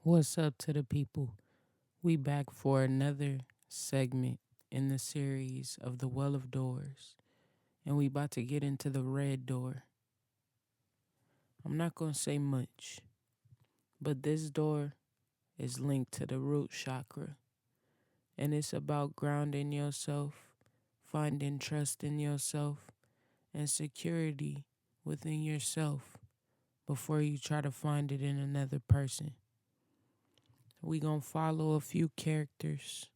What's up to the people? We back for another segment in the series of the Well of Doors, and we about to get into the red door. I'm not gonna say much, but this door is linked to the root chakra, and it's about grounding yourself, finding trust in yourself, and security within yourself before you try to find it in another person. We gonna follow a few characters,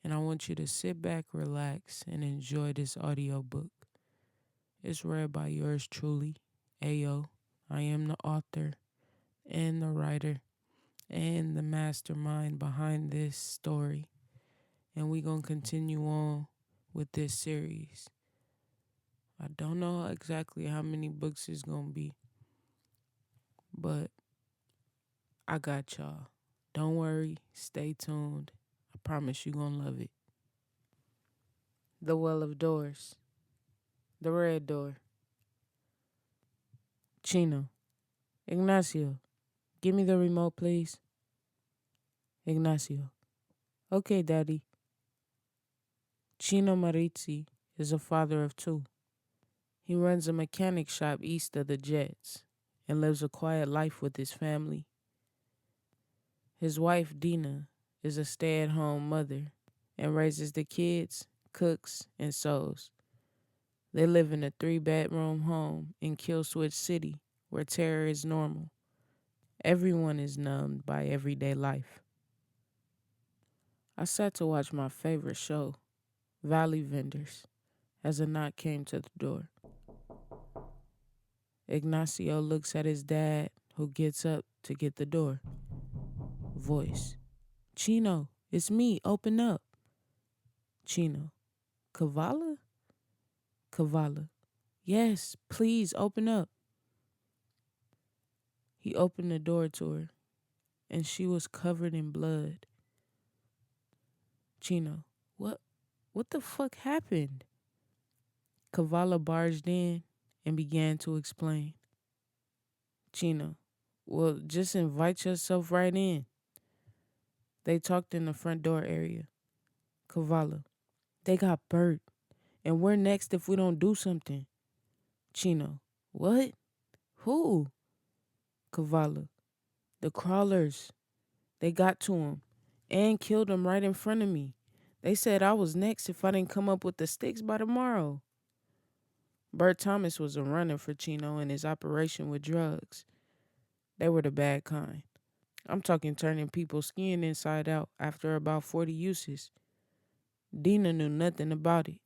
and I want you to sit back, relax, and enjoy this audiobook. It's read by yours truly, AYEOH. I am the author and the writer and the mastermind behind this story. And we going to continue on with this series. I don't know exactly how many books it's going to be, but I got y'all. Don't worry, stay tuned. I promise you going to love it. The Well of Doors. The Red Door. Chino. Ignacio. Give me the remote, please. Ignacio. Okay, Daddy. Chino Marizzi is a father of two. He runs a mechanic shop east of the Jets and lives a quiet life with his family. His wife, Dina, is a stay-at-home mother and raises the kids, cooks, and sews. They live in a 3-bedroom home in Killswitch City where terror is normal. Everyone is numbed by everyday life. I sat to watch my favorite show, Valley Vendors, as a knock came to the door. Ignacio looks at his dad, who gets up to get the door. Voice. Chino, it's me, open up. Chino. Kavala? Kavala. Yes, please, open up. He opened the door to her, and she was covered in blood. Chino. What the fuck happened? Kavala barged in and began to explain. Chino. Well, just invite yourself right in. They talked in the front door area. Kavala. They got Bert, and we're next if we don't do something. Chino. What? Who? Kavala. The crawlers. They got to him and killed him right in front of me. They said I was next if I didn't come up with the sticks by tomorrow. Bert Thomas was a runner for Chino in his operation with drugs. They were the bad kind. I'm talking turning people's skin inside out after about 40 uses. Dina knew nothing about it,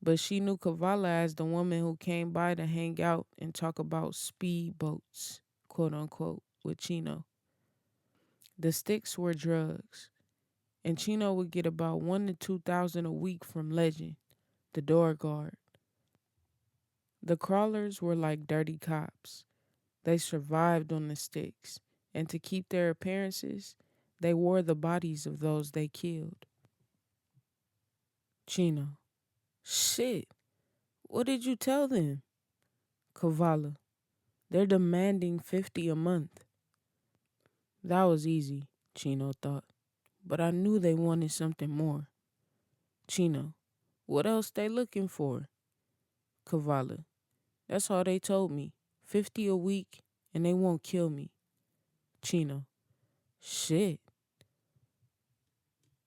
but she knew Kavala as the woman who came by to hang out and talk about speedboats, quote unquote, with Chino. The sticks were drugs, and Chino would get about 1 to 2,000 a week from Legend, the door guard. The crawlers were like dirty cops. They survived on the sticks, and to keep their appearances, they wore the bodies of those they killed. Chino. Shit. What did you tell them? Kavala. They're demanding 50 a month. That was easy, Chino thought. But I knew they wanted something more. Chino. What else they looking for? Kavala. That's all they told me. 50 a week and they won't kill me. Chino. Shit.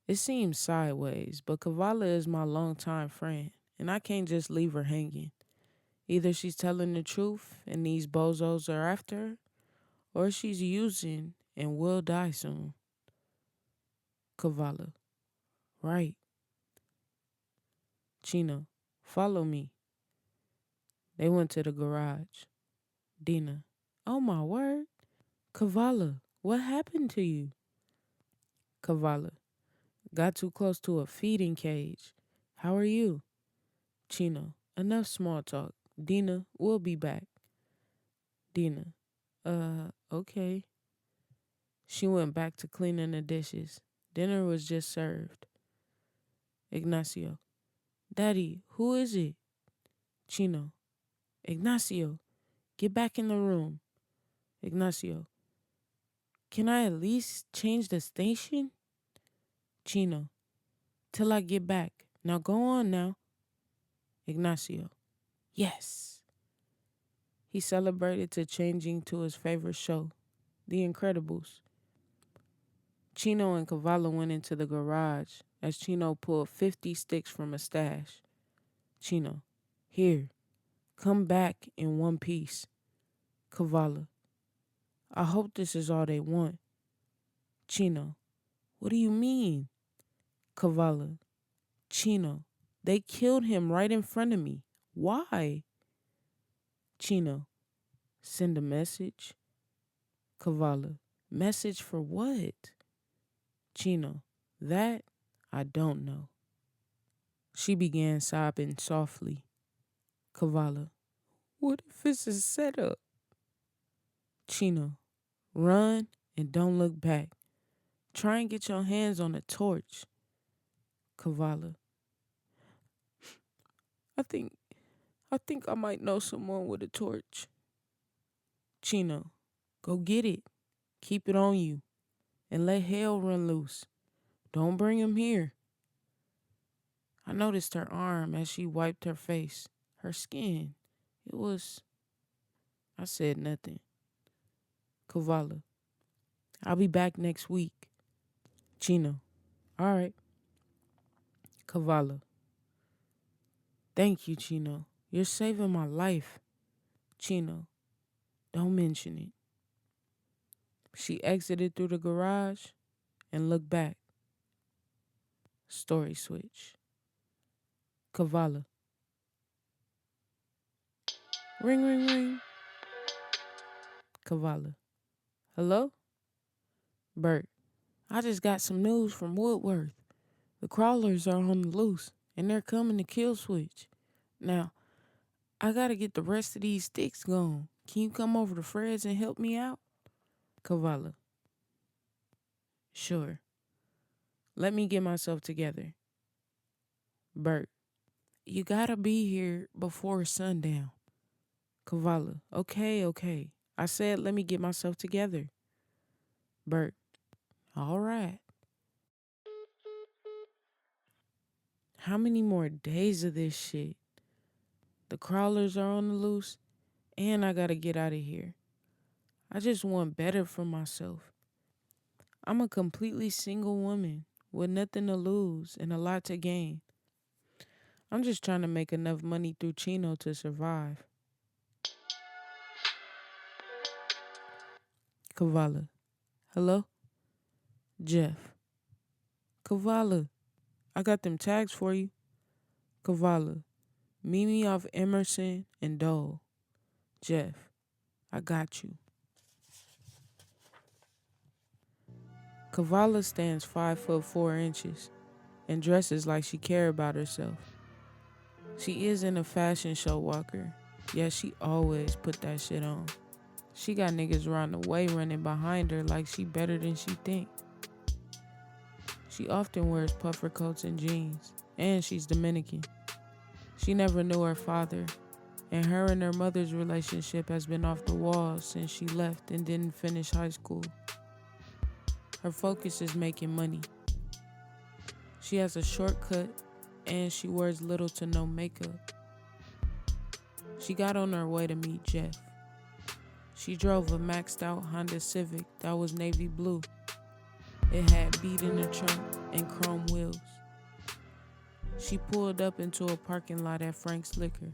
It seems sideways, but Kavala is my longtime friend, and I can't just leave her hanging. Either she's telling the truth and these bozos are after her, or she's using and will die soon. Kavala. Right. Chino. Follow me. They went to the garage. Dina. Oh my word. Kavala. What happened to you? Kavala. Got too close to a feeding cage. How are you? Chino. Enough small talk. Dina, we'll be back. Dina. Okay. She went back to cleaning the dishes. Dinner was just served. Ignacio. Daddy, who is it? Chino. Ignacio, get back in the room. Ignacio. Can I at least change the station? Chino. Till I get back. Now go on now. Ignacio. Yes. He celebrated to changing to his favorite show, The Incredibles. Chino and Cavallo went into the garage as Chino pulled 50 sticks from a stash. Chino. Here. Come back in one piece. Cavallo. I hope this is all they want. Chino. What do you mean? Cavallo. Chino. They killed him right in front of me. Why? Chino. Send a message. Cavallo. Message for what? Chino. That I don't know. She began sobbing softly. Cavallo. What if it's a setup? Chino. Run and don't look back. Try and get your hands on a torch. Cavallo. I think I might know someone with a torch. Chino. Go get it. Keep it on you. And let hell run loose. Don't bring him here. I noticed her arm as she wiped her face. Her skin. It was... I said nothing. Cavallo. I'll be back next week. Chino. All right. Cavallo. Thank you, Chino. You're saving my life. Chino. Don't mention it. She exited through the garage and looked back. Story switch. Cavallo. Ring, ring, ring. Cavallo. Hello? Bert. I just got some news from Woodworth. The crawlers are on the loose, and they're coming to Kill Switch. Now, I gotta get the rest of these sticks gone. Can you come over to Fred's and help me out? Cavallo. Sure. Let me get myself together. Bert. You gotta be here before sundown. Cavallo. Okay. I said let me get myself together. Bert. All right. How many more days of this shit? The crawlers are on the loose, and I gotta get out of here. I just want better for myself. I'm a completely single woman with nothing to lose and a lot to gain. I'm just trying to make enough money through Chino to survive. Cavallo. Hello? Jeff. Cavallo. I got them tags for you. Cavallo. Meet me off Emerson and Dole. Jeff. I got you. Cavallo stands 5'4" and dresses like she cares about herself. She isn't a fashion show walker, yet she always put that shit on. She got niggas around the way running behind her like she better than she think. She often wears puffer coats and jeans, and she's Dominican. She never knew her father, and her and her mother's relationship has been off the walls since she left and didn't finish high school. Her focus is making money. She has a shortcut, and she wears little to no makeup. She got on her way to meet Jeff. She drove a maxed out Honda Civic that was navy blue. It had beat in the trunk and chrome wheels. She pulled up into a parking lot at Frank's Liquor.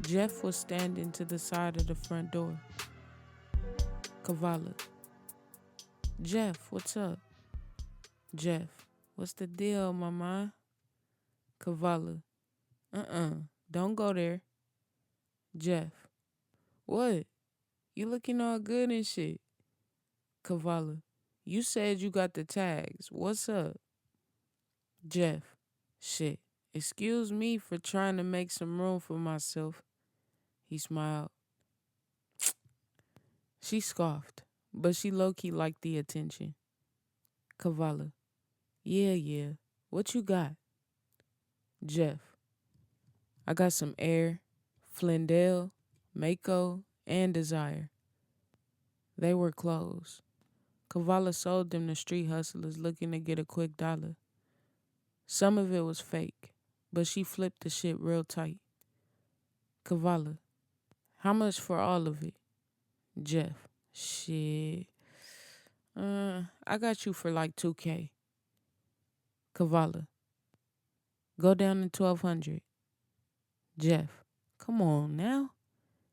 Jeff was standing to the side of the front door. Cavallo. Jeff, what's up? Jeff, what's the deal, mama? Cavallo. Don't go there. Jeff. What? You looking all good and shit. Cavallo. You said you got the tags. What's up? Jeff. Shit. Excuse me for trying to make some room for myself. He smiled. She scoffed, but she low-key liked the attention. Cavallo. Yeah. What you got? Jeff. I got some Air, Flendale, Mako, and Desire. They were closed. Kavala sold them to street hustlers looking to get a quick dollar. Some of it was fake, but she flipped the shit real tight. Kavala, how much for all of it? Jeff, shit. I got you for like 2K. Kavala, go down to 1,200. Jeff, come on now.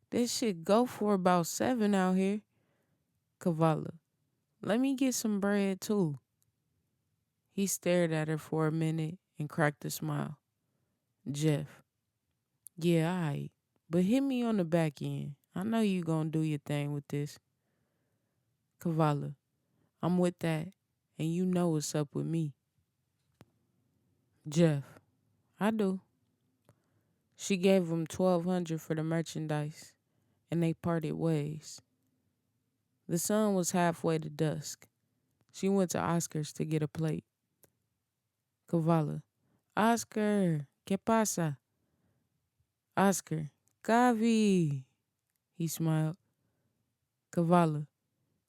This shit go for about 7 out here. Kavala, let me get some bread too. He stared at her for a minute and cracked a smile. Jeff, yeah, alright. But hit me on the back end. I know you gonna do your thing with this. Kavala, I'm with that, and you know what's up with me. Jeff, I do. She gave him 1,200 for the merchandise, and they parted ways. The sun was halfway to dusk. She went to Oscar's to get a plate. Kavala, Oscar, ¿qué pasa? Oscar, Gavi. He smiled. Kavala,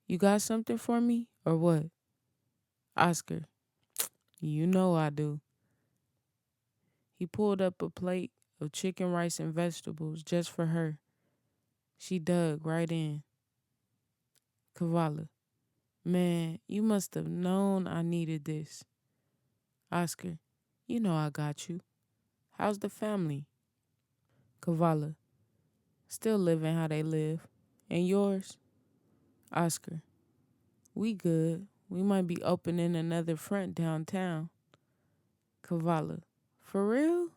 you got something for me or what? Oscar, you know I do. He pulled up a plate of chicken, rice, and vegetables just for her. She dug right in. Kavala, man, you must have known I needed this. Oscar, you know I got you. How's the family? Kavala, still living how they live. And yours? Oscar, we good. We might be opening another front downtown. Kavala, for real?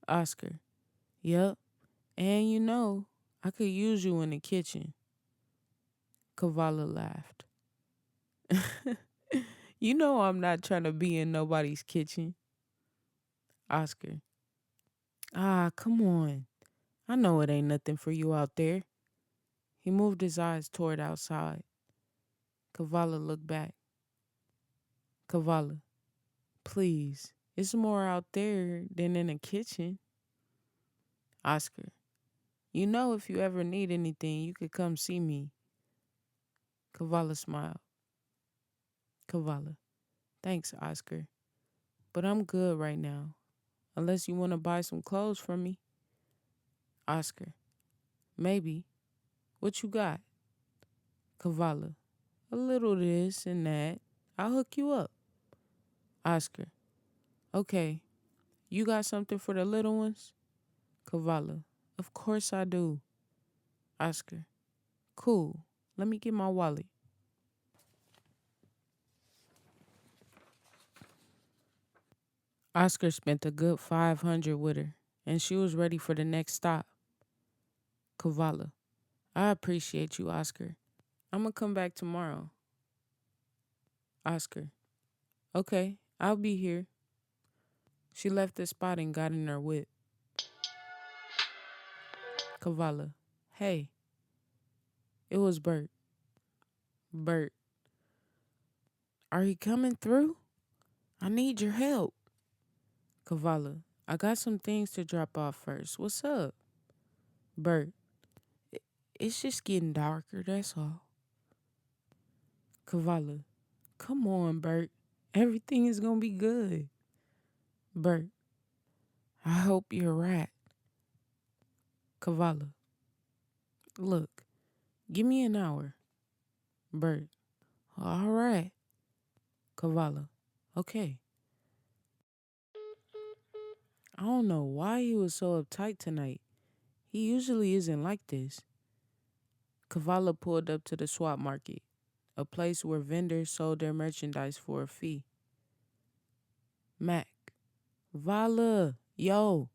Oscar, yup. And you know, I could use you in the kitchen. Kavala laughed. You know I'm not trying to be in nobody's kitchen. Oscar, come on. I know it ain't nothing for you out there. He moved his eyes toward outside. Kavala looked back. Kavala, please, it's more out there than in the kitchen. Oscar, you know if you ever need anything, you could come see me. Kavala smiled. Kavala, thanks, Oscar. But I'm good right now, unless you want to buy some clothes from me. Oscar, maybe. What you got? Kavala, a little this and that. I'll hook you up. Oscar, okay. You got something for the little ones? Kavala, of course I do. Oscar, cool. Let me get my wallet. Oscar spent a good 500 with her, and she was ready for the next stop. Kavala, I appreciate you, Oscar. I'm going to come back tomorrow. Oscar, okay, I'll be here. She left the spot and got in her whip. Kavala, hey. It was Bert. Bert, are you coming through? I need your help. Kavala, I got some things to drop off first. What's up? Bert, it's just getting darker, that's all. Kavala, come on, Bert. Everything is gonna be good. Bert, I hope you're right. Kavala, look, give me an hour. Bert, all right. Kavala, okay. I don't know why he was so uptight tonight. He usually isn't like this. Kavala pulled up to the swap market, a place where vendors sold their merchandise for a fee. Mac, Vala, yo.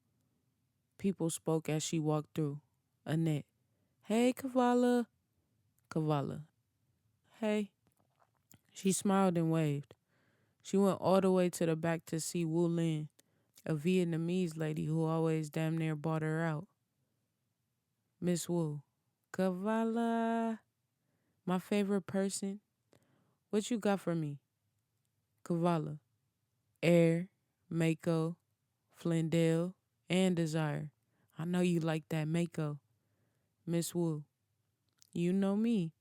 People spoke as she walked through. Annette, hey, Kavala. Kavala, hey. She smiled and waved. She went all the way to the back to see Wu Lin, a Vietnamese lady who always damn near bought her out. Miss Wu, Kavala, my favorite person. What you got for me? Kavala, Air, Mako, Flindell, and Desire. I know you like that Mako. Miss Wu, you know me.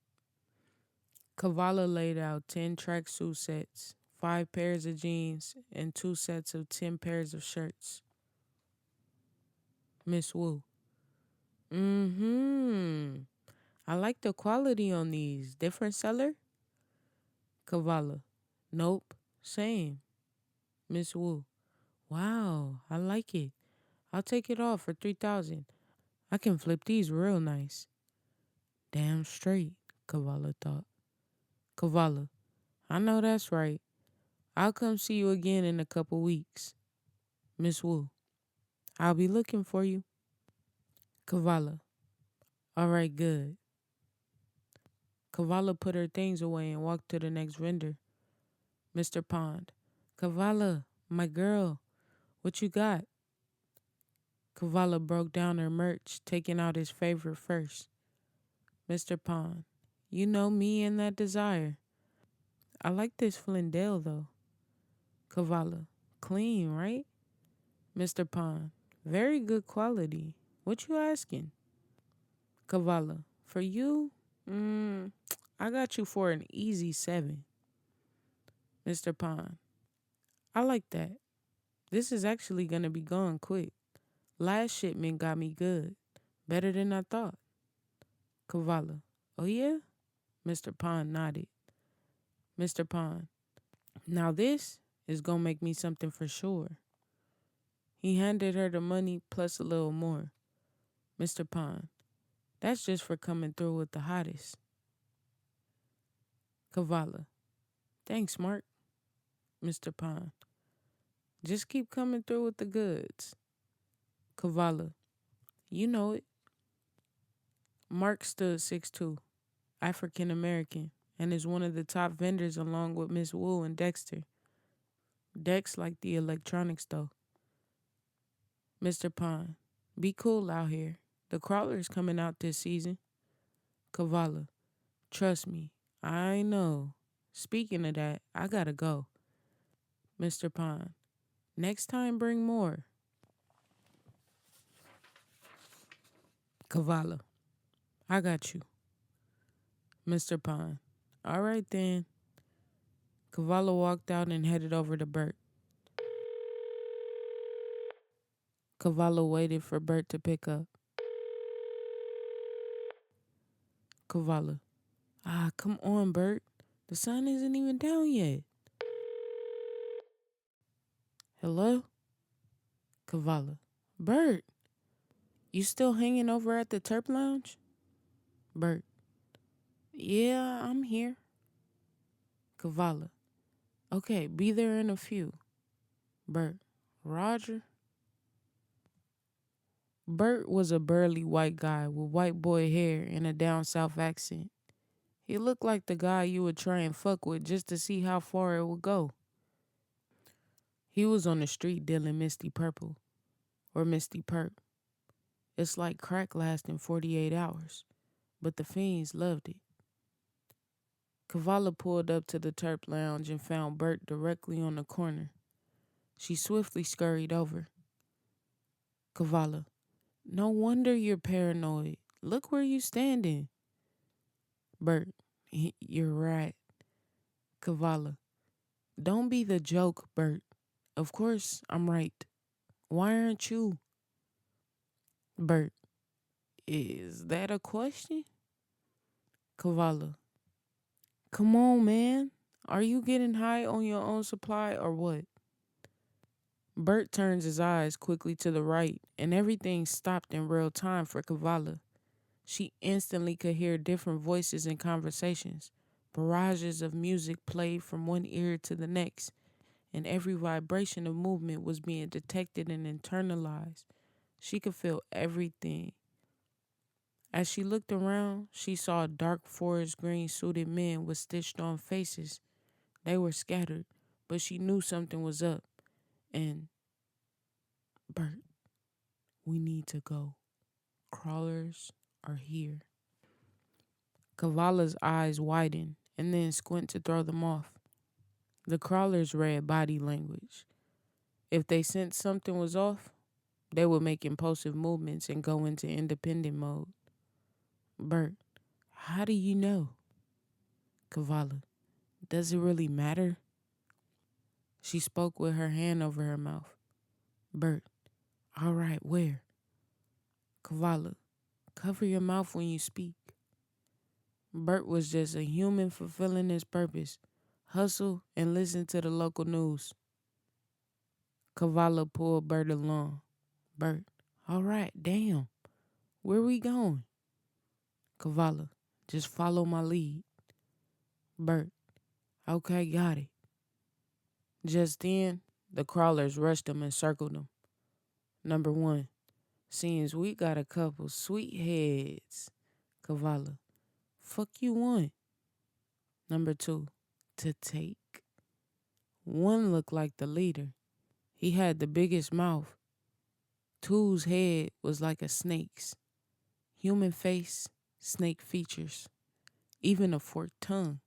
Kavala laid out 10 tracksuit sets, 5 pairs of jeans, and 2 sets of 10 pairs of shirts. Miss Wu. Mm-hmm. I like the quality on these. Different seller? Kavala. Nope. Same. Miss Wu. Wow, I like it. I'll take it off for 3,000. I can flip these real nice. Damn straight, Kavala thought. Kavala. I know that's right. I'll come see you again in a couple weeks. Miss Wu. I'll be looking for you. Kavala. All right, good. Kavala put her things away and walked to the next vendor. Mr. Pond. Kavala, my girl, what you got? Kavala broke down her merch, taking out his favorite first. Mr. Pond. You know me and that desire. I like this Flindell, though. Kavala. Clean, right? Mr. Pond. Very good quality. What you asking? Kavala. For you? I got you for an easy 7. Mr. Pond. I like that. This is actually gonna be gone quick. Last shipment got me good. Better than I thought. Kavala. Oh yeah? Mr. Pond nodded. Mr. Pond. Now this is gonna make me something for sure. He handed her the money plus a little more. Mr. Pond. That's just for coming through with the hottest. Kavala. Thanks, Mark. Mr. Pond. Just keep coming through with the goods. Kavala. You know it. Mark stood 6'2", African American, and is one of the top vendors along with Miss Wu and Dexter. Dex like the electronics though. Mr. Pond. Be cool out here. The crawler's coming out this season. Kavala. Trust me. I know. Speaking of that, I gotta go. Mr. Pond. Next time bring more. Kavala. I got you. Mr. Pond. All right then. Kavala walked out and headed over to Bert. Kavala waited for Bert to pick up. Kavala. Come on, Bert. The sun isn't even down yet. Hello? Kavala. Bert, you still hanging over at the Terp Lounge? Bert. Yeah, I'm here. Kavala. Okay, be there in a few. Bert. Roger. Bert was a burly white guy with white boy hair and a down south accent. He looked like the guy you would try and fuck with just to see how far it would go. He was on the street dealing Misty Purple, or Misty Perp. It's like crack lasting 48 hours, but the fiends loved it. Kavala pulled up to the Terp Lounge and found Bert directly on the corner. She swiftly scurried over. Kavala. No wonder you're paranoid. Look where you standing. Bert. You're right. Kavala. Don't be the joke, Bert. Of course I'm right. Why aren't you? Bert. Is that a question? Kavala. Come on, man. Are you getting high on your own supply or what? Bert turns his eyes quickly to the right, and everything stopped in real time for Kavala. She instantly could hear different voices and conversations. Barrages of music played from one ear to the next, and every vibration of movement was being detected and internalized. She could feel everything. As she looked around, she saw dark forest green suited men with stitched on faces. They were scattered, but she knew something was up. And, Bert, we need to go. Crawlers are here. Kavala's eyes widened and then squint to throw them off. The crawlers read body language. If they sensed something was off, they would make impulsive movements and go into independent mode. Bert, how do you know? Kavala, does it really matter? She spoke with her hand over her mouth. Bert, all right, where? Kavala, cover your mouth when you speak. Bert was just a human fulfilling his purpose. Hustle and listen to the local news. Kavala pulled Bert along. Bert, all right, damn. Where we going? Kavala, just follow my lead. Bert, okay, got it. Just then, the crawlers rushed him and circled him. Number 1, seems we got a couple sweet heads. Kavala, fuck you want? Number 2, to take. One looked like the leader. He had the biggest mouth. 2's head was like a snake's. Human face, snake features. Even a forked tongue.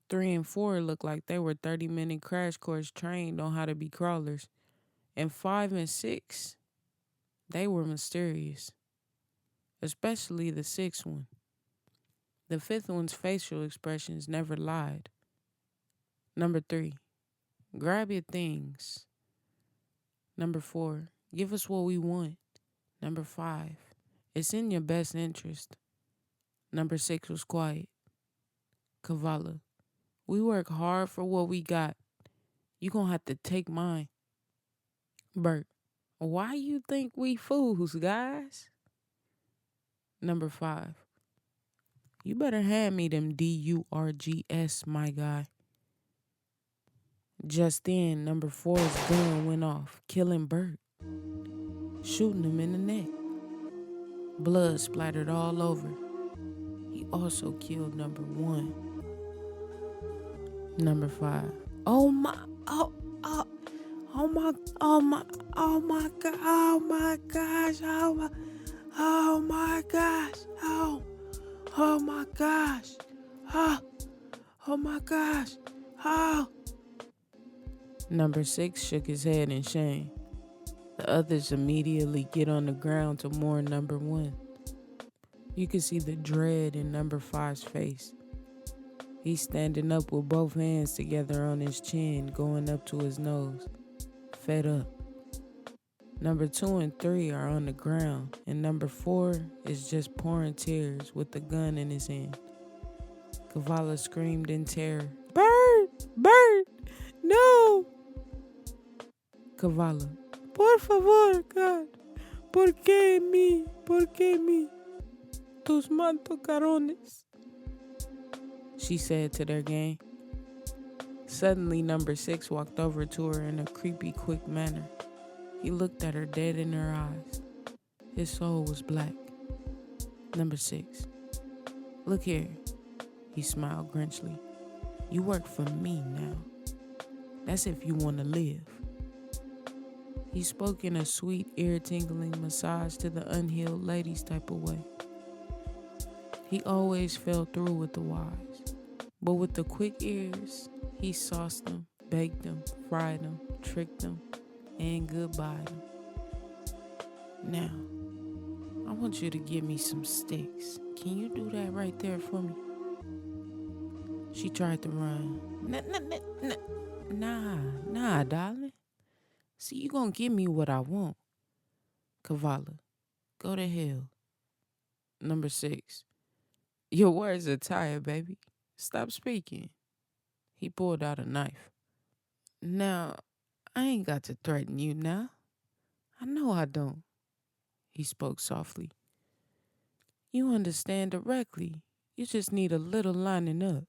3 and 4 looked like they were 30-minute crash course trained on how to be crawlers. And 5 and 6, they were mysterious. Especially the 6th one. The 5th one's facial expressions never lied. Number 3, grab your things. Number 4, give us what we want. Number 5, it's in your best interest. Number 6 was quiet. Kavala, we work hard for what we got. You gonna have to take mine. Bert, why you think we fools, guys? Number 5, you better hand me them DURGS, my guy. Just then, number 4's gun went off, killing Bert, shooting him in the neck. Blood splattered all over. He also killed number 1. Number 5. Oh my gosh, oh my gosh, oh. Number 6 shook his head in shame. The others immediately get on the ground to mourn number 1. You can see the dread in number 5's face. He's standing up with both hands together on his chin, going up to his nose, fed up. Number 2 and 3 are on the ground, and number 4 is just pouring tears with the gun in his hand. Kavala screamed in terror, Bert, no! Kavala, por favor, God, ¿por qué mí? Tus mantocarones, she said to their gang. Suddenly, number 6 walked over to her in a creepy, quick manner. He looked at her dead in her eyes. His soul was black. Number 6, look here. He smiled grinchly. You work for me now. That's if you want to live. He spoke in a sweet, ear-tingling massage to the unhealed ladies type of way. He always fell through with the wise. But with the quick ears, he sauced them, baked them, fried them, tricked them, and goodbyed them. Now, I want you to give me some sticks. Can you do that right there for me? She tried to run. Nah, darling. See, you gonna give me what I want. Kavala, go to hell. Number 6, your words are tired, baby. Stop speaking. He pulled out a knife. Now, I ain't got to threaten you now. I know I don't. He spoke softly. You understand directly. You just need a little lining up.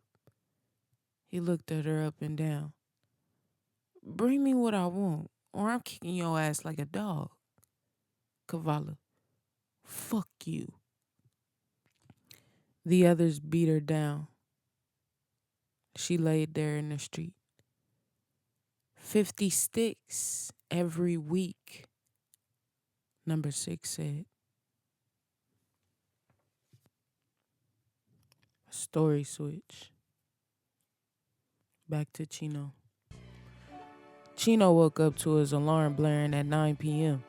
He looked at her up and down. Bring me what I want, or I'm kicking your ass like a dog. Kavala, fuck you. The others beat her down. She laid there in the street. 50 sticks every week, number 6 said. Story switch. Back to Chino. Chino woke up to his alarm blaring at 9 p.m.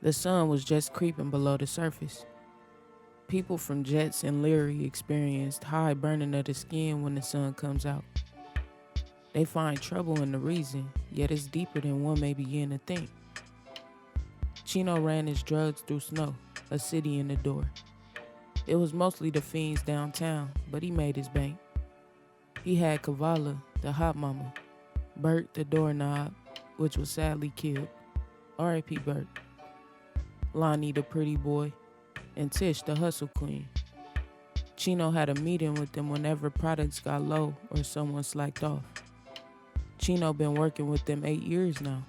The sun was just creeping below the surface. People from Jets and Leary experienced high burning of the skin when the sun comes out. They find trouble in the reason, yet it's deeper than one may begin to think. Chino ran his drugs through snow, a city in the door. It was mostly the fiends downtown, but he made his bank. He had Kavala, the hot mama, Bert, the doorknob, which was sadly killed, R.I.P. Bert, Lonnie, the pretty boy, and Tish, the hustle queen. Chino had a meeting with them whenever products got low or someone slacked off. Chino been working with them 8 years now.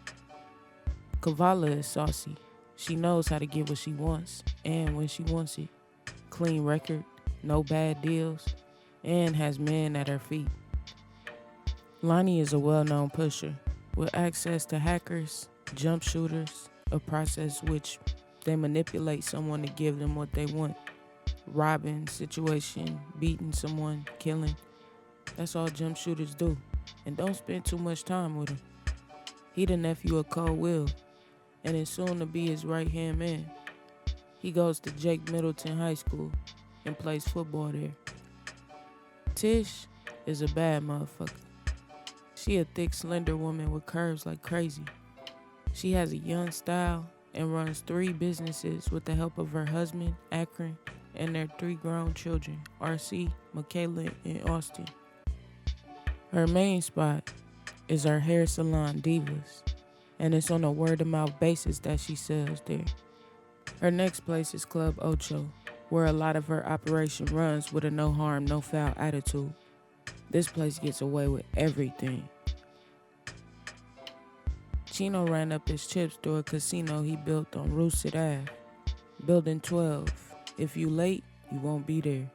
Kavala is saucy. She knows how to get what she wants and when she wants it. Clean record, no bad deals, and has men at her feet. Lonnie is a well-known pusher with access to hackers, jump shooters, a process which they manipulate someone to give them what they want. Robbing, situation, beating someone, killing. That's all jump shooters do. And don't spend too much time with him. He the nephew of Cole Will, and is soon to be his right-hand man. He goes to Jake Middleton High School and plays football there. Tish is a bad motherfucker. She a thick, slender woman with curves like crazy. She has a young style and runs 3 businesses with the help of her husband, Akron, and their 3 grown children, RC, Michaela, and Austin. Her main spot is her hair salon, Divas, and it's on a word-of-mouth basis that she sells there. Her next place is Club Ocho, where a lot of her operation runs with a no-harm, no-foul attitude. This place gets away with everything. Chino ran up his chips through a casino he built on Russet Ave, Building 12. If you late, you won't be there.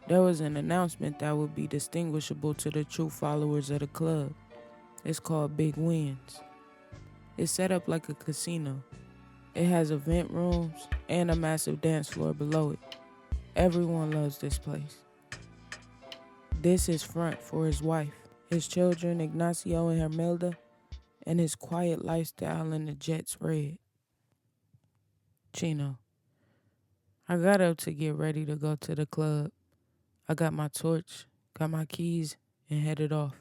There was an announcement that would be distinguishable to the true followers of the club. It's called Big Wins. It's set up like a casino. It has event rooms and a massive dance floor below it. Everyone loves this place. This is front for his wife, his children Ignacio and Hermelda, and his quiet lifestyle in the Jets red. Chino. I got up to get ready to go to the club. I got my torch, got my keys, and headed off.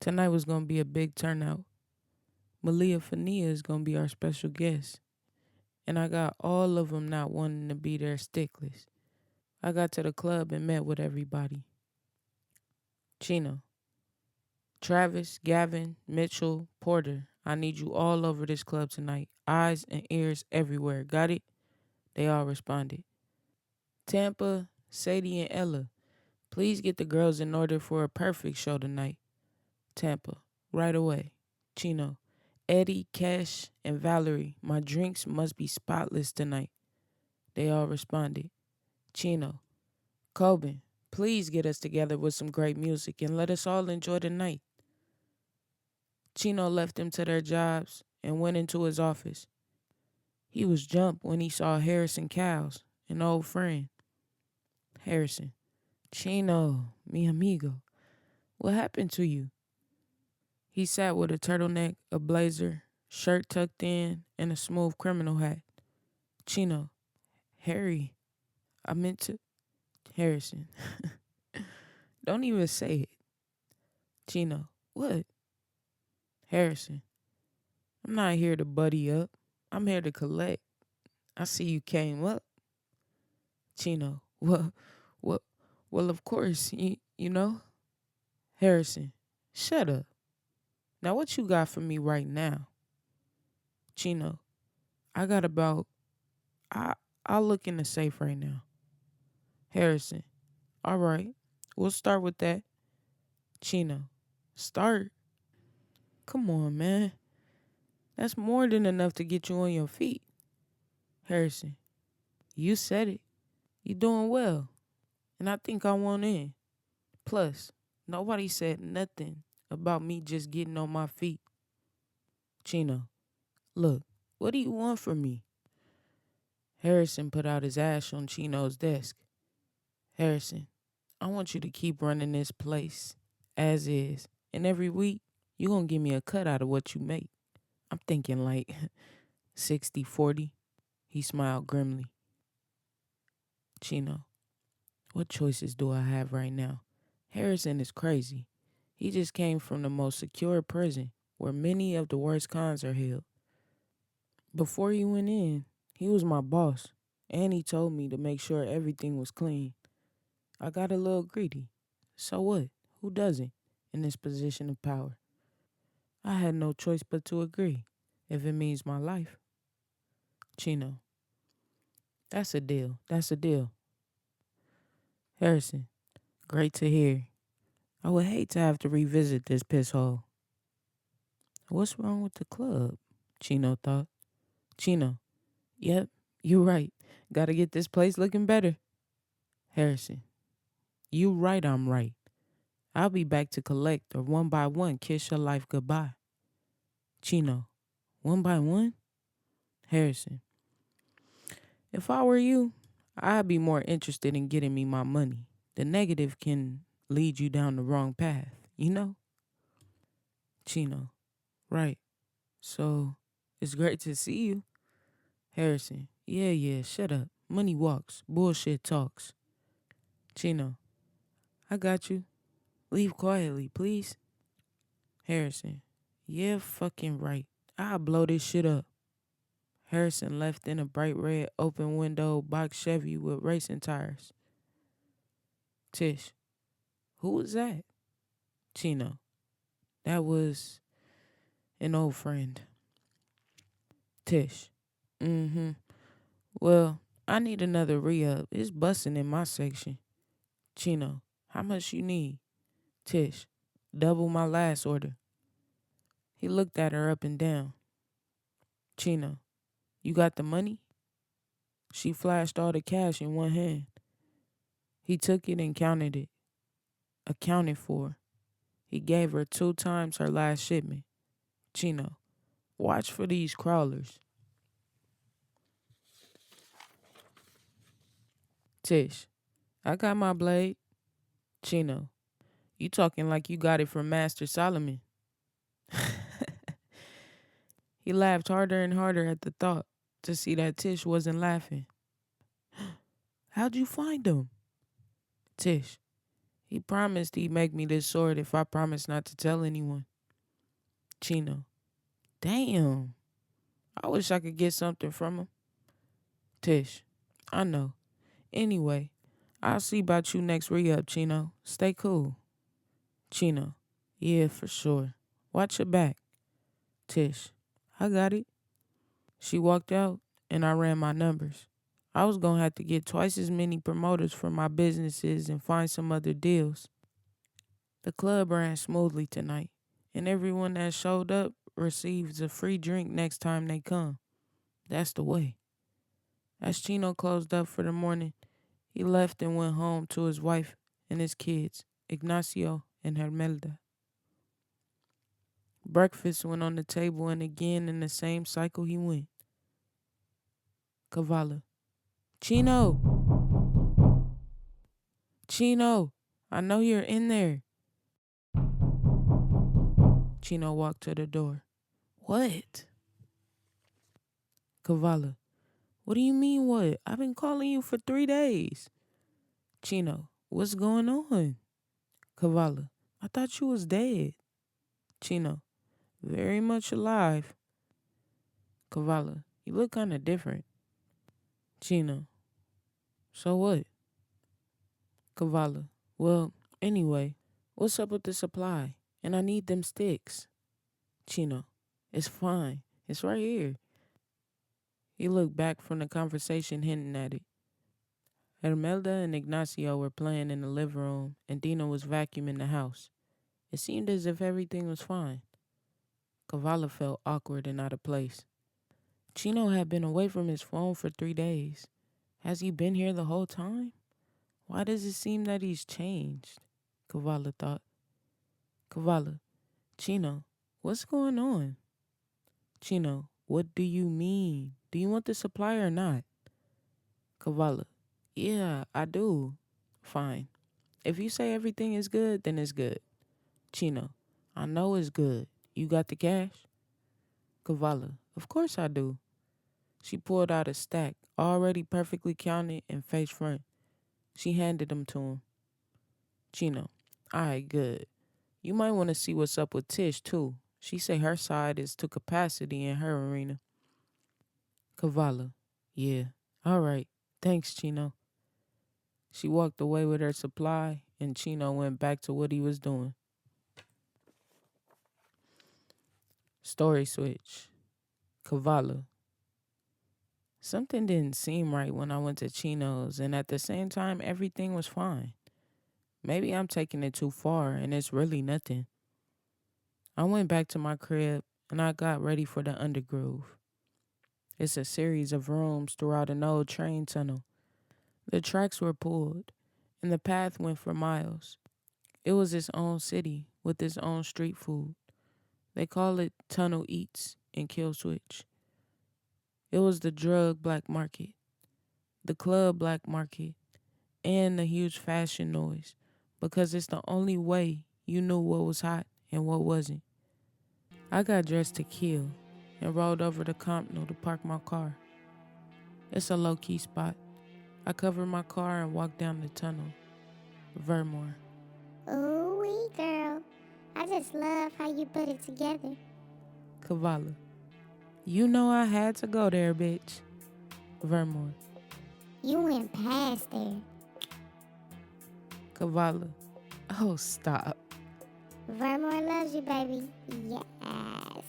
Tonight was going to be a big turnout. Malia Fania is going to be our special guest. And I got all of them not wanting to be there stickless. I got to the club and met with everybody. Chino. Travis, Gavin, Mitchell, Porter, I need you all over this club tonight. Eyes and ears everywhere. Got it? They all responded. Tampa, Sadie, and Ella, please get the girls in order for a perfect show tonight. Tampa, right away. Chino, Eddie, Cash, and Valerie, my drinks must be spotless tonight. They all responded. Chino, Coben, please get us together with some great music and let us all enjoy the night. Chino left them to their jobs and went into his office. He was jumped when he saw Harrison Cowles, an old friend. Harrison, Chino, mi amigo, what happened to you? He sat with a turtleneck, a blazer, shirt tucked in, and a smooth criminal hat. Chino, Harry, I meant to... Harrison, don't even say it. Chino, what? Harrison, I'm not here to buddy up. I'm here to collect. I see you came up. Chino, well, of course, you know. Harrison, shut up. Now what you got for me right now? Chino, I got about... I'll look in the safe right now. Harrison, all right, we'll start with that. Chino, start? Come on, man. That's more than enough to get you on your feet. Harrison, you said it. You doing well. And I think I want in. Plus, nobody said nothing about me just getting on my feet. Chino, look, what do you want from me? Harrison put out his ash on Chino's desk. Harrison, I want you to keep running this place as is. And every week, you're going to give me a cut out of what you make. I'm thinking like 60-40. He smiled grimly. Chino, what choices do I have right now? Harrison is crazy. He just came from the most secure prison where many of the worst cons are held. Before he went in, he was my boss, and he told me to make sure everything was clean. I got a little greedy. So what? Who doesn't in this position of power? I had no choice but to agree, if it means my life. Chino, that's a deal. That's a deal. Harrison, great to hear. I would hate to have to revisit this piss hole. What's wrong with the club? Chino thought. Chino, yep, you're right. Gotta get this place looking better. Harrison, you right, I'm right. I'll be back to collect or one by one kiss your life goodbye. Chino, one by one? Harrison, if I were you, I'd be more interested in getting me my money. The negative can lead you down the wrong path, you know? Chino, right. So, it's great to see you. Harrison, yeah, shut up. Money walks, bullshit talks. Chino, I got you. Leave quietly, please. Harrison, yeah, fucking right. I'll blow this shit up. Harrison left in a bright red open window box Chevy with racing tires. Tish, who was that? Chino, that was an old friend. Tish, mm-hmm. Well, I need another re-up. It's busting in my section. Chino, how much you need? Tish, double my last order. He looked at her up and down. Chino, you got the money? She flashed all the cash in one hand. He took it and counted it. Accounted for. He gave her 2 times her last shipment. Chino, watch for these crawlers. Tish, I got my blade. Chino, you talking like you got it from Master Solomon. He laughed harder and harder at the thought to see that Tish wasn't laughing. How'd you find him? Tish, he promised he'd make me this sword if I promised not to tell anyone. Chino, damn. I wish I could get something from him. Tish, I know. Anyway, I'll see about you next re-up, Chino. Stay cool. Chino, yeah, for sure. Watch your back. Tish, I got it. She walked out and I ran my numbers. I was going to have to get twice as many promoters for my businesses and find some other deals. The club ran smoothly tonight, and everyone that showed up receives a free drink next time they come. That's the way. As Chino closed up for the morning, he left and went home to his wife and his kids, Ignacio and Hermelda. Breakfast went on the table, and again in the same cycle he went. Cavallo. Chino! Chino! I know you're in there. Chino walked to the door. What? Cavallo. What do you mean what? I've been calling you for 3 days. Chino. What's going on? Cavallo. I thought you was dead. Chino. Very much alive. Cavallo. You look kind of different. Chino. So what? Cavallo. Well, anyway, what's up with the supply? And I need them sticks. Chino. It's fine. It's right here. He looked back from the conversation, hinting at it. Hermelda and Ignacio were playing in the living room, and Dina was vacuuming the house. It seemed as if everything was fine. Cavallo felt awkward and out of place. Chino had been away from his phone for 3 days. Has he been here the whole time? Why does it seem that he's changed? Cavallo thought. Cavallo, Chino, what's going on? Chino, what do you mean? Do you want the supply or not? Cavallo, yeah, I do. Fine. If you say everything is good, then it's good. Chino, I know it's good. You got the cash? Cavallo, of course I do. She pulled out a stack, already perfectly counted and face front. She handed them to him. Chino, alright, good. You might want to see what's up with Tish, too. She say her side is to capacity in her arena. Kavala, yeah, alright. Thanks, Chino. She walked away with her supply, and Chino went back to what he was doing. Story switch. Kavala. Something didn't seem right when I went to Chino's, and at the same time, everything was fine. Maybe I'm taking it too far, and it's really nothing. I went back to my crib, and I got ready for the undergroove. It's a series of rooms throughout an old train tunnel. The tracks were pulled, and the path went for miles. It was its own city with its own street food. They call it Tunnel Eats in Kill Switch. It was the drug black market, the club black market, and the huge fashion noise, because it's the only way you knew what was hot and what wasn't. I got dressed to kill and rolled over to Compton to park my car. It's a low-key spot. I covered my car and walked down the tunnel. Vermore. Ooh-wee, girl. I just love how you put it together. Kavala. You know I had to go there, bitch. Vermore. You went past there. Kavala. Oh, stop. Vermore loves you, baby. Yes.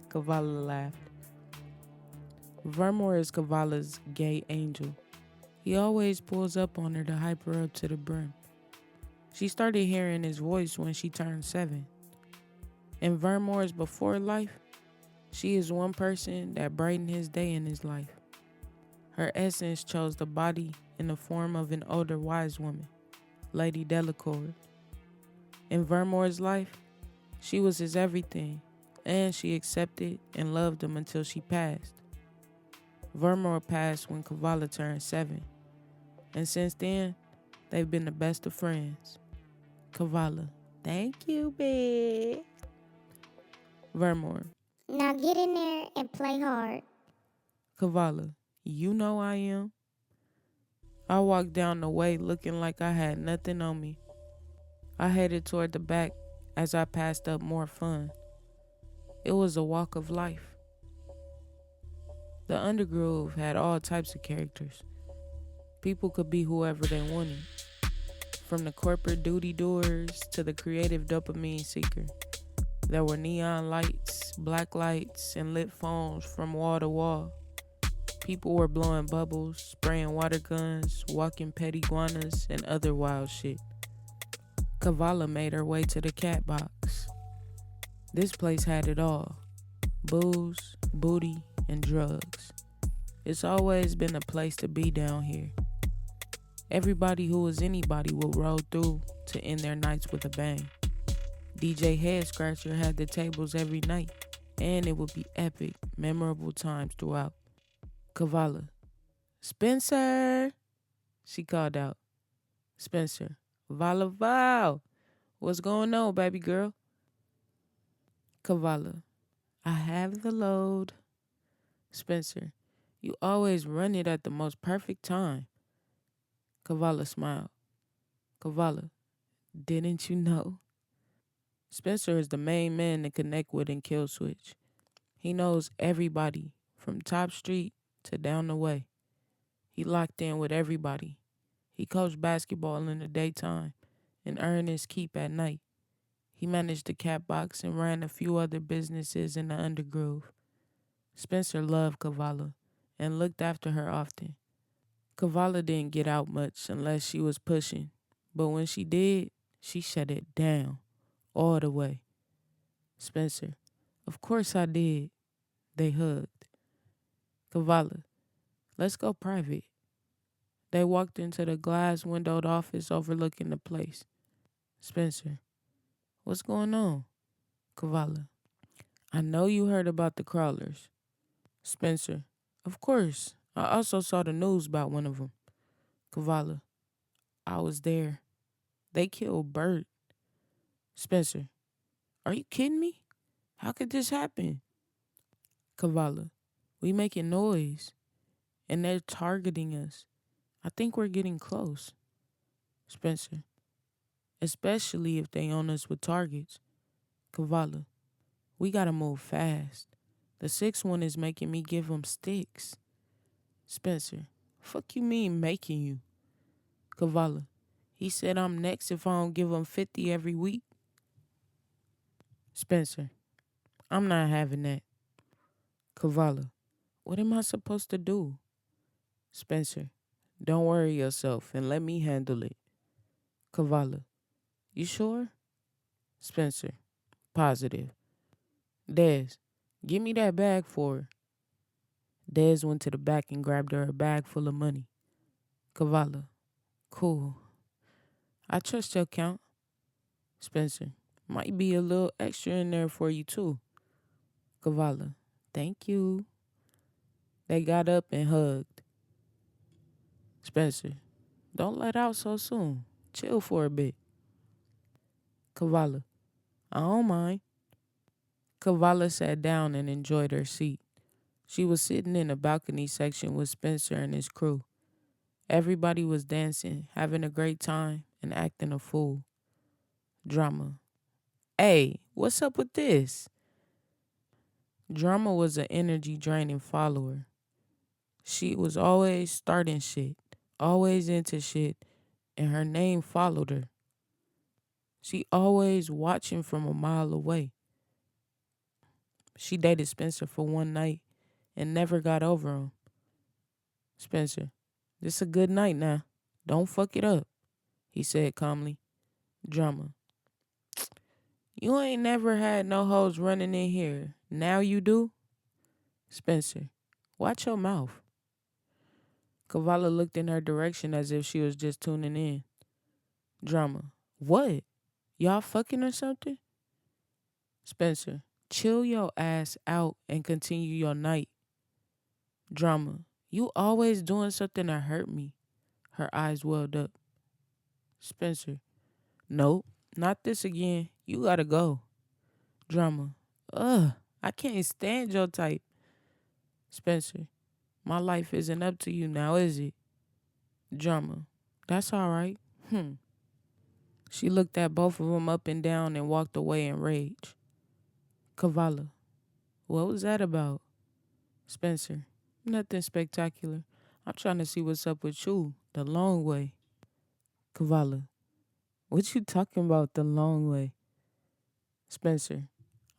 Kavala laughed. Vermore is Kavala's gay angel. He always pulls up on her to hype her up to the brim. She started hearing his voice when she turned 7. In Vermore's before life, she is one person that brightened his day in his life. Her essence chose the body in the form of an older wise woman, Lady Delacour. In Vermore's life, she was his everything, and she accepted and loved him until she passed. Vermore passed when Kavala turned 7, and since then, they've been the best of friends. Kavala, thank you, babe. Vermore. Now get in there and play hard. Kavala, you know I am. I walked down the way looking like I had nothing on me. I headed toward the back as I passed up more fun. It was a walk of life. The Undergroove had all types of characters. People could be whoever they wanted, from the corporate duty doers to the creative dopamine seeker. There were neon lights, black lights, and lit phones from wall to wall. People were blowing bubbles, spraying water guns, walking pet iguanas, and other wild shit. Kavala made her way to the cat box. This place had it all: booze, booty, and drugs. It's always been a place to be down here. Everybody who was anybody would roll through to end their nights with a bang. DJ Head Scratcher had the tables every night, and it would be epic, memorable times throughout. Kavala. Spencer! She called out. Spencer. Vala Val! What's going on, baby girl? Kavala. I have the load. Spencer. You always run it at the most perfect time. Kavala smiled. Kavala. Didn't you know? Spencer is the main man to connect with in Kill Switch. He knows everybody from Top Street to down the way. He locked in with everybody. He coached basketball in the daytime and earned his keep at night. He managed the cat box and ran a few other businesses in the Undergroove. Spencer loved Kavala and looked after her often. Kavala didn't get out much unless she was pushing, but when she did, she shut it down all the way. Spencer. Of course I did. They hugged. Kavala. Let's go private. They walked into the glass-windowed office overlooking the place. Spencer. What's going on? Kavala. I know you heard about the crawlers. Spencer. Of course. I also saw the news about one of them. Kavala. I was there. They killed Bert. Spencer. Are you kidding me? How could this happen? Kavala. We making noise, and they're targeting us. I think we're getting close. Spencer. Especially if they own us with targets. Kavala. We gotta move fast. The sixth one is making me give him sticks. Spencer. Fuck you mean making you? Kavala. He said I'm next if I don't give him 50 every week. Spencer. I'm not having that. Kavala. What am I supposed to do? Spencer. Don't worry yourself and let me handle it. Kavala. You sure? Spencer. Positive. Dez. Give me that bag for her. Dez went to the back and grabbed her a bag full of money. Kavala. Cool. I trust your count. Spencer. Might be a little extra in there for you too. Kavala. Thank you. They got up and hugged. Spencer. Don't let out so soon. Chill for a bit. Kavala. I don't mind. Kavala sat down and enjoyed her seat. She was sitting in the balcony section with Spencer and his crew. Everybody was dancing, having a great time, and acting a fool. Drama. Hey, what's up with this? Drama was an energy draining follower. She was always starting shit, always into shit, and her name followed her. She always watching from a mile away. She dated Spencer for one night and never got over him. Spencer, this a good night now. Don't fuck it up, he said calmly. Drama. You ain't never had no hoes running in here. Now you do? Spencer. Watch your mouth. Kavala looked in her direction as if she was just tuning in. Drama. What? Y'all fucking or something? Spencer. Chill your ass out and continue your night. Drama. You always doing something to hurt me. Her eyes welled up. Spencer. Nope, not this again. You gotta go. Drama. Ugh, I can't stand your type. Spencer. My life isn't up to you now, is it? Drama. That's all right. She looked at both of them up and down and walked away in rage. Kavala. What was that about? Spencer. Nothing spectacular. I'm trying to see what's up with you the long way. Kavala. What you talking about the long way? Spencer.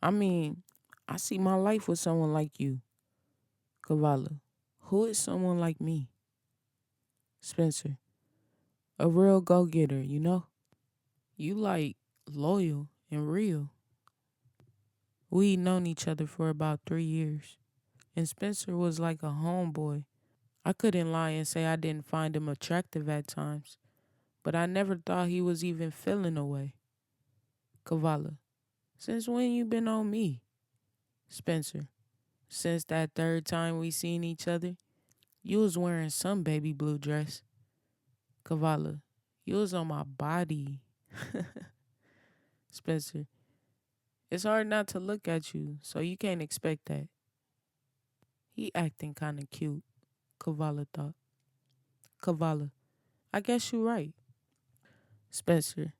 I mean, I see my life with someone like you. Kavala. Who is someone like me? Spencer. A real go-getter, you know? You like loyal and real. We known each other for about 3 years. And Spencer was like a homeboy. I couldn't lie and say I didn't find him attractive at times. But I never thought he was even feeling away. Kavala. Since when you been on me? Spencer. Since that third time we seen each other. You was wearing some baby blue dress. Kavala. You was on my body. Spencer. It's hard not to look at you, so you can't expect that. He acting kinda cute, Kavala thought. Kavala. I guess you right. Spencer.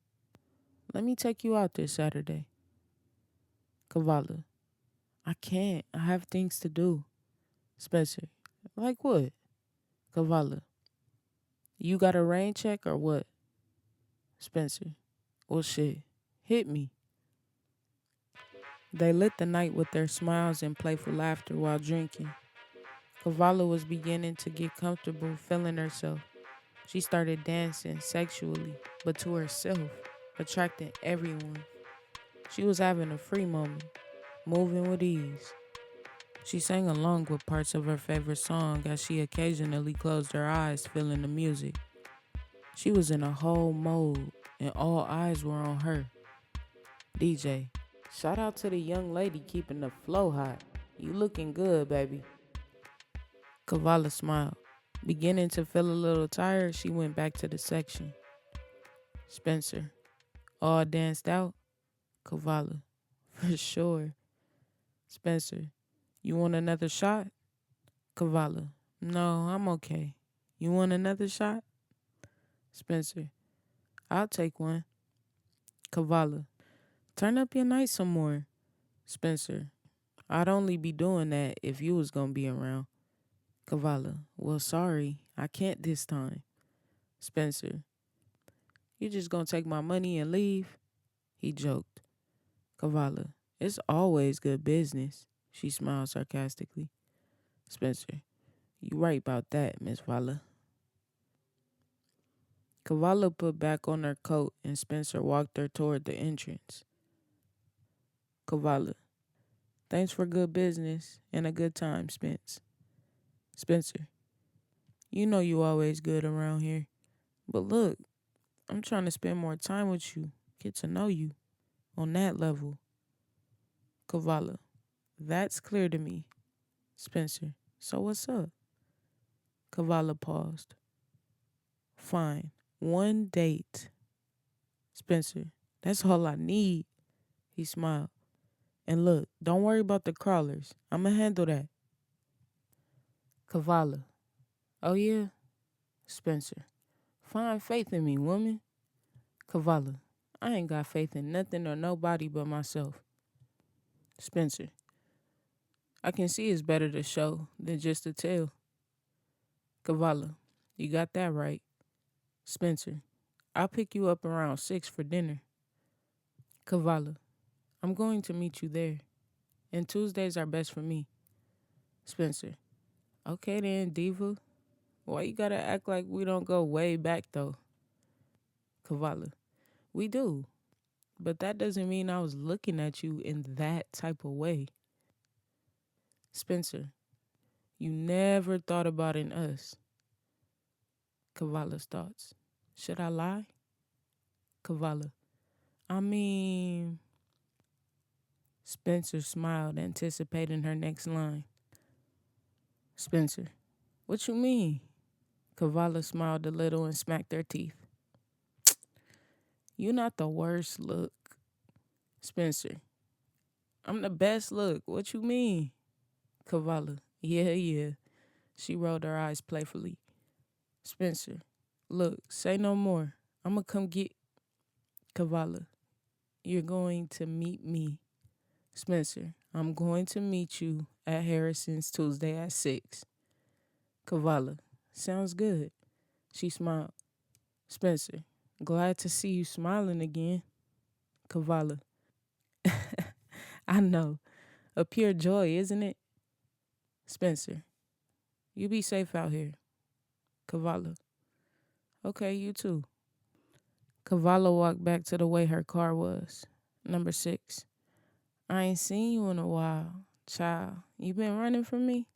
Let me take you out this Saturday. Kavala. I can't. I have things to do. Spencer. Like what? Kavala. You got a rain check or what? Spencer. Well, shit. Hit me. They lit the night with their smiles and playful laughter while drinking. Kavala was beginning to get comfortable feeling herself. She started dancing sexually, but to herself, attracting everyone. She was having a free moment, moving with ease. She sang along with parts of her favorite song as she occasionally closed her eyes, feeling the music. She was in a whole mode, and all eyes were on her. DJ, shout out to the young lady keeping the flow hot. You looking good, baby. Kavala smiled. Beginning to feel a little tired, she went back to the section. Spencer, all danced out? Kavala, for sure. Spencer, you want another shot? Kavala, no, I'm okay. You want another shot? Spencer, I'll take one. Kavala, turn up your night some more. Spencer, I'd only be doing that if you was gonna be around. Kavala, well, sorry, I can't this time. Spencer, you just gonna take my money and leave? He joked. Kavala, it's always good business. She smiled sarcastically. Spencer, you right about that, Miss Vala. Kavala put back on her coat and Spencer walked her toward the entrance. Kavala, thanks for good business and a good time, Spence. Spencer, you know you always good around here. But look, I'm trying to spend more time with you, get to know you on that level. Kavala, that's clear to me. Spencer, so what's up? Kavala paused. Fine, one date. Spencer, that's all I need. He smiled. And look, don't worry about the crawlers. I'ma handle that. Kavala, oh yeah? Spencer, find faith in me, woman. Kavala, I ain't got faith in nothing or nobody but myself. Spencer, I can see it's better to show than just to tell. Kavala, you got that right. Spencer, I'll pick you up around 6 for dinner. Kavala, I'm going to meet you there. And Tuesdays are best for me. Spencer, okay then, diva. Why you gotta act like we don't go way back though? Kavala, we do. But that doesn't mean I was looking at you in that type of way. Spencer, you never thought about in us. Kavala's thoughts. Should I lie? Kavala, I mean... Spencer smiled, anticipating her next line. Spencer, what you mean? Kavala smiled a little and smacked her teeth. You not the worst look. Spencer, I'm the best look. What you mean? Kavala, yeah. She rolled her eyes playfully. Spencer, look, say no more. I'ma come get Kavala. You're going to meet me. Spencer, I'm going to meet you at Harrison's Tuesday at 6. Kavala, sounds good. She smiled. Spencer, glad to see you smiling again. Kavala, I know. A pure joy, isn't it? Spencer, you be safe out here. Kavala, okay, you too. Kavala walked back to the way her car was. Number 6. I ain't seen you in a while. Child, you been running from me?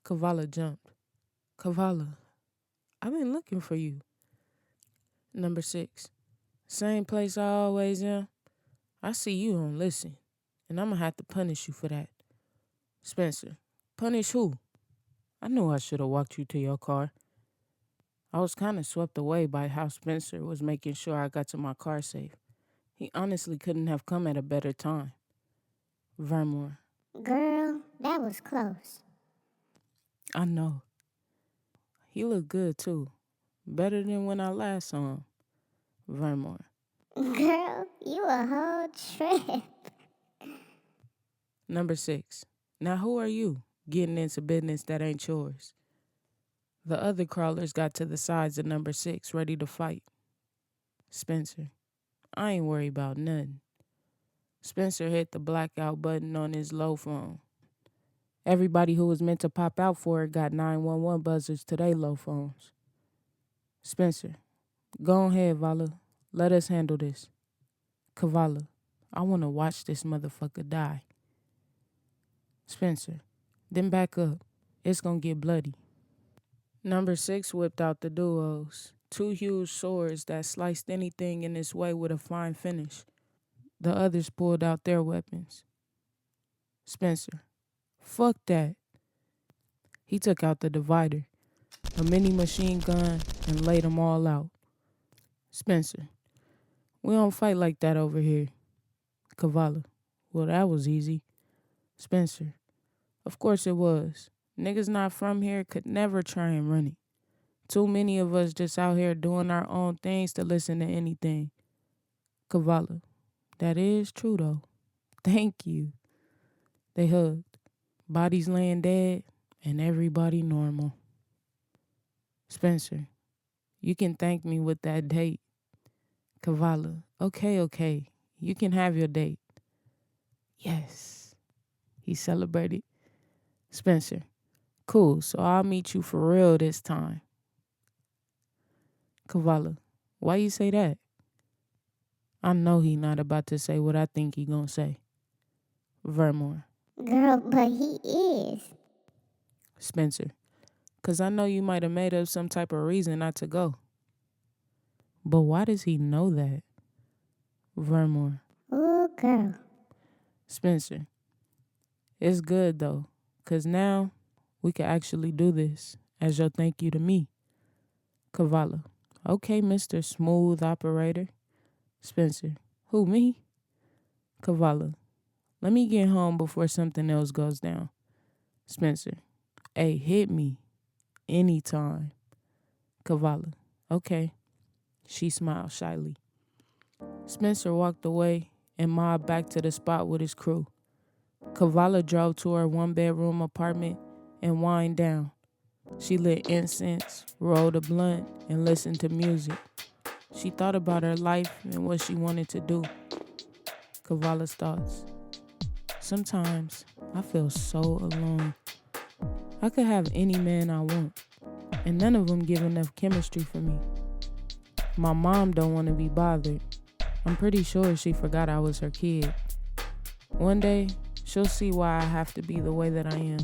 Kavala jumped. Kavala, I've been looking for you. Number 6. Same place I always am. I see you don't listen, and I'm going to have to punish you for that. Spencer, punish who? I knew I should have walked you to your car. I was kind of swept away by how Spencer was making sure I got to my car safe. He honestly couldn't have come at a better time. Vermore, Girl, that was close. I know. He looked good too. Better than when I last saw him. Vermore. Girl, you a whole trip. Number 6. Now who are you getting into business that ain't yours? The other crawlers got to the sides of number 6 ready to fight. Spencer, I ain't worried about nothing. Spencer hit the blackout button on his low phone. Everybody who was meant to pop out for it got 911 buzzers to their low phones. Spencer, go ahead, Vala. Let us handle this. Kavala, I want to watch this motherfucker die. Spencer, then back up. It's gonna get bloody. Number 6 whipped out the duos. 2 huge swords that sliced anything in its way with a fine finish. The others pulled out their weapons. Spencer, fuck that. He took out the divider, a mini machine gun, and laid them all out. Spencer, we don't fight like that over here. Kavala, well, that was easy. Spencer, of course it was. Niggas not from here could never try and run it. Too many of us just out here doing our own things to listen to anything. Kavala. That is true though. Thank you. They hugged. Bodies laying dead and everybody normal. Spencer. You can thank me with that date. Kavala. Okay. You can have your date. Yes. He celebrated. Spencer. Cool, so I'll meet you for real this time. Kavala. Why you say that? I know he not about to say what I think he gonna say. Vermore. Girl, but he is. Spencer. 'Cause I know you might have made up some type of reason not to go. But why does he know that? Vermore. Ooh, girl. Spencer. It's good though, 'cause now we can actually do this as your thank you to me. Kavala. Okay, Mr. Smooth Operator. Spencer. Who, me? Kavala. Let me get home before something else goes down. Spencer. Hey, hit me. Anytime. Kavala. Okay. She smiled shyly. Spencer walked away and mobbed back to the spot with his crew. Kavala drove to her one-bedroom apartment and wind down. She lit incense, rolled a blunt, and listened to music. She thought about her life and what she wanted to do. Kavala's thoughts. Sometimes I feel so alone. I could have any man I want, and none of them give enough chemistry for me. My mom don't want to be bothered. I'm pretty sure she forgot I was her kid. One day, she'll see why I have to be the way that I am.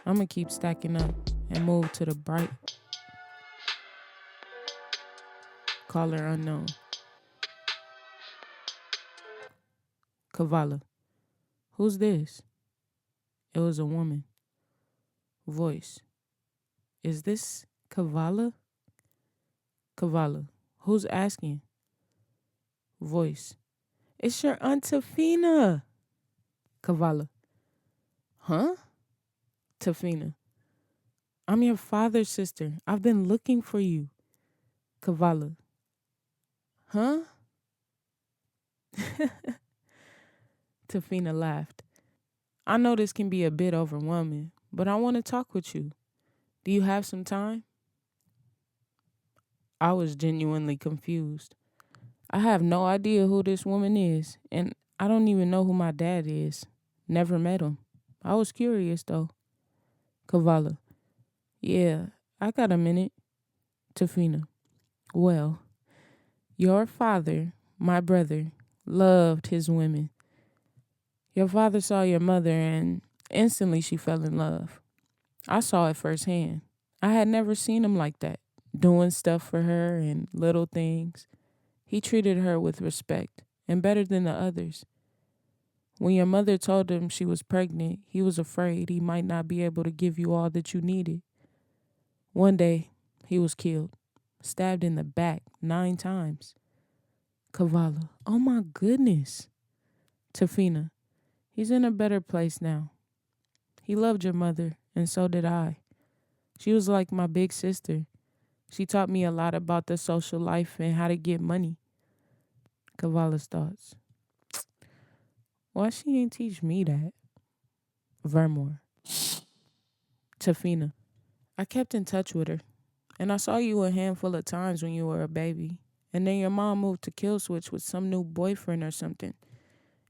I'm gonna keep stacking up and move to the bright. Caller unknown. Kavala. Who's this? It was a woman. Voice. Is this Kavala? Kavala. Who's asking? Voice. It's your Aunt Tafina. Kavala. Huh? Tafina. I'm your father's sister. I've been looking for you. Kavala. Huh? Tafina laughed. I know this can be a bit overwhelming, but I want to talk with you. Do you have some time? I was genuinely confused. I have no idea who this woman is, and I don't even know who my dad is. Never met him. I was curious, though. Kavala. Yeah, I got a minute. Tafina. Well, your father, my brother, loved his women. Your father saw your mother and instantly she fell in love. I saw it firsthand. I had never seen him like that, doing stuff for her and little things. He treated her with respect and better than the others. When your mother told him she was pregnant, he was afraid he might not be able to give you all that you needed. One day, he was killed, stabbed in the back 9 times. Kavala. Oh my goodness. Tafina. He's in a better place now. He loved your mother, and so did I. She was like my big sister. She taught me a lot about the social life and how to get money. Kavala's thoughts. Why she ain't teach me that? Vermore. Tafina. I kept in touch with her, and I saw you a handful of times when you were a baby. And then your mom moved to Killswitch with some new boyfriend or something,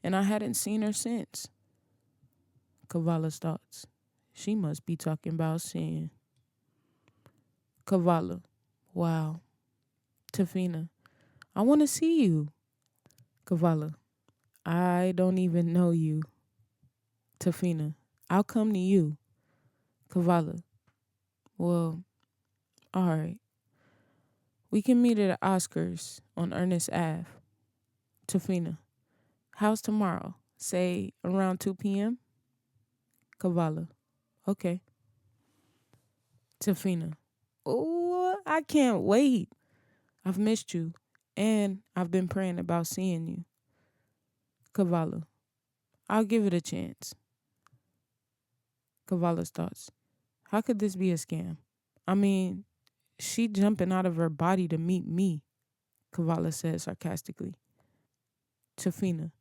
and I hadn't seen her since. Kavala's thoughts. She must be talking about sin. Kavala. Wow. Tafina. I want to see you. Kavala. I don't even know you. Tafina. I'll come to you. Kavala. Well, all right. We can meet at Oscars on Ernest Ave. Tafina. How's tomorrow? Say around 2 p.m.? Kavala. Okay. Tafina. Oh, I can't wait. I've missed you, and I've been praying about seeing you. Kavala. I'll give it a chance. Kavala's thoughts. How could this be a scam? I mean, She jumping out of her body to meet me, Kavala said sarcastically. Tafina,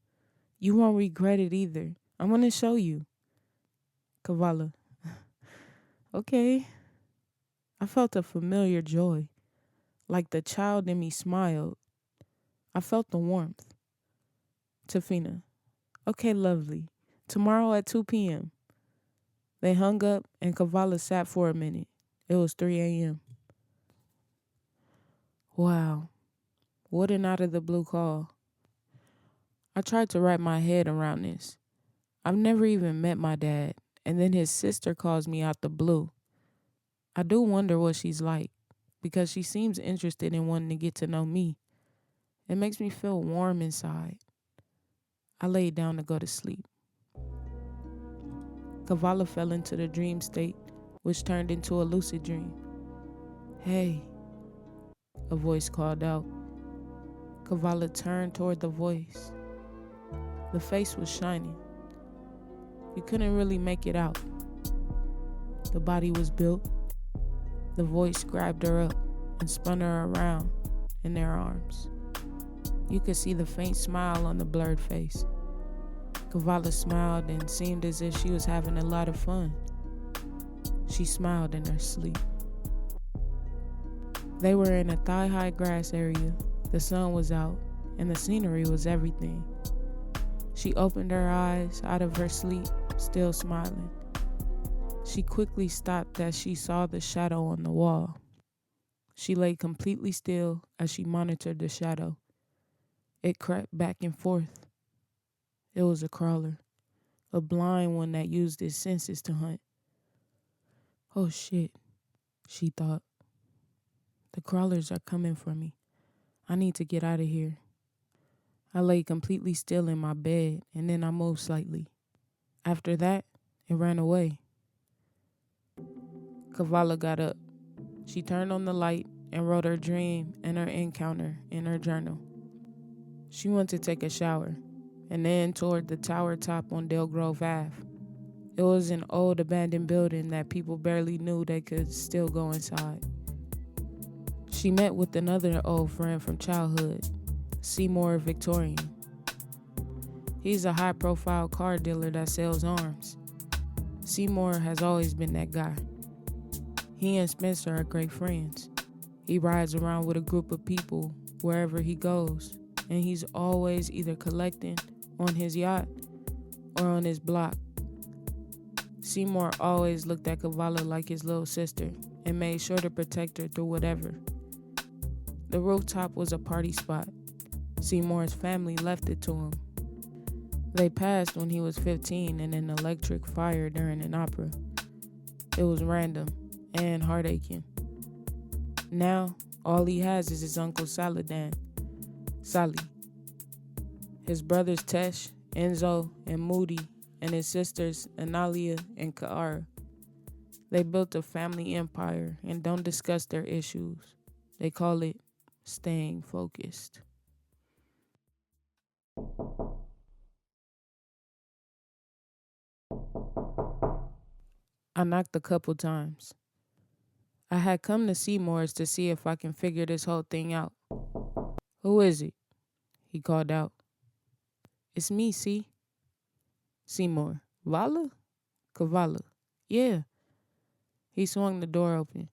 you won't regret it either. I'm going to show you. Kavala, okay. I felt a familiar joy. Like the child in me smiled. I felt the warmth. Tafina, okay, lovely. Tomorrow at 2 p.m. They hung up and Kavala sat for a minute. It was 3 a.m. Wow, what an out of the blue call. I tried to wrap my head around this. I've never even met my dad, and then his sister calls me out the blue. I do wonder what she's like, because she seems interested in wanting to get to know me. It makes me feel warm inside. I laid down to go to sleep. Kavala fell into the dream state, which turned into a lucid dream. Hey, a voice called out. Kavala turned toward the voice. The face was shining. You couldn't really make it out. The body was built. The voice grabbed her up and spun her around in their arms. You could see the faint smile on the blurred face. Kavala smiled and seemed as if she was having a lot of fun. She smiled in her sleep. They were in a thigh-high grass area. The sun was out, and the scenery was everything. She opened her eyes out of her sleep, still smiling. She quickly stopped as she saw the shadow on the wall. She lay completely still as she monitored the shadow. It crept back and forth. It was a crawler, a blind one that used his senses to hunt. Oh shit, she thought. The crawlers are coming for me. I need to get out of here. I lay completely still in my bed, and then I moved slightly. After that, it ran away. Kavala got up. She turned on the light and wrote her dream and her encounter in her journal. She went to take a shower, and then toward the tower top on Dale Grove Ave. It was an old abandoned building that people barely knew they could still go inside. She met with another old friend from childhood, Seymour Victorian. He's a high-profile car dealer that sells arms. Seymour has always been that guy. He and Spencer are great friends. He rides around with a group of people wherever he goes, and he's always either collecting on his yacht or on his block. Seymour always looked at Kavala like his little sister and made sure to protect her through whatever. The rooftop was a party spot. Seymour's family left it to him. They passed when he was 15 in an electric fire during an opera. It was random and heartaching. Now, all he has is his uncle Saladan, Sally. His brothers Tesh, Enzo, and Moody, and his sisters Analia and Kaara. They built a family empire and don't discuss their issues. They call it staying focused. I knocked a couple times. I had come to Seymour's to see if I can figure this whole thing out. Who is it? He called out. It's me, see? Seymour. Vala? Kavala. Yeah. He swung the door open.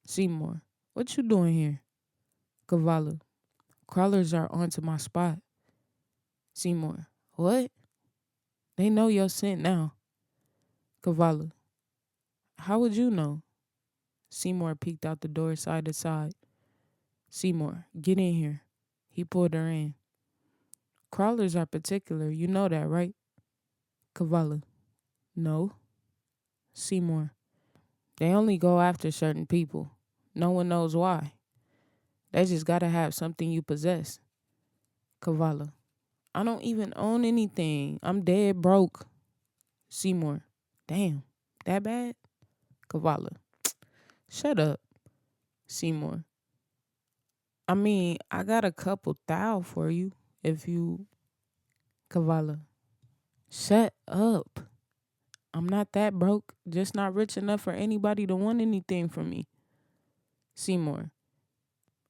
Seymour. What you doing here? Kavala. Crawlers are onto my spot. Seymour. What? They know your scent now. Kavala. How would you know? Seymour peeked out the door side to side. Seymour, get in here. He pulled her in. Crawlers are particular, you know that, right? Kavala. No. Seymour. They only go after certain people. No one knows why. They just gotta have something you possess. Kavala. I don't even own anything. I'm dead broke. Seymour. Damn, that bad? Kavala. Shut up. Seymour. I mean, I got a couple thou for you if you... Kavala. Shut up. I'm not that broke, just not rich enough for anybody to want anything from me. Seymour,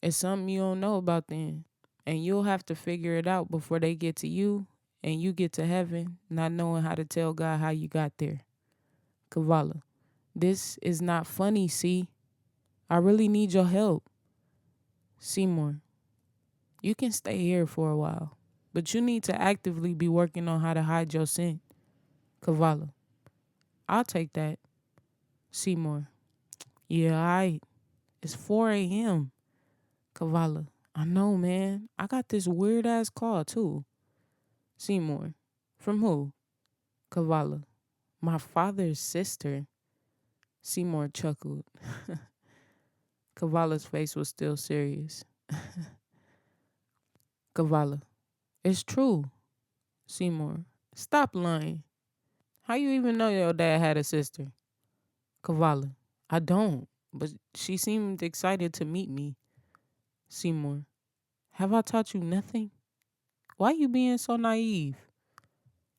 it's something you don't know about then. And you'll have to figure it out before they get to you and you get to heaven, not knowing how to tell God how you got there. Kavala, this is not funny, see? I really need your help. Seymour, you can stay here for a while, but you need to actively be working on how to hide your scent. Kavala, I'll take that. Seymour, yeah, it's 4 a.m. Kavala, I know, man. I got this weird ass call, too. Seymour, from who? Kavala, my father's sister. Seymour chuckled. Kavala's face was still serious. Kavala, it's true. Seymour, stop lying. How you even know your dad had a sister? Kavala, I don't, but she seemed excited to meet me. Seymour, have I taught you nothing? Why you being so naive?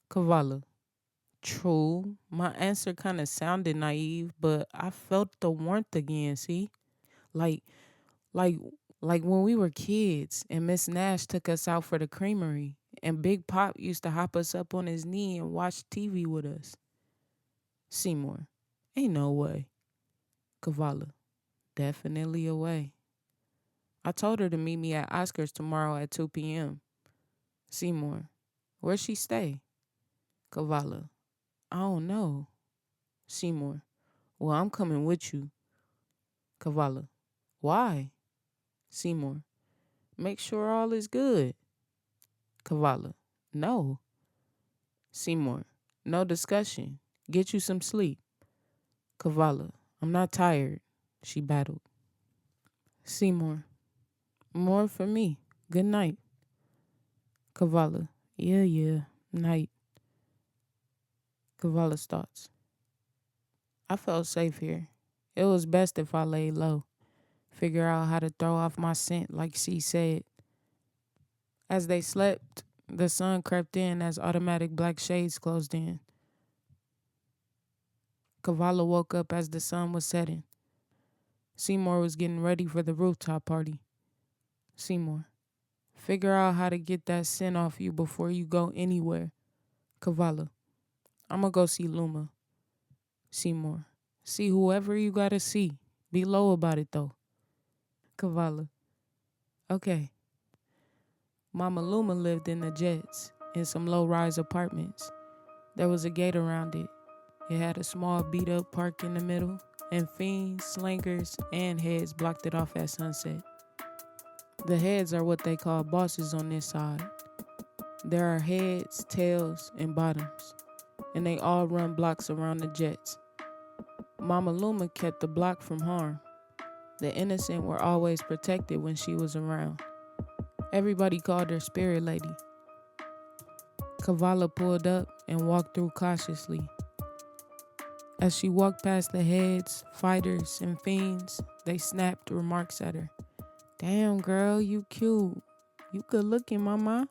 Kavala, true. My answer kind of sounded naive, but I felt the warmth again, see? Like, like, like when we were kids and Miss Nash took us out for the creamery and Big Pop used to hop us up on his knee and watch TV with us. Seymour, ain't no way. Kavala, definitely a way. I told her to meet me at Oscar's tomorrow at 2 p.m. Seymour, where she stay? Kavala, I don't know. Seymour, well, I'm coming with you. Kavala, why? Seymour, make sure all is good. Kavala, no. Seymour, no discussion. Get you some sleep. Kavala, I'm not tired. She battled. Seymour, more for me. Good night. Kavala, yeah, night. Kavala's thoughts. I felt safe here. It was best if I laid low. Figure out how to throw off my scent like she said. As they slept, the sun crept in as automatic black shades closed in. Kavala woke up as the sun was setting. Seymour was getting ready for the rooftop party. Seymour, figure out how to get that scent off you before you go anywhere. Kavala, I'm gonna go see Luma. Seymour, see whoever you gotta see. Be low about it though. Kavala, okay. Mama Luma lived in the Jets in some low-rise apartments. There was a gate around it. It had a small beat-up park in the middle, and fiends, slangers, and heads blocked it off at sunset. The heads are what they call bosses on this side. There are heads, tails, and bottoms, and they all run blocks around the Jets. Mama Luma kept the block from harm. The innocent were always protected when she was around. Everybody called her Spirit Lady. Kavala pulled up and walked through cautiously. As she walked past the heads, fighters, and fiends, they snapped remarks at her. Damn, girl, you cute. You good looking, mama.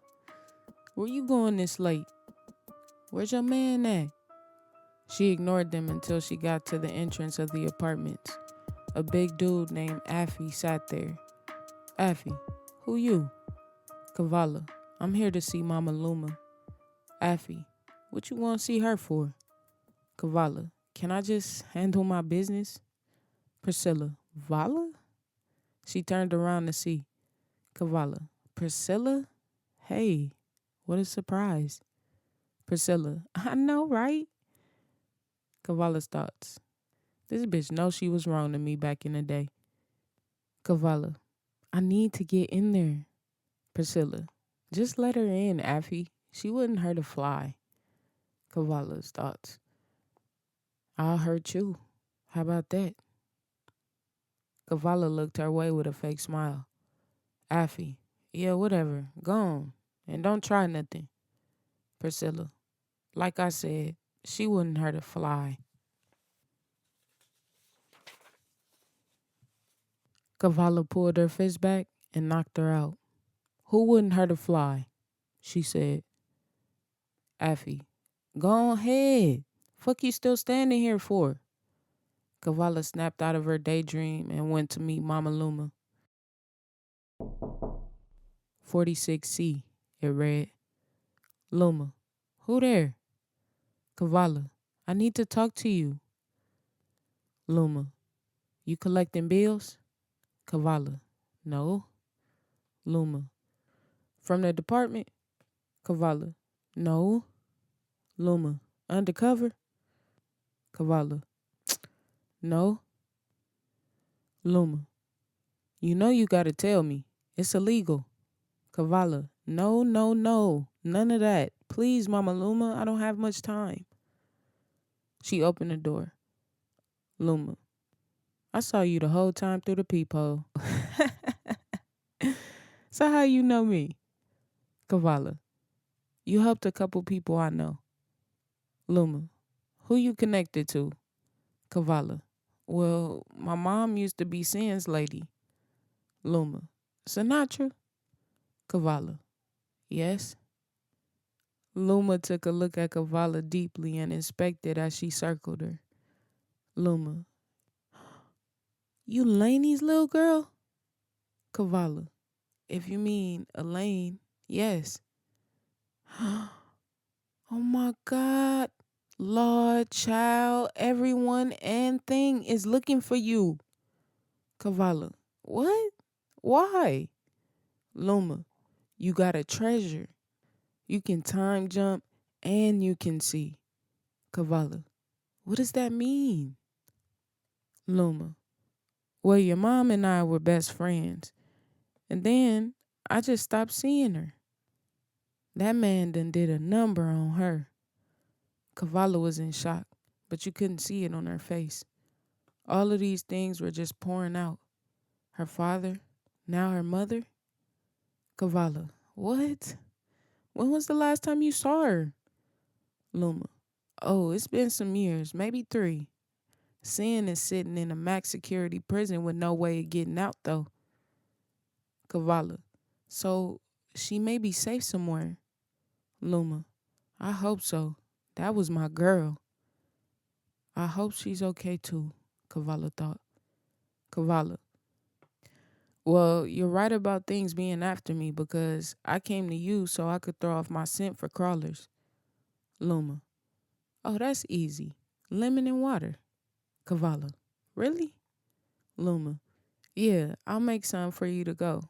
Where you going this late? Where's your man at? She ignored them until she got to the entrance of the apartments. A big dude named Affy sat there. Affy, who you? Kavala, I'm here to see Mama Luma. Affy, what you want to see her for? Kavala, can I just handle my business? Priscilla, Vala? She turned around to see. Kavala, Priscilla? Hey, what a surprise. Priscilla, I know, right? Kavala's thoughts. This bitch knows she was wrong to me back in the day. Kavala, I need to get in there. Priscilla, just let her in, Affy. She wouldn't hurt a fly. Kavala's thoughts. I'll hurt you. How about that? Kavala looked her way with a fake smile. Affy, yeah, whatever. Go on. And don't try nothing. Priscilla, like I said, she wouldn't hurt a fly. Kavala pulled her fist back and knocked her out. Who wouldn't hurt a fly? She said. Affy, go ahead. Fuck you still standing here for? Kavala snapped out of her daydream and went to meet Mama Luma. 46C, it read. Luma, who there? Kavala, I need to talk to you. Luma, you collecting bills? Kavala, no. Luma, from the department? Kavala, no. Luma, undercover? Kavala, no. Luma, you know you gotta tell me. It's illegal. Kavala, no, no, no. None of that. Please, Mama Luma, I don't have much time. She opened the door. Luma, I saw you the whole time through the peephole. So how you know me? Kavala, you helped a couple people I know. Luma, who you connected to? Kavala, well, my mom used to be Sin's lady. Luma, Sinatra? Kavala, yes. Luma took a look at Kavala deeply and inspected as she circled her. Luma, you Laney's little girl? Kavala, if you mean Elaine, yes. Oh my God. Lord, child, everyone and thing is looking for you. Kavala, what? Why? Luma, you got a treasure. You can time jump and you can see. Kavala, what does that mean? Luma, well, your mom and I were best friends. And then I just stopped seeing her. That man done did a number on her. Kavala was in shock, but you couldn't see it on her face. All of these things were just pouring out. Her father, now her mother. Kavala, what? When was the last time you saw her? Luma, oh, it's been some years, maybe 3. Sin is sitting in a max security prison with no way of getting out, though. Kavala, so she may be safe somewhere. Luma, I hope so. That was my girl. I hope she's okay too, Kavala thought. Kavala, well, you're right about things being after me because I came to you so I could throw off my scent for crawlers. Luma, oh, that's easy. Lemon and water. Kavala, really? Luma, yeah, I'll make some for you to go.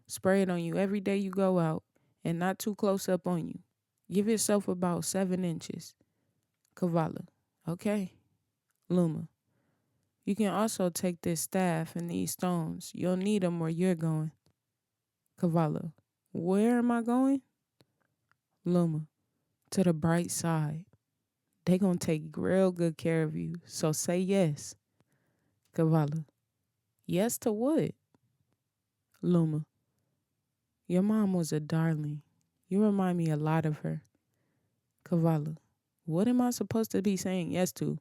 Spray it on you every day you go out and not too close up on you. Give yourself about 7 inches. Kavala, okay. Luma, you can also take this staff and these stones. You'll need them where you're going. Kavala, where am I going? Luma, to the bright side. They gonna take real good care of you, so say yes. Kavala, yes to what? Luma, your mom was a darling. You remind me a lot of her. Kavala, what am I supposed to be saying yes to?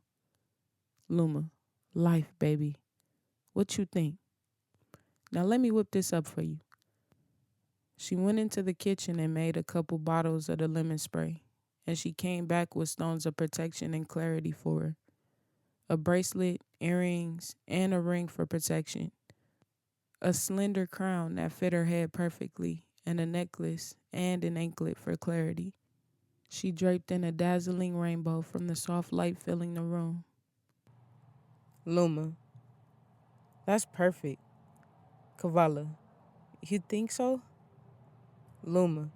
Luma, life, baby. What you think? Now let me whip this up for you. She went into the kitchen and made a couple bottles of the lemon spray, and she came back with stones of protection and clarity for her. A bracelet, earrings, and a ring for protection. A slender crown that fit her head perfectly, and a necklace and an anklet for clarity. She draped in a dazzling rainbow from the soft light filling the room. Luma, that's perfect. Kavala, you think so? Luma,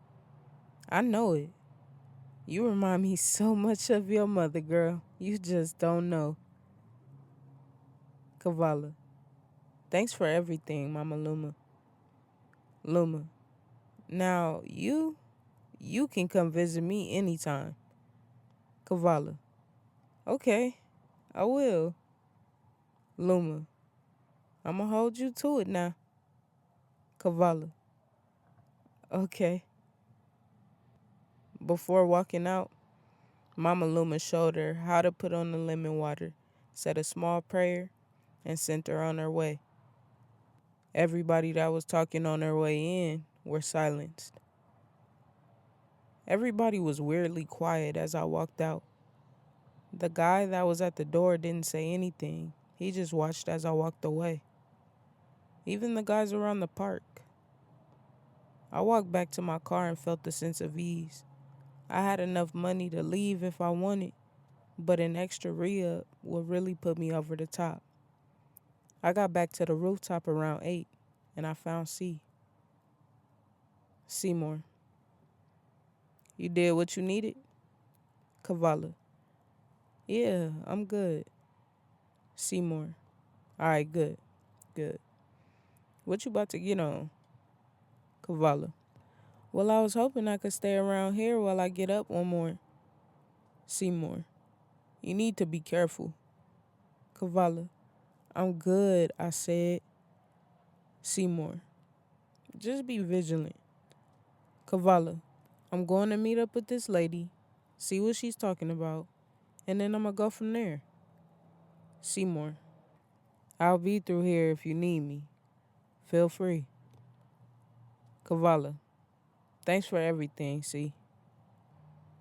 I know it. You remind me so much of your mother, girl. You just don't know. Kavala, thanks for everything, Mama Luma. Luma, now you can come visit me anytime. Kavala, okay, I will. Luma, I'ma hold you to it now. Kavala, okay. Before walking out, Mama Luma showed her how to put on the lemon water, said a small prayer, and sent her on her way. Everybody that was talking on their way in were silenced. Everybody was weirdly quiet as I walked out. The guy that was at the door didn't say anything. He just watched as I walked away. Even the guys around the park. I walked back to my car and felt a sense of ease. I had enough money to leave if I wanted, but an extra re-up would really put me over the top. I got back to the rooftop around 8, and I found C. Seymour. You did what you needed? Kavala. Yeah, I'm good. Seymour. All right, good, good. What you about to get on? Kavala. Well, I was hoping I could stay around here while I get up one more. Seymour. You need to be careful. Kavala. I'm good, I said. Seymour. Just be vigilant. Kavala. I'm going to meet up with this lady, see what she's talking about, and then I'm going to go from there. Seymour. I'll be through here if you need me. Feel free. Kavala. Thanks for everything, see?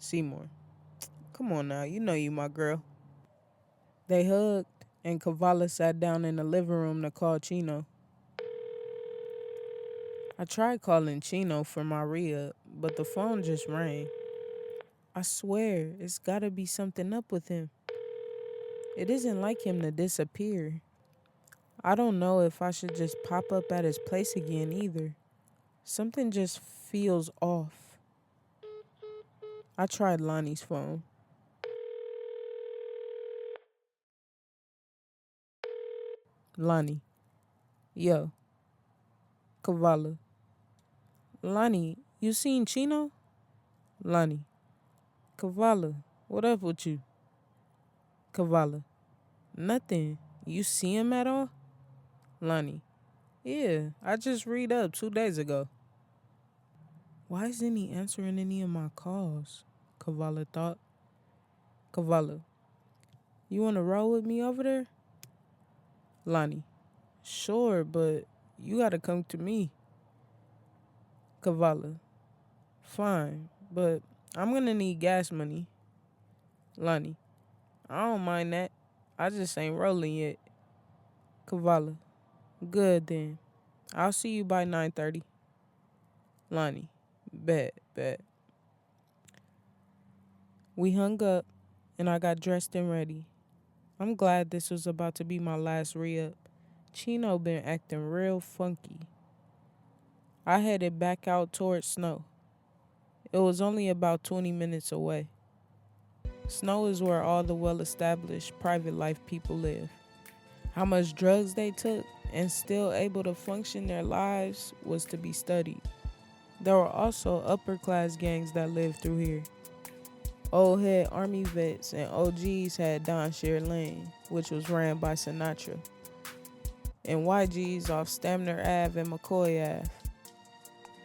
Seymour. Come on now, you know you my girl. They hugged, and Kavala sat down in the living room to call Chino. I tried calling Chino for my re-up, but the phone just rang. I swear, it's gotta be something up with him. It isn't like him to disappear. I don't know if I should just pop up at his place again either. Something just feels off. I tried Lonnie's phone. Lonnie. Yo. Kavala. Lonnie, you seen Chino? Lonnie. Kavala, what up with you? Kavala. Nothing. You see him at all? Lonnie. Yeah, I just read up 2 days ago. Why isn't he answering any of my calls? Kavala thought. Kavala. You want to roll with me over there? Lonnie. Sure, but you got to come to me. Kavala. Fine, but I'm going to need gas money. Lonnie. I don't mind that. I just ain't rolling yet. Kavala. Good then. I'll see you by 9:30. Lonnie. Bet. We hung up, and I got dressed and ready. I'm glad this was about to be my last re-up. Chino been acting real funky. I headed back out towards Snow. It was only about 20 minutes away. Snow is where all the well-established private life people live. How much drugs they took and still able to function their lives was to be studied. There were also upper-class gangs that lived through here. Old head army vets and OGs had Don Share Lane, which was ran by Sinatra, and YGs off Stamner Ave and McCoy Ave.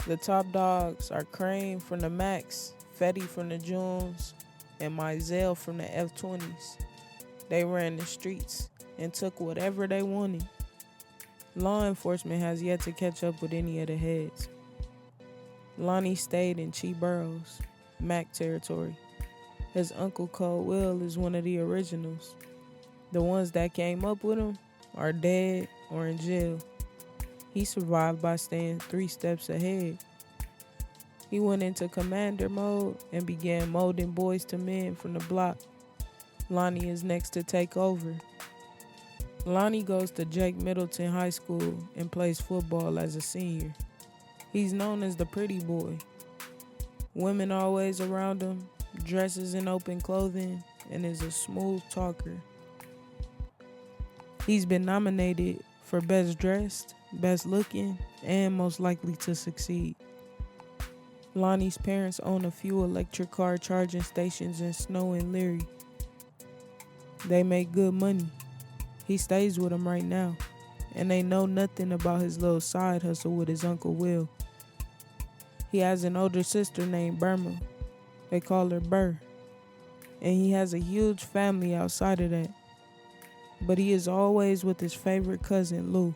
The top dogs are Crane from the Max, Fetty from the Junes, and Mizell from the F-20s. They ran the streets and took whatever they wanted. Law enforcement has yet to catch up with any of the heads. Lonnie stayed in Chi Burrows, Mac territory. His uncle Cole Will is one of the originals. The ones that came up with him are dead or in jail. He survived by staying 3 steps ahead. He went into commander mode and began molding boys to men from the block. Lonnie is next to take over. Lonnie goes to Jake Middleton High School and plays football as a senior. He's known as the pretty boy. Women always around him, dresses in open clothing, and is a smooth talker. He's been nominated for Best Dressed, Best Looking, and Most Likely to Succeed. Lonnie's parents own a few electric car charging stations in Snow and Leary. They make good money. He stays with them right now, and they know nothing about his little side hustle with his Uncle Will. He has an older sister named Burma. They call her Burr. And he has a huge family outside of that. But he is always with his favorite cousin, Lou.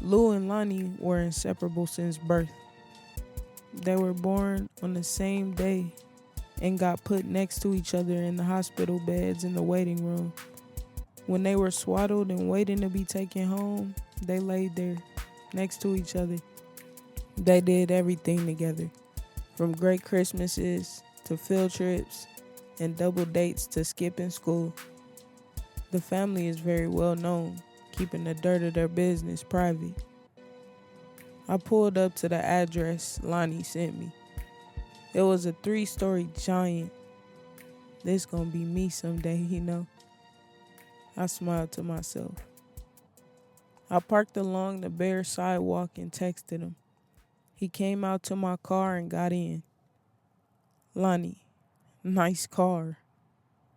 Lou and Lonnie were inseparable since birth. They were born on the same day, and got put next to each other in the hospital beds in the waiting room. When they were swaddled and waiting to be taken home, they laid there next to each other. They did everything together, from great Christmases to field trips and double dates to skipping school. The family is very well known, keeping the dirt of their business private. I pulled up to the address Lonnie sent me. It was a 3-story giant. This gonna be me someday, you know. I smiled to myself. I parked along the bare sidewalk and texted him. He came out to my car and got in. Lonnie, nice car,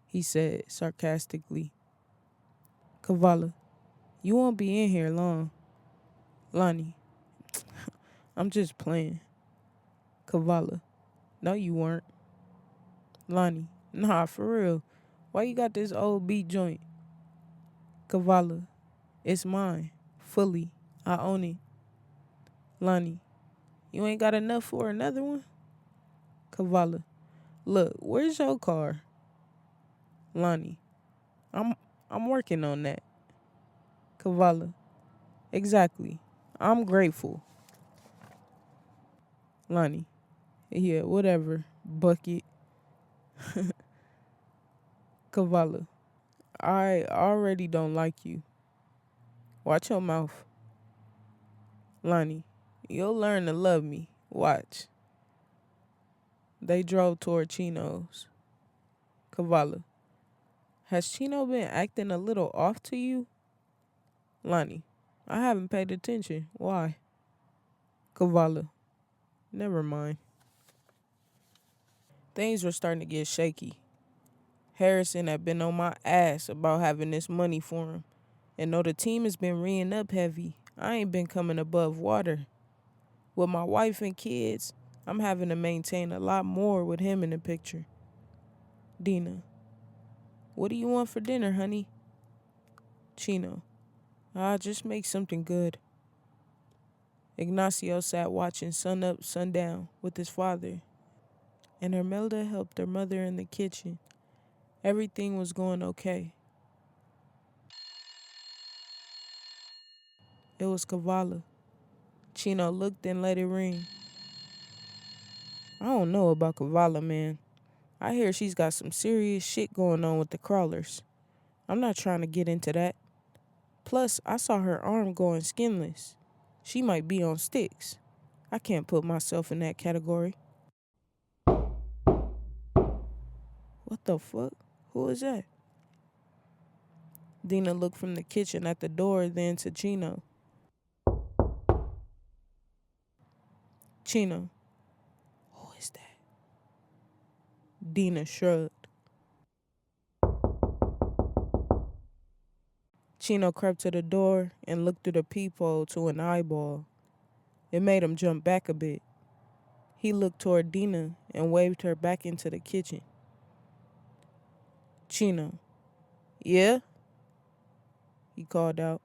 he said sarcastically. Kavala, you won't be in here long. Lonnie, I'm just playing. Kavala, no you weren't. Lonnie, nah, for real. Why you got this old beat joint? Kavala, it's mine. Fully. I own it. Lonnie, you ain't got enough for another one? Kavala, look, where's your car? Lonnie, I'm working on that. Kavala, exactly. I'm grateful. Lonnie, yeah, whatever. Bucket. Kavala, I already don't like you. Watch your mouth. Lonnie, you'll learn to love me. Watch. They drove toward Chino's. Kavala, has Chino been acting a little off to you? Lonnie, I haven't paid attention. Why? Kavala, never mind. Things were starting to get shaky. Harrison had been on my ass about having this money for him. And though the team has been reeing up heavy, I ain't been coming above water. With my wife and kids, I'm having to maintain a lot more with him in the picture. Dina, what do you want for dinner, honey? Chino, just make something good. Ignacio sat watching sun up, sundown with his father, and Hermelda helped her mother in the kitchen. Everything was going okay. It was Kavala. Chino looked and let it ring. I don't know about Kavala, man. I hear she's got some serious shit going on with the crawlers. I'm not trying to get into that. Plus, I saw her arm going skinless. She might be on sticks. I can't put myself in that category. What the fuck? Who is that? Dina looked from the kitchen at the door, then to Chino. Chino, who is that? Dina shrugged. Chino crept to the door and looked through the peephole to an eyeball. It made him jump back a bit. He looked toward Dina and waved her back into the kitchen. Chino, yeah? He called out.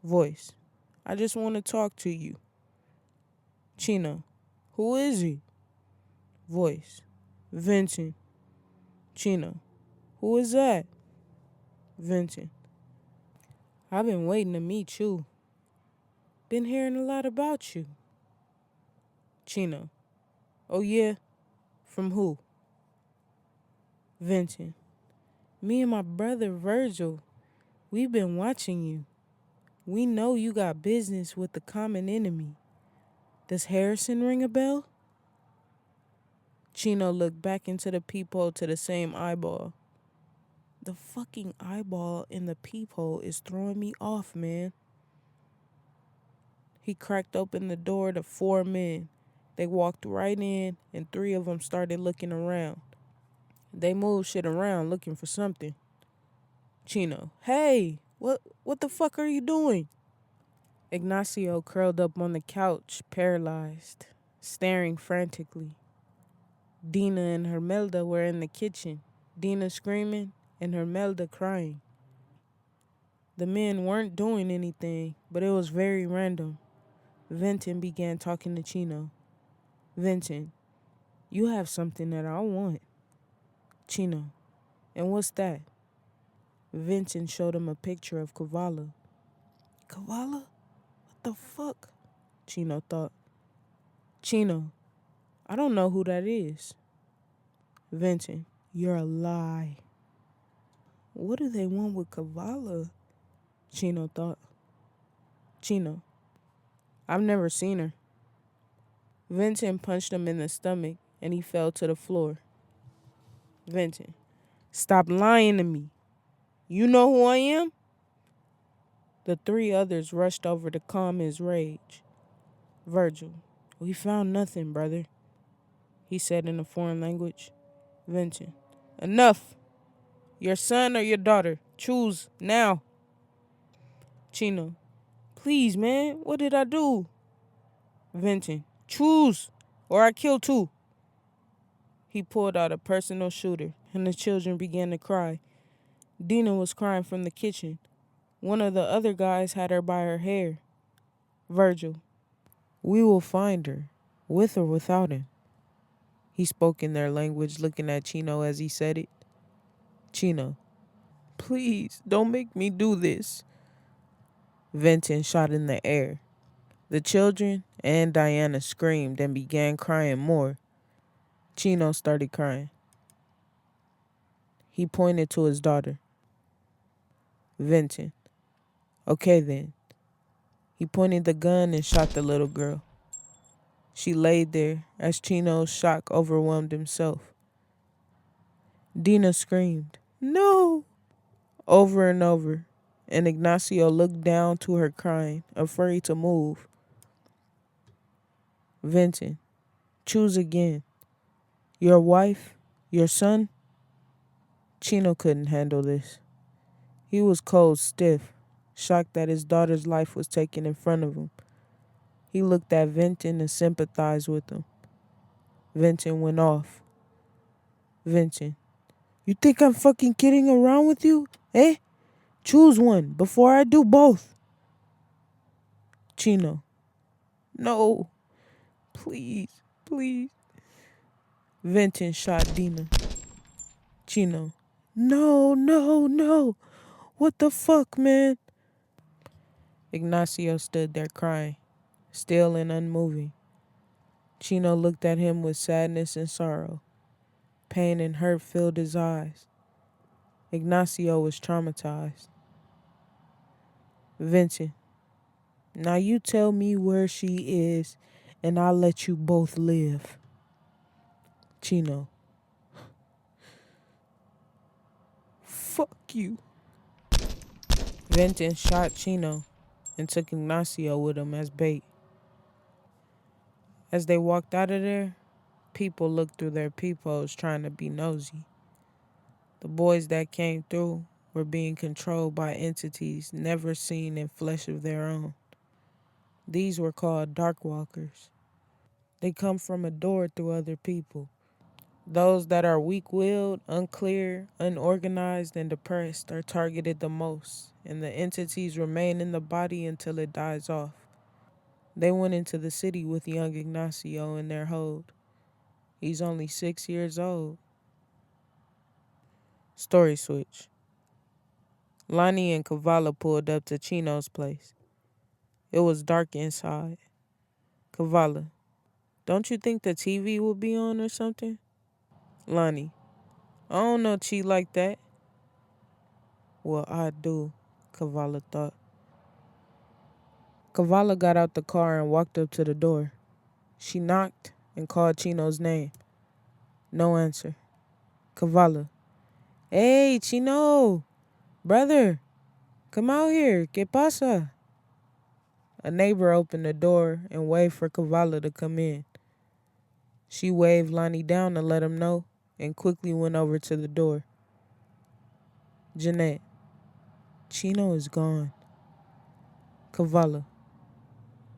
Voice, I just want to talk to you. Chino, who is he? Voice, Vincent. Chino, who is that? Vincent, I've been waiting to meet you. Been hearing a lot about you. Chino, oh yeah? From who? Vincent, me and my brother Virgil, we've been watching you. We know you got business with the common enemy. Does Harrison ring a bell? Chino looked back into the peephole to the same eyeball. The fucking eyeball in the peephole is throwing me off, man. He cracked open the door to 4 men. They walked right in, and 3 of them started looking around. They moved shit around looking for something. Chino, hey, what the fuck are you doing? Ignacio curled up on the couch, paralyzed, staring frantically. Dina and Hermelda were in the kitchen, Dina screaming and Hermelda crying. The men weren't doing anything, but it was very random. Venton began talking to Chino. Venton, You have something that I want. Chino. And what's that? Vincent showed him a picture of Kavala. Kavala? What the fuck? Chino thought. Chino, I don't know who that is. Vincent, you're a lie. What do they want with Kavala? Chino thought. Chino, I've never seen her. Vincent punched him in the stomach and he fell to the floor. Vincent, stop lying to me. You know who I am? The three others rushed over to calm his rage. Virgil, we found nothing, brother, he said in a foreign language. Vincent, enough. Your son or your daughter? Choose now. Chino, please, man, what did I do? Vincent, choose or I kill too. He pulled out a personal shooter and the children began to cry. Dina was crying from the kitchen. One of the other guys had her by her hair. Virgil, we will find her, with or without him. He spoke in their language, looking at Chino as he said it. Chino, please, don't make me do this. Vincent shot in the air. The children and Diana screamed and began crying more. Chino started crying. He pointed to his daughter. Vincent, okay then. He pointed the gun and shot the little girl. She laid there as Chino's shock overwhelmed himself. Dina screamed, no, over and over, and Ignacio looked down to her crying, afraid to move. Vincent, choose again. Your wife? Your son? Chino couldn't handle this. He was cold stiff, shocked that his daughter's life was taken in front of him. He looked at Vincent and sympathized with him. Vincent went off. Vincent, you think I'm fucking kidding around with you? Eh? Choose one before I do both. Chino, no, please, please. Vincent shot Dina. Chino, no, no, no. What the fuck, man? Ignacio stood there crying, still and unmoving. Chino looked at him with sadness and sorrow. Pain and hurt filled his eyes. Ignacio was traumatized. Vincent, now you tell me where she is, and I'll let you both live. Chino, fuck you. Vincent shot Chino and took Ignacio with him as bait. As they walked out of there, people looked through their peepholes trying to be nosy. The boys that came through were being controlled by entities never seen in flesh of their own. These were called dark walkers. They come from a door through other people. Those that are weak-willed, unclear, unorganized, and depressed are targeted the most, and the entities remain in the body until it dies off. They went into the city with young Ignacio in their hold. He's only 6 years old. Story switch. Lonnie and Kavala pulled up to Chino's place. It was dark inside. Kavala, don't you think the TV will be on or something? Lonnie, I don't know Chi like that. Well, I do, Kavala thought. Kavala got out the car and walked up to the door. She knocked and called Chino's name. No answer. Kavala, hey, Chino, brother, come out here, ¿qué pasa? A neighbor opened the door and waved for Kavala to come in. She waved Lonnie down to let him know and quickly went over to the door. Jeanette, Chino is gone. Kavala,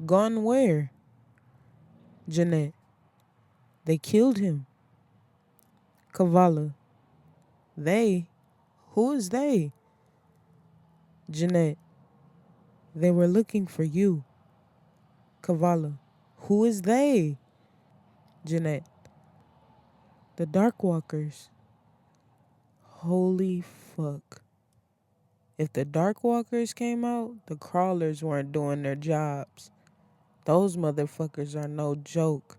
gone where? Jeanette, they killed him. Kavala, they? Who is they? Jeanette, they were looking for you. Kavala, who is they? Jeanette, The Darkwalkers. Holy fuck. If the Darkwalkers came out, the crawlers weren't doing their jobs. Those motherfuckers are no joke.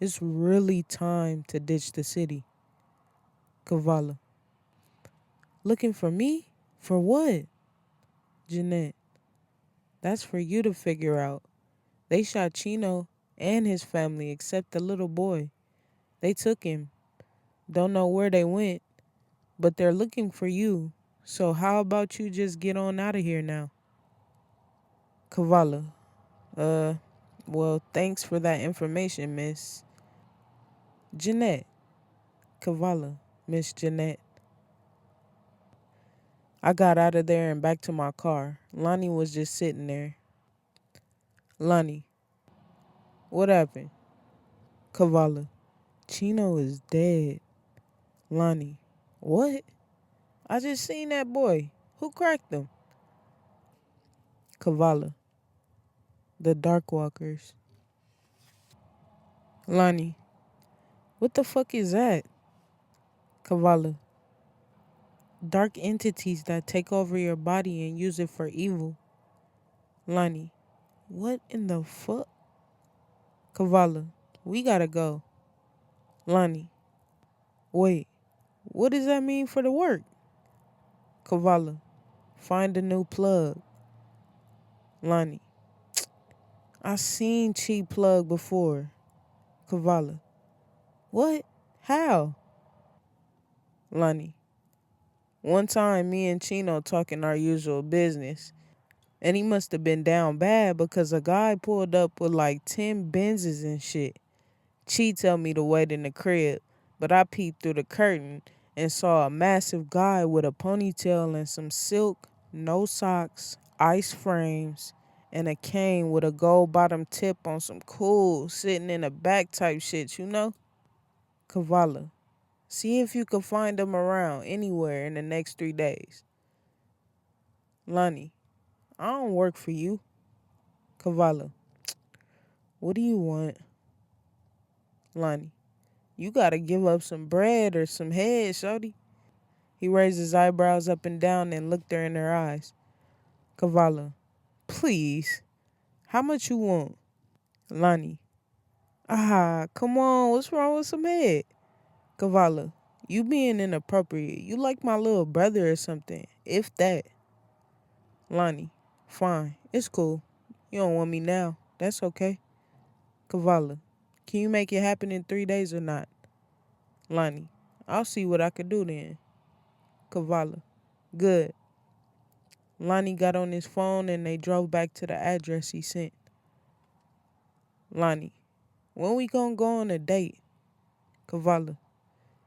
It's really time to ditch the city. Kavala. Looking for me? For what? Jeanette. That's for you to figure out. They shot Chino and his family except the little boy. They took him. Don't know where they went, but they're looking for you. So how about you just get on out of here now? Kavala. Uh, well, thanks for that information, Miss Jeanette. Kavala, Miss Jeanette. I got out of there and back to my car. Lonnie was just sitting there. Lonnie, what happened? Kavala, Chino is dead. Lonnie, what? I just seen that boy. Who cracked him? Kavala, the Darkwalkers. Lonnie, what the fuck is that? Kavala, dark entities that take over your body and use it for evil. Lonnie, what in the fuck? Kavala, we gotta go. Lonnie, wait, what does that mean for the work? Kavala, find a new plug. Lonnie, I seen cheap plug before. Kavala, what? How? Lonnie, one time me and Chino talking our usual business, and he must have been down bad because a guy pulled up with like 10 Benzes and shit. Chi tell me to wait in the crib, but I peeped through the curtain and saw a massive guy with a ponytail and some silk, no socks, ice frames, and a cane with a gold bottom tip on some cool sitting in the back type shit, you know? Kavala, see if you can find him around anywhere in the next 3 days. Lonnie, I don't work for you. Kavala, what do you want? Lonnie, you gotta give up some bread or some head, shorty. He raised his eyebrows up and down and looked her in her eyes. Kavala, please, how much you want? Lonnie, come on, what's wrong with some head? Kavala, you being inappropriate. You like my little brother or something, if that. Lonnie, fine, it's cool. You don't want me now. That's okay. Kavala, can you make it happen in 3 days or not? Lonnie, I'll see what I can do then. Kavala, good. Lonnie got on his phone and they drove back to the address he sent. Lonnie, when we gonna go on a date? Kavala,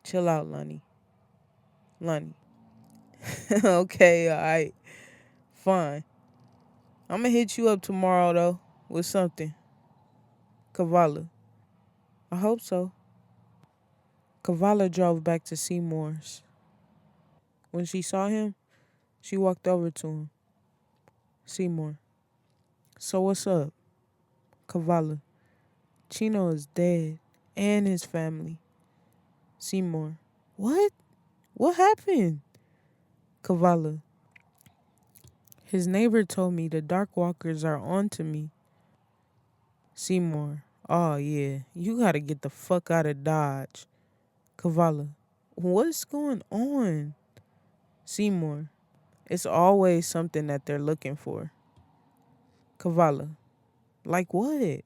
chill out, Lonnie. Lonnie, okay, alright, fine. I'ma hit you up tomorrow though, with something. Kavala, I hope so. Kavala drove back to Seymour's. When she saw him, she walked over to him. Seymour, so what's up? Kavala, Chino is dead, and his family. Seymour, what? What happened? Kavala, his neighbor told me the Darkwalkers are on to me. Seymour, oh yeah, you gotta get the fuck out of Dodge. Kavala, what's going on? Seymour, it's always something that they're looking for. Kavala, like what?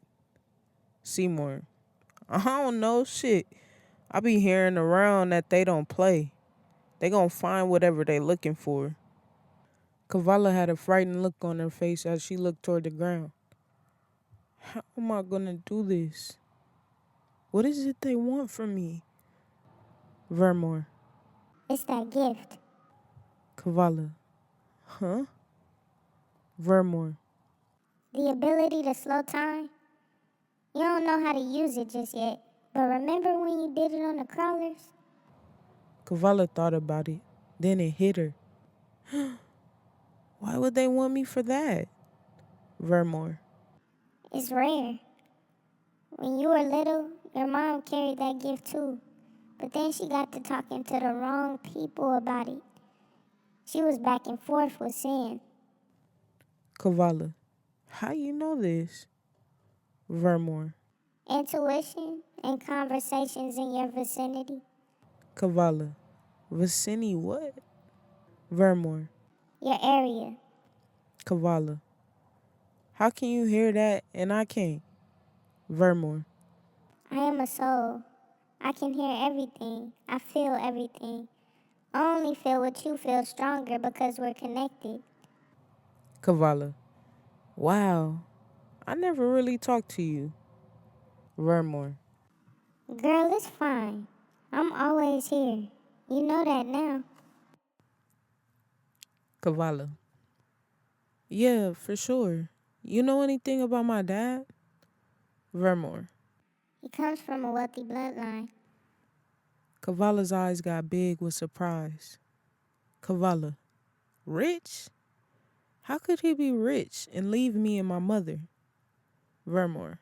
Seymour, I don't know shit. I be hearing around that they don't play. They gonna find whatever they looking for. Kavala had a frightened look on her face as she looked toward the ground. How am I gonna do this? What is it they want from me? Vermore. It's that gift. Kavala. Huh? Vermore. The ability to slow time. You don't know how to use it just yet. But remember when you did it on the crawlers? Kavala thought about it. Then it hit her. Why would they want me for that? Vermore. It's rare. When you were little, your mom carried that gift too. But then she got to talking to the wrong people about it. She was back and forth with Sin. Kavala, how you know this? Vermore. Intuition and conversations in your vicinity. Kavala. Vicini what? Vermore. Your area. Kavala. How can you hear that and I can't? Vermore. I am a soul. I can hear everything. I feel everything. I only feel what you feel stronger because we're connected. Kavala. Wow. I never really talked to you. Vermore. Girl, it's fine. I'm always here. You know that now. Kavala. Yeah, for sure. You know anything about my dad? Vermore. He comes from a wealthy bloodline. Kavala's eyes got big with surprise. Kavala. Rich? How could he be rich and leave me and my mother? Vermore.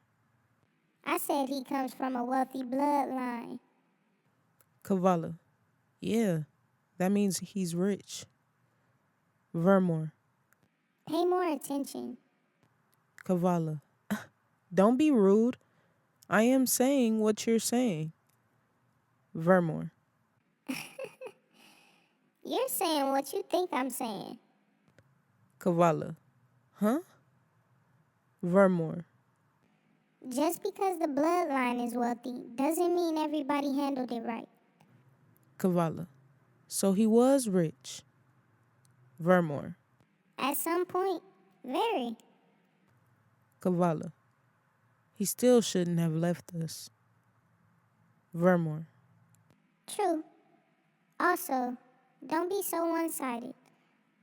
I said he comes from a wealthy bloodline. Kavala. Yeah, that means he's rich. Vermore. Pay more attention. Kavala. Don't be rude. I am saying what you're saying. Vermore. You're saying what you think I'm saying. Kavala. Huh? Vermore. Just because the bloodline is wealthy doesn't mean everybody handled it right. Kavala. So he was rich. Vermore. At some point, very. Kavala. He still shouldn't have left us. Vermore. True. Also, don't be so one-sided.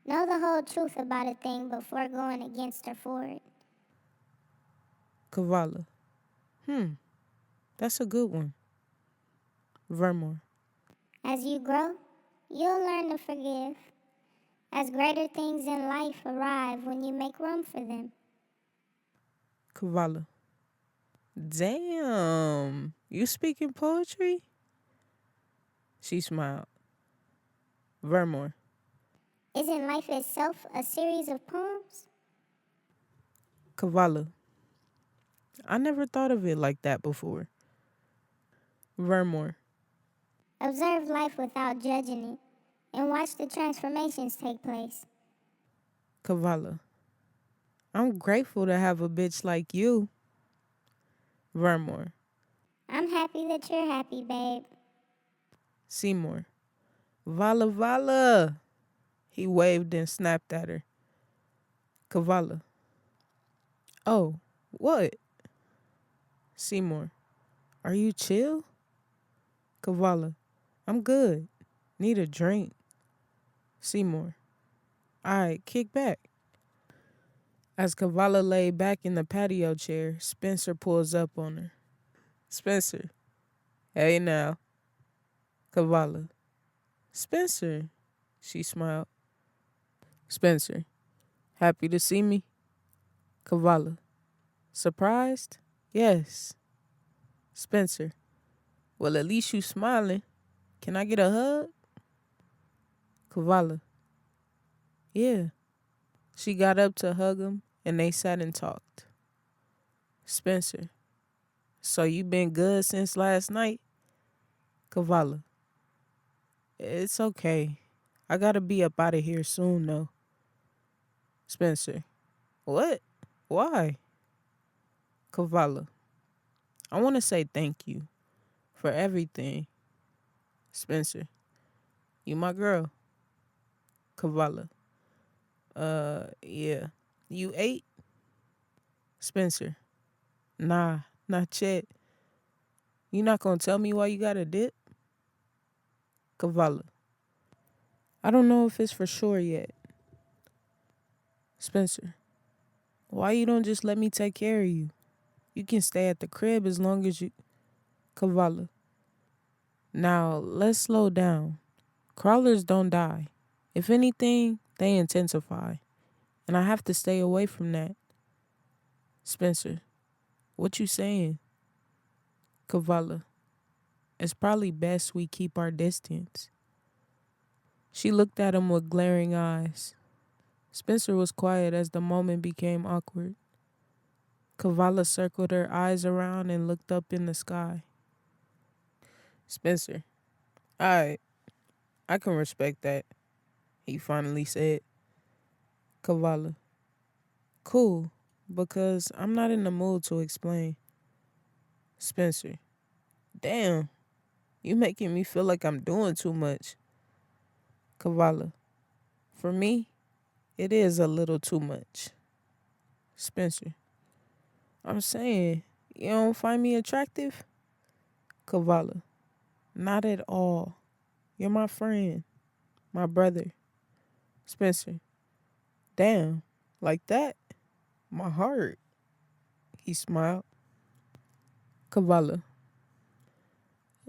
Know the whole truth about a thing before going against her for it. Kavala. That's a good one. Vermore. As you grow, you'll learn to forgive. As greater things in life arrive when you make room for them. Kavala. Damn. You speaking poetry? She smiled. Vermore. Isn't life itself a series of poems? Kavala. I never thought of it like that before. Vermore. Observe life without judging it and watch the transformations take place. Kavala. I'm grateful to have a bitch like you. Vermore. I'm happy that you're happy, babe. Seymour. Vala Vala. He waved and snapped at her. Kavala. Oh, what? Seymour. Are you chill? Kavala. I'm good. Need a drink. Seymour. Alright, kick back. As Kavala lay back in the patio chair, Spencer pulls up on her. Spencer. Hey now. Kavala. Spencer. She smiled. Spencer. Happy to see me? Kavala. Surprised? Yes. Spencer. Well, at least you smiling. Can I get a hug? Kavala. Yeah. She got up to hug him and they sat and talked. Spencer. So you been good since last night? Kavala. It's okay. I gotta be up out of here soon though. Spencer. What? Why? Kavala. I want to say thank you for everything. Spencer. You my girl. Kavala. Yeah. You ate? Spencer. Nah, not yet. You not gonna tell me why you got a dip? Kavala. I don't know if it's for sure yet. Spencer. Why you don't just let me take care of you? You can stay at the crib as long as you... Kavala. Now, let's slow down. Crawlers don't die. If anything, they intensify. And I have to stay away from that. Spencer. What you saying? Kavala. It's probably best we keep our distance. She looked at him with glaring eyes. Spencer was quiet as the moment became awkward. Kavala circled her eyes around and looked up in the sky. Spencer, alright, I can respect that, he finally said. Kavala, cool, because I'm not in the mood to explain. Spencer, damn, you making me feel like I'm doing too much. Kavala, for me, it is a little too much. Spencer, I'm saying, you don't find me attractive? Kavala, not at all. You're my friend, my brother. Spencer, damn, like that? My heart. He smiled. Kavala,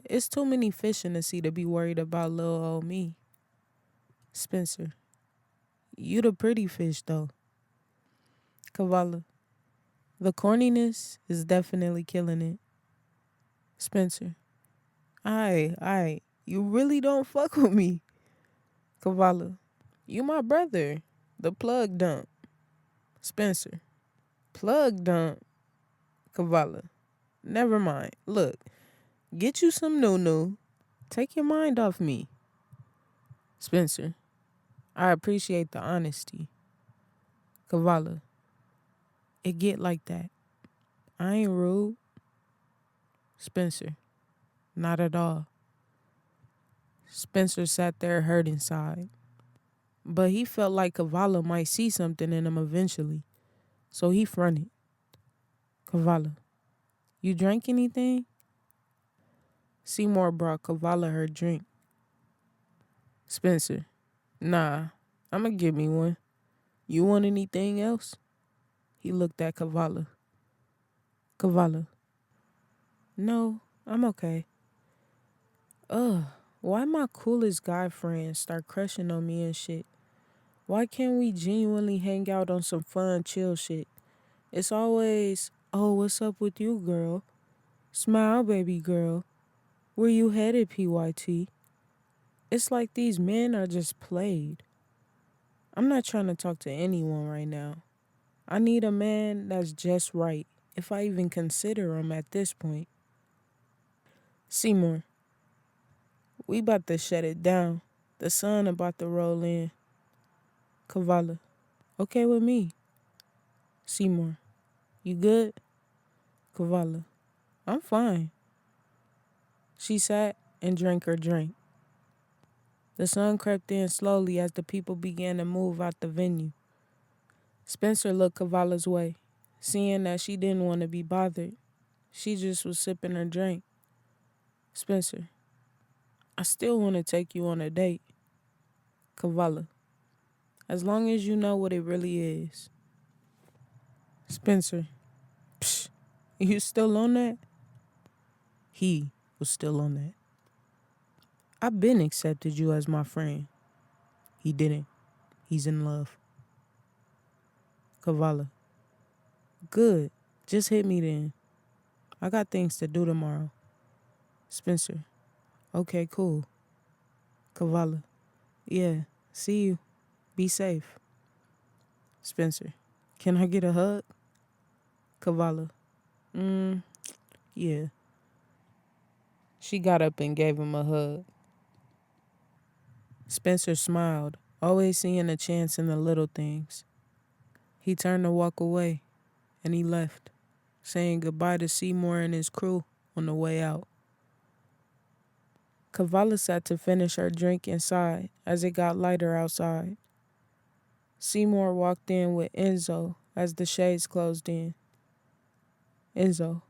it's too many fish in the sea to be worried about little old me. Spencer, you the pretty fish though. Kavala, the corniness is definitely killing it. Spencer, aight, you really don't fuck with me. Kavala, you my brother, the plug dump. Spencer, plug dump. Kavala, never mind. Look, get you some new. Take your mind off me. Spencer, I appreciate the honesty. Kavala, it get like that. I ain't rude. Spencer, not at all. Spencer sat there hurt inside. But he felt like Kavala might see something in him eventually. So he fronted. Kavala, you drank anything? Seymour brought Kavala her drink. Spencer, nah, I'ma give me one. You want anything else? He looked at Kavala. Kavala, no, I'm okay. Ugh, why my coolest guy friends start crushing on me and shit? Why can't we genuinely hang out on some fun, chill shit? It's always, oh, what's up with you, girl? Smile, baby girl. Where you headed, PYT? It's like these men are just played. I'm not trying to talk to anyone right now. I need a man that's just right, if I even consider him at this point. Seymour, we about to shut it down. The sun about to roll in. Kavala, okay with me. Seymour, you good? Kavala, I'm fine. She sat and drank her drink. The sun crept in slowly as the people began to move out the venue. Spencer looked Kavala's way, seeing that she didn't want to be bothered. She just was sipping her drink. Spencer, I still want to take you on a date. Kavala, as long as you know what it really is. Spencer, psh, you still on that? He was still on that. I've been accepted you as my friend. He didn't. He's in love. Kavala, good. Just hit me then. I got things to do tomorrow. Spencer, okay, cool. Kavala, yeah, see you. Be safe. Spencer, can I get a hug? Kavala, yeah. She got up and gave him a hug. Spencer smiled, always seeing a chance in the little things. He turned to walk away, and he left, saying goodbye to Seymour and his crew on the way out. Kavala sat to finish her drink inside as it got lighter outside. Seymour walked in with Enzo as the shades closed in. Enzo,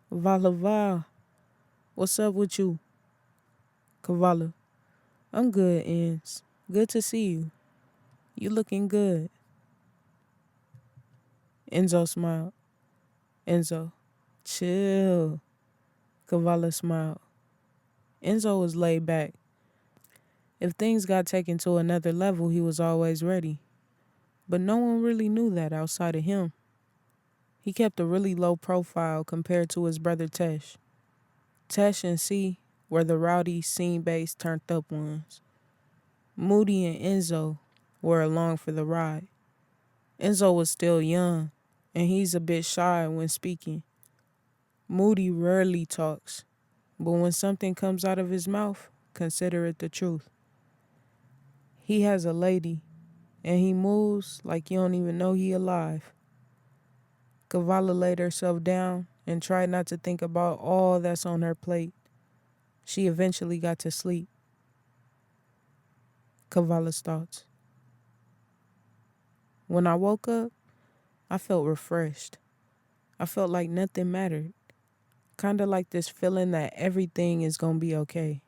Vala Val, what's up with you? Kavala, I'm good, Enz. Good to see you. You looking good. Enzo smiled. Enzo, chill. Kavala smiled. Enzo was laid back. If things got taken to another level, he was always ready. But no one really knew that outside of him. He kept a really low profile compared to his brother Tesh. Tesh and C were the rowdy scene-based turned-up ones. Moody and Enzo were along for the ride. Enzo was still young, and he's a bit shy when speaking. Moody rarely talks, but when something comes out of his mouth, consider it the truth. He has a lady, and he moves like you don't even know he alive. Kavala laid herself down and tried not to think about all that's on her plate. She eventually got to sleep. Kavala's thoughts. When I woke up, I felt refreshed. I felt like nothing mattered. Kinda like this feeling that everything is gonna be okay.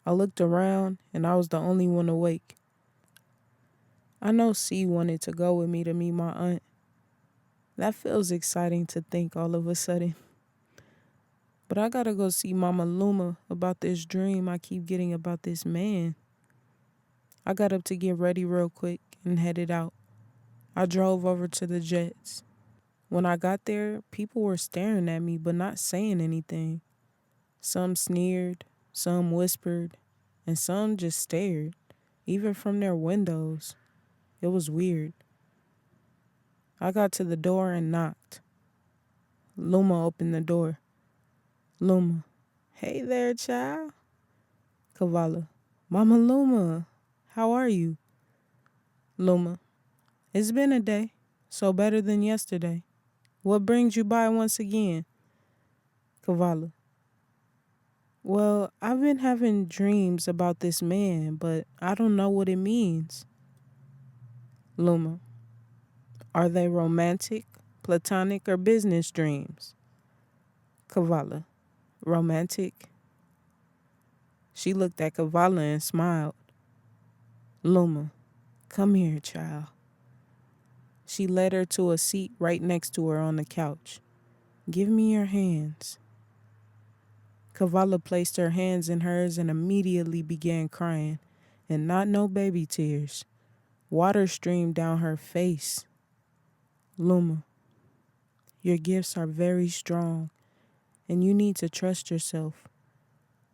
I looked around and I was the only one awake. I know C wanted to go with me to meet my aunt. That feels exciting to think all of a sudden. But I gotta go see Mama Luma about this dream I keep getting about this man. I got up to get ready real quick and headed out. I drove over to the Jets. When I got there, people were staring at me but not saying anything. Some sneered, some whispered, and some just stared, even from their windows. It was weird. I got to the door and knocked. Luma opened the door. Luma. Hey there, child. Kavala. Mama Luma. How are you? Luma. It's been a day, so better than yesterday. What brings you by once again? Kavala. Well, I've been having dreams about this man, but I don't know what it means. Luma. Are they romantic, platonic, or business dreams? Kavala. Romantic. She looked at Kavala and smiled. Luma. Come here, child. She led her to a seat right next to her on the couch. Give me your hands. Kavala placed her hands in hers and immediately began crying, and not no baby tears. Water streamed down her face. Luma, your gifts are very strong, and you need to trust yourself.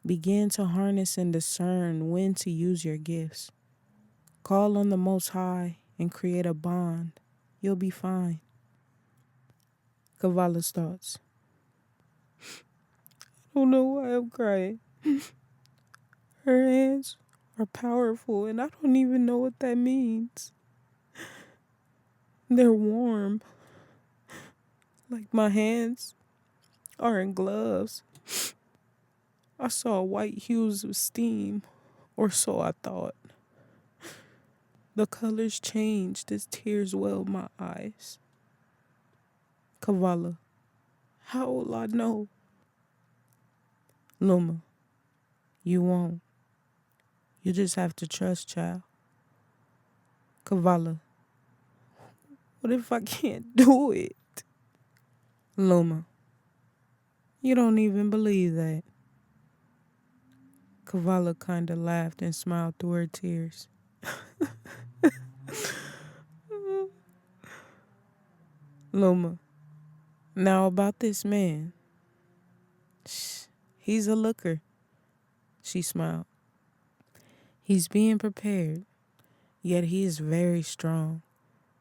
Begin to harness and discern when to use your gifts. Call on the Most High and create a bond. You'll be fine. Kavala's thoughts. I don't know why I'm crying. Her hands are powerful, and I don't even know what that means. They're warm, like my hands are in gloves. I saw white hues of steam, or so I thought. The colors changed as tears welled my eyes. Kavala, how will I know? Luma, you won't. You just have to trust, child. Kavala, what if I can't do it? Luma, you don't even believe that. Kavala kinda laughed and smiled through her tears. Luma, now about this man. Shh, he's a looker. She smiled. He's being prepared, yet he is very strong,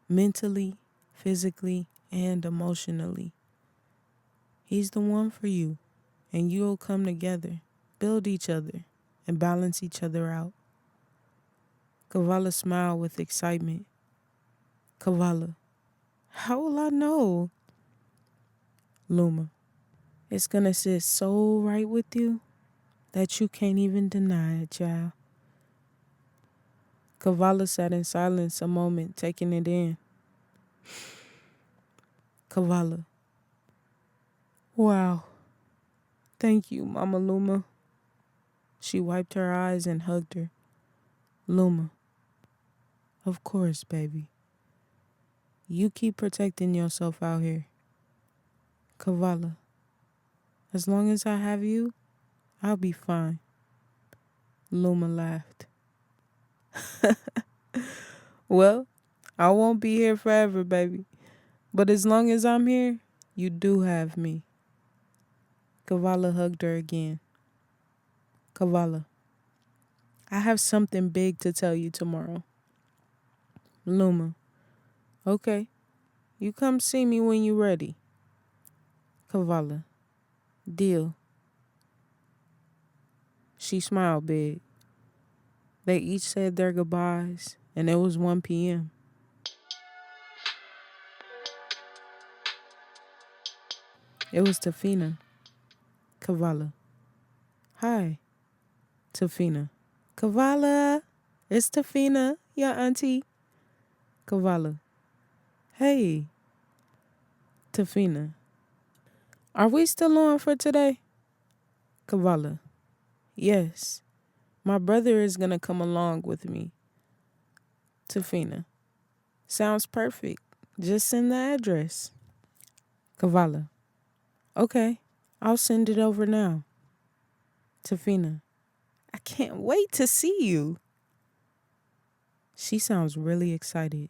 mentally, physically, and emotionally. He's the one for you, and you'll come together, build each other, and balance each other out. Kavala smiled with excitement. Kavala, how will I know? Luma, it's gonna sit so right with you that you can't even deny it, child. Kavala sat in silence a moment, taking it in. Kavala, wow, thank you, Mama Luma. She wiped her eyes and hugged her. Luma, of course, baby. You keep protecting yourself out here. Kavala, as long as I have you, I'll be fine. Luma laughed. Well, I won't be here forever, baby. But as long as I'm here, you do have me. Kavala hugged her again. Kavala, I have something big to tell you tomorrow. Luma, okay, you come see me when you ready. Kavala, deal. She smiled big. They each said their goodbyes, and it was 1 p.m. It was Tafina. Kavala, hi. Tafina, Kavala, it's Tafina, your auntie. Kavala, hey. Tafina, are we still on for today? Kavala, yes. My brother is gonna come along with me. Tafina, sounds perfect. Just send the address. Kavala, okay, I'll send it over now. Tafina, I can't wait to see you. She sounds really excited.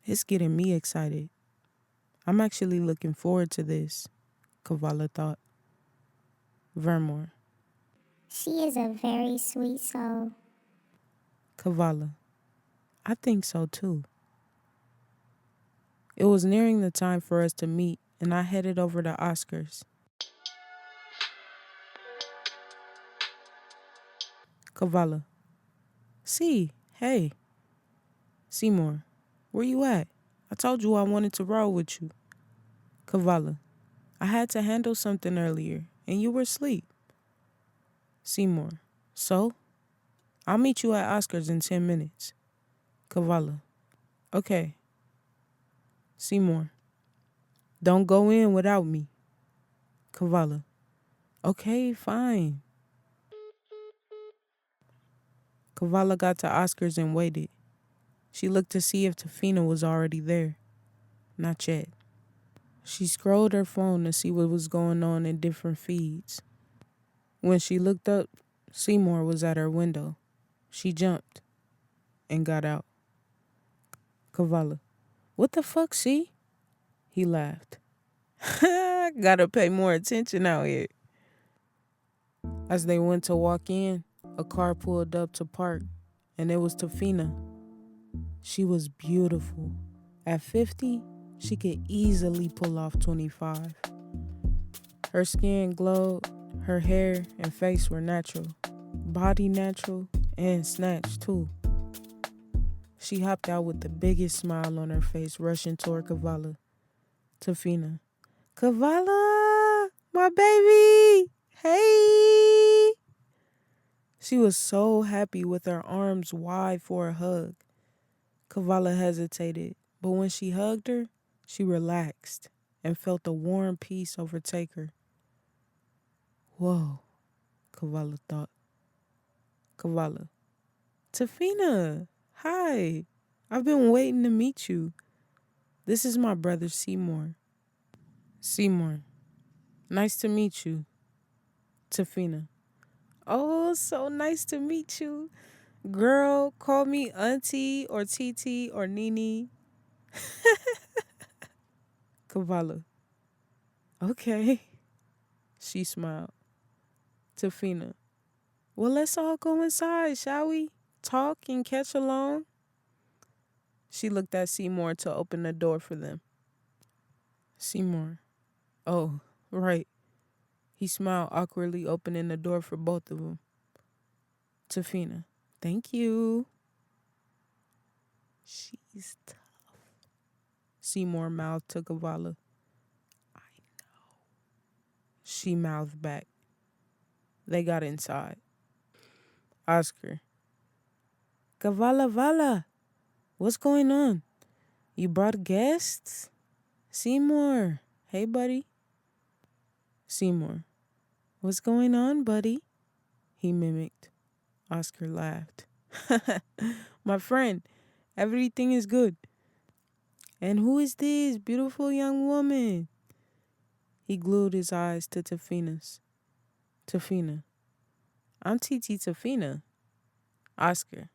It's getting me excited. I'm actually looking forward to this, Kavala thought. Vermore, She is a very sweet soul. Kavala, I think so too. It was nearing the time for us to meet, and I headed over to Oscar's. Kavala, see, hey. Seymour, where you at? I told you I wanted to roll with you. Kavala, I had to handle something earlier, and you were asleep. Seymour, so? I'll meet you at Oscar's in 10 minutes. Kavala, okay. Seymour, don't go in without me. Kavala, okay, fine. Kavala got to Oscar's and waited. She looked to see if Tafina was already there. Not yet. She scrolled her phone to see what was going on in different feeds. When she looked up, Seymour was at her window. She jumped and got out. Kavala, what the fuck, see? He laughed. Gotta pay more attention out here. As they went to walk in, a car pulled up to park, and it was Tafina. She was beautiful. At 50, she could easily pull off 25. Her skin glowed, her hair and face were natural, body natural, and snatched too. She hopped out with the biggest smile on her face, rushing toward Kavala. Tafina, Kavala, my baby, hey! She was so happy with her arms wide for a hug. Kavala hesitated, but when she hugged her, she relaxed and felt a warm peace overtake her. Whoa, Kavala thought. Kavala, Tafina, hi. I've been waiting to meet you. This is my brother Seymour. Seymour, nice to meet you. Tafina, oh, so nice to meet you. Girl, call me Auntie or TT or Nini. Kavala, okay. She smiled. Tafina, well, let's all go inside, shall we? Talk and catch along. She looked at Seymour to open the door for them. Seymour, oh, right. He smiled awkwardly, opening the door for both of them. Tafina, thank you. She's tough. Seymour mouthed to Kavala. I know. She mouthed back. They got inside. Oscar, Kavala Vala, what's going on? You brought guests? Seymour, hey buddy. Seymour, what's going on, buddy? He mimicked. Oscar laughed. My friend, everything is good. And who is this beautiful young woman? He glued his eyes to Tafina's. Tafina, I'm TT Tafina. Oscar,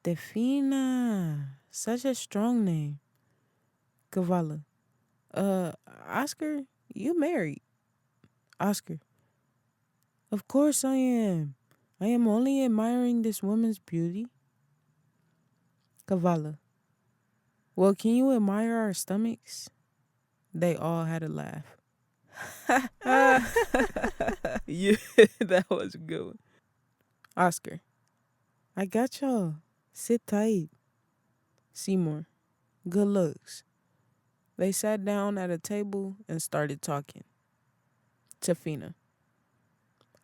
Tafina, such a strong name. Kavala, Oscar, you married. Oscar, of course I am. I am only admiring this woman's beauty. Kavala. Well, can you admire our stomachs? They all had a laugh. Yeah, that was a good one. Oscar. I got y'all. Sit tight. Seymour. Good looks. They sat down at a table and started talking. Tafina.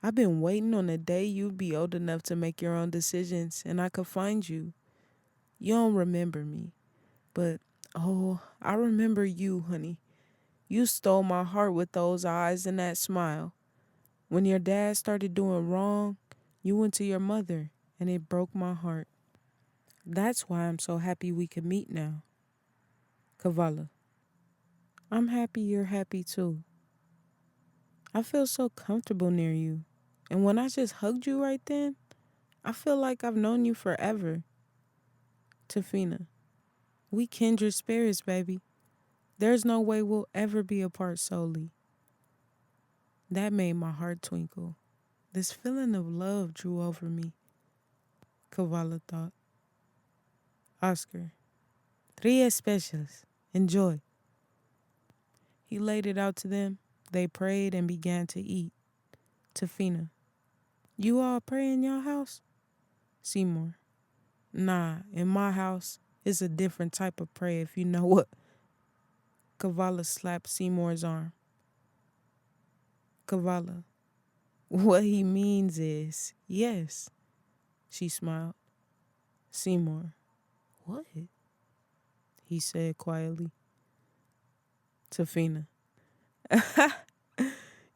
I've been waiting on the day you'd be old enough to make your own decisions and I could find you. You don't remember me, but oh, I remember you, honey. You stole my heart with those eyes and that smile. When your dad started doing wrong, you went to your mother and it broke my heart. That's why I'm so happy we could meet now. Kavala. I'm happy you're happy too. I feel so comfortable near you. And when I just hugged you right then, I feel like I've known you forever. Tafina. We kindred spirits, baby. There's no way we'll ever be apart solely. That made my heart twinkle. This feeling of love drew over me. Kavala thought. Oscar. Three specials. Enjoy. He laid it out to them. They prayed and began to eat. Tafina. You all pray in your house? Seymour. Nah, in my house, it's a different type of pray if you know what. Kavala slapped Seymour's arm. Kavala. What he means is, yes. She smiled. Seymour. What? He said quietly. Tafina.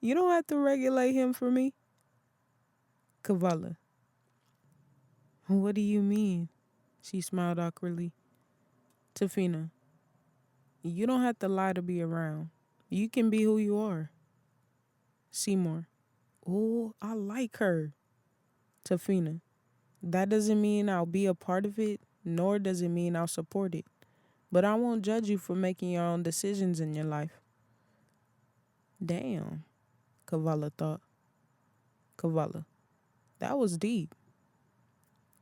You don't have to regulate him for me. Kavala. What do you mean? She smiled awkwardly. Tafina. You don't have to lie to be around. You can be who you are. Seymour. Oh, I like her. Tafina. That doesn't mean I'll be a part of it, nor does it mean I'll support it. But I won't judge you for making your own decisions in your life. Damn, Kavala thought. Kavala. That was deep.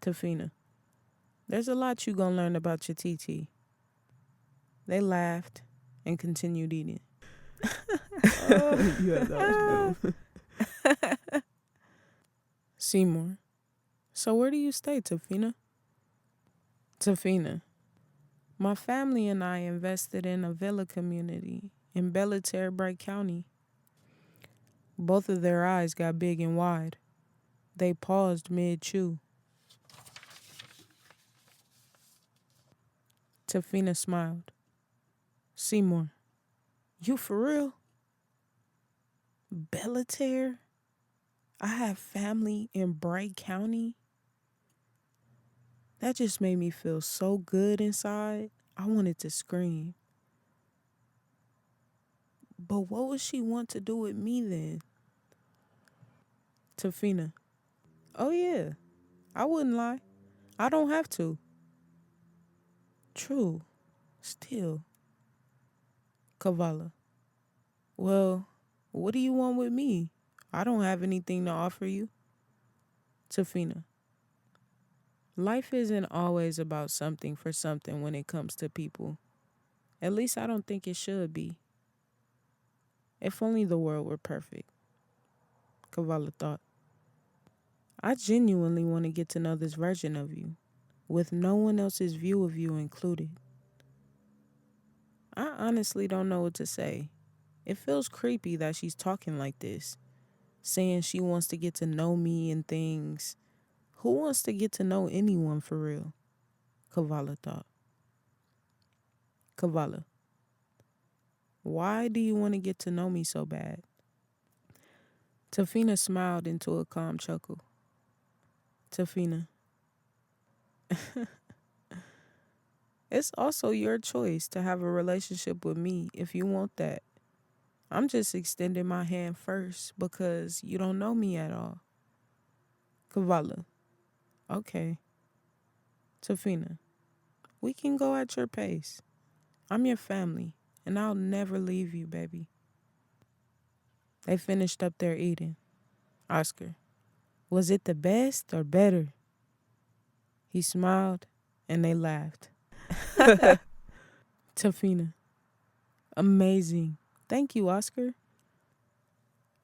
Tafina. There's a lot you gonna learn about your TT. They laughed and continued eating. Yeah, that was good. Seymour. So where do you stay, Tafina? Tafina. My family and I invested in a villa community in Belleterre, Bright County. Both of their eyes got big and wide. They paused mid-chew. Tafina smiled. Seymour. You for real? Belleterre? I have family in Bright County? That just made me feel so good inside. I wanted to scream. But what would she want to do with me then? Tafina. Oh yeah, I wouldn't lie. I don't have to. True. Still. Kavala. Well, what do you want with me? I don't have anything to offer you. Tafina. Life isn't always about something for something when it comes to people. At least I don't think it should be. If only the world were perfect. Kavala thought. I genuinely want to get to know this version of you, with no one else's view of you included. I honestly don't know what to say. It feels creepy that she's talking like this, saying she wants to get to know me and things. Who wants to get to know anyone for real? Kavala thought. Kavala. Why do you want to get to know me so bad? Tafina smiled into a calm chuckle. Tafina. It's also your choice to have a relationship with me if you want that. I'm just extending my hand first because you don't know me at all. Kavala. Okay. Tafina. We can go at your pace. I'm your family, and I'll never leave you, baby. They finished up their eating. Oscar. Was it the best or better? He smiled and they laughed. Tafina. Amazing. Thank you, Oscar.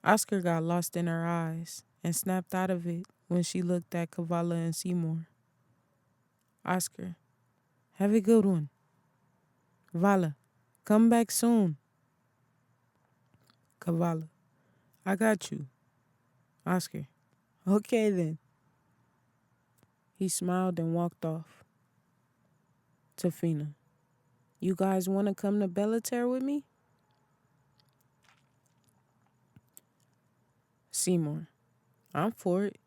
Oscar got lost in her eyes and snapped out of it when she looked at Kavala and Seymour. Oscar. Have a good one. Vala. Come back soon. Kavala. I got you. Oscar. Okay then. He smiled and walked off. Tafina. You guys want to come to Bellator with me? Seymour. I'm for it.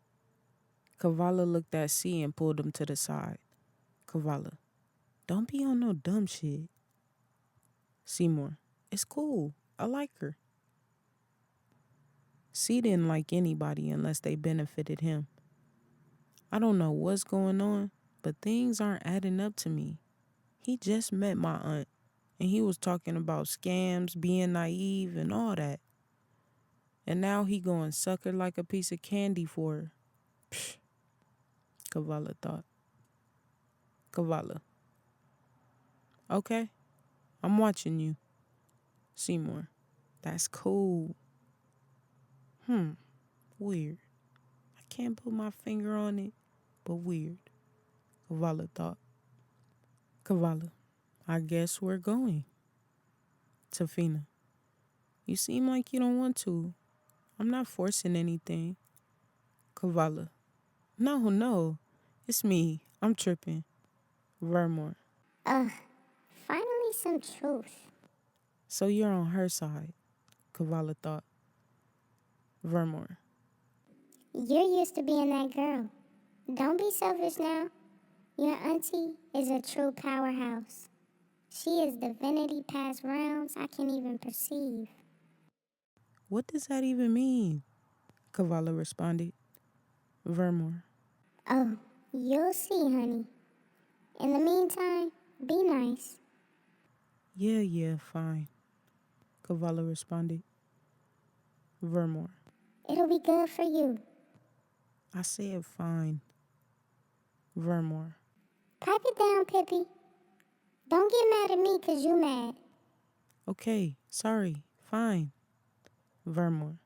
Kavala looked at C and pulled him to the side. Kavala. Don't be on no dumb shit. Seymour. It's cool. I like her. C didn't like anybody unless they benefited him. I don't know what's going on, but things aren't adding up to me. He just met my aunt, and he was talking about scams, being naive, and all that. And now he going suck her like a piece of candy for her. Psh, Kavala thought. Kavala. Okay, I'm watching you. Seymour. That's cool. Weird. I can't put my finger on it, but weird. Kavala thought. Kavala. I guess we're going. Tafina. You seem like you don't want to. I'm not forcing anything. Kavala. No. It's me. I'm tripping. Vermore. Ugh, finally some truth. So you're on her side, Kavala thought. Vermore. You're used to being that girl. Don't be selfish now. Your auntie is a true powerhouse. She is divinity past realms I can't even perceive. What does that even mean? Kavala responded. Vermore. Oh, you'll see, honey. In the meantime, be nice. Yeah, fine. Kavala responded. Vermore. It'll be good for you. I said fine. Vermore. Pipe it down, Pippi. Don't get mad at me 'cause you mad. Okay, sorry, fine. Vermore.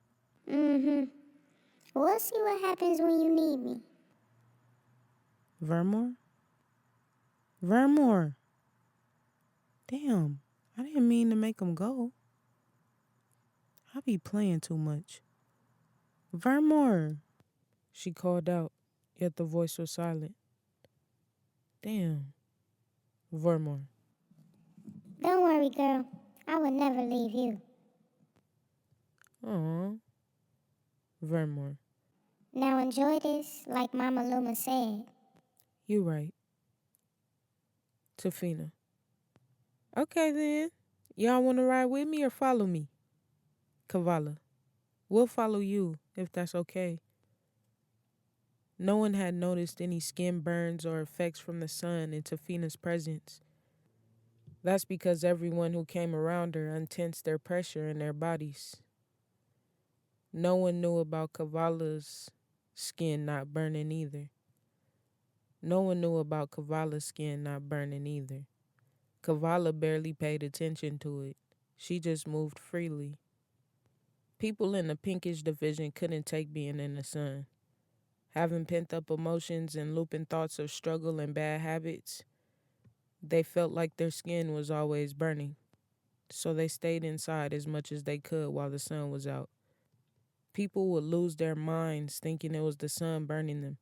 We'll see what happens when you need me. Vermore? Vermore! Damn, I didn't mean to make him go. I be playing too much. Vermore! She called out, yet the voice was silent. Damn. Vermore. Don't worry, girl. I would never leave you. Aw. Vermore. Now enjoy this like Mama Luma said. You right. Tafina. Okay then. Y'all want to ride with me or follow me? Kavala. We'll follow you, if that's okay. No one had noticed any skin burns or effects from the sun in Tafina's presence. That's because everyone who came around her untensed their pressure in their bodies. No one knew about Kavala's skin not burning either. No one knew about Kavala's skin not burning either. Kavala barely paid attention to it. She just moved freely. People in the pinkish division couldn't take being in the sun. Having pent up emotions and looping thoughts of struggle and bad habits, they felt like their skin was always burning. So they stayed inside as much as they could while the sun was out. People would lose their minds thinking it was the sun burning them,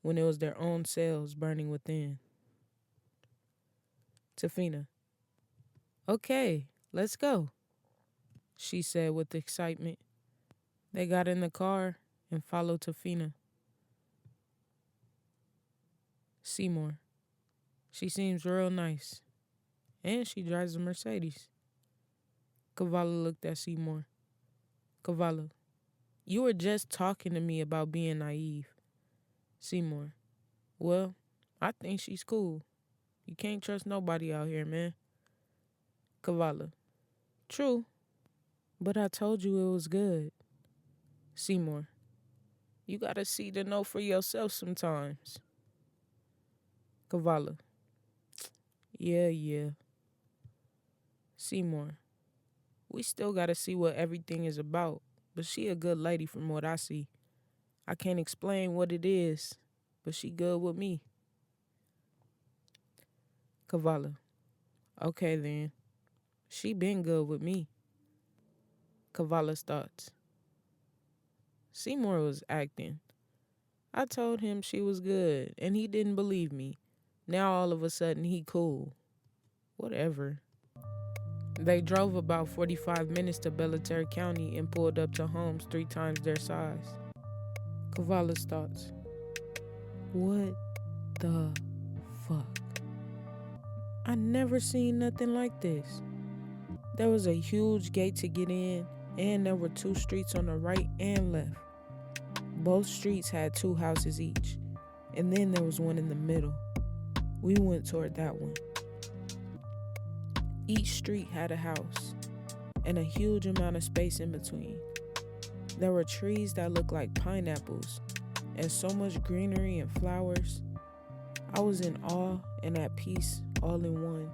when it was their own cells burning within. Tafina. Okay, let's go, she said with excitement. They got in the car and followed Tafina. Seymour. She seems real nice. And she drives a Mercedes. Kavala looked at Seymour. Kavala. You were just talking to me about being naive. Seymour. Well, I think she's cool. You can't trust nobody out here, man. Kavala. True. But I told you it was good. Seymour. You gotta see to know for yourself sometimes. Kavala. Yeah. Seymour. We still gotta see what everything is about. But she a good lady from what I see. I can't explain what it is, but she good with me. Kavala. Okay then. She been good with me. Kavala's thoughts. Seymour was acting. I told him she was good, and he didn't believe me. Now all of a sudden he cool. Whatever. They drove about 45 minutes to Belletare County and pulled up to homes 3 times their size. Kavala's thoughts. What the fuck? I never seen nothing like this. There was a huge gate to get in, and there were 2 streets on the right and left. Both streets had 2 houses each, and then there was one in the middle. We went toward that one. Each street had a house, and a huge amount of space in between. There were trees that looked like pineapples, and so much greenery and flowers. I was in awe and at peace all in one,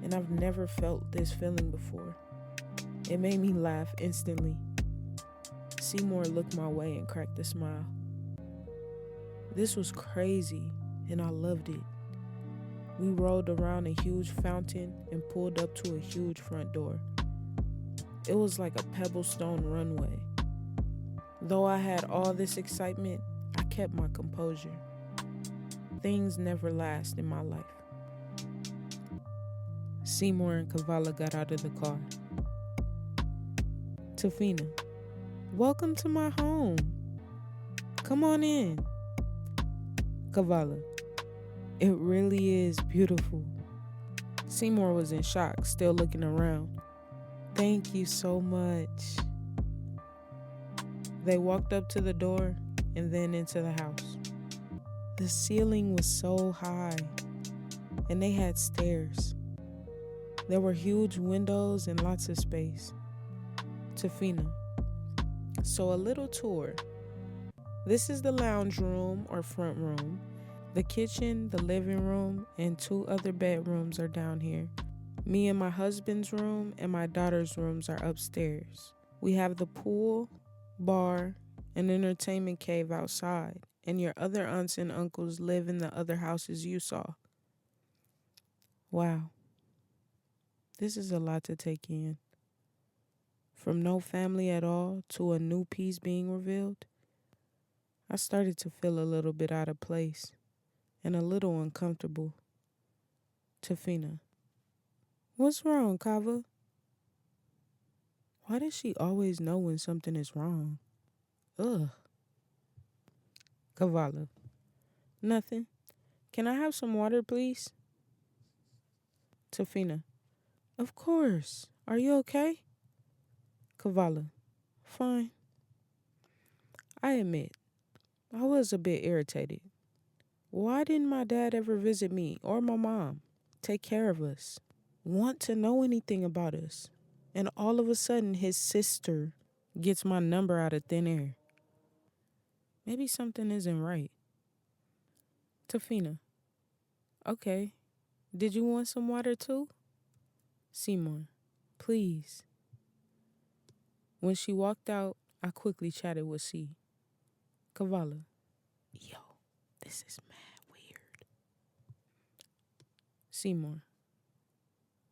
and I've never felt this feeling before. It made me laugh instantly. Seymour looked my way and cracked a smile. This was crazy, and I loved it. We rolled around a huge fountain and pulled up to a huge front door. It was like a pebblestone runway. Though I had all this excitement, I kept my composure. Things never last in my life. Seymour and Kavala got out of the car. Tafina. Welcome to my home. Come on in. Kavala. It really is beautiful. Seymour was in shock, still looking around. Thank you so much. They walked up to the door and then into the house. The ceiling was so high, and they had stairs. There were huge windows and lots of space. Tafina. So a little tour. This is the lounge room or front room. The kitchen, the living room, and 2 other bedrooms are down here. Me and my husband's room and my daughter's rooms are upstairs. We have the pool, bar, and entertainment cave outside, and your other aunts and uncles live in the other houses you saw. Wow. This is a lot to take in. From no family at all to a new piece being revealed, I started to feel a little bit out of place and a little uncomfortable. Tafina. What's wrong, Kava? Why does she always know when something is wrong? Ugh. Kavala. Nothing. Can I have some water, please? Tafina. Of course. Are you okay? Kavala. Fine. I admit, I was a bit irritated. Why didn't my dad ever visit me or my mom, take care of us, want to know anything about us? And all of a sudden, his sister gets my number out of thin air. Maybe something isn't right. Tafina. Okay. Did you want some water too? Seymour. Please. When she walked out, I quickly chatted with C. Kavala. Yo, this is mad weird. Seymour.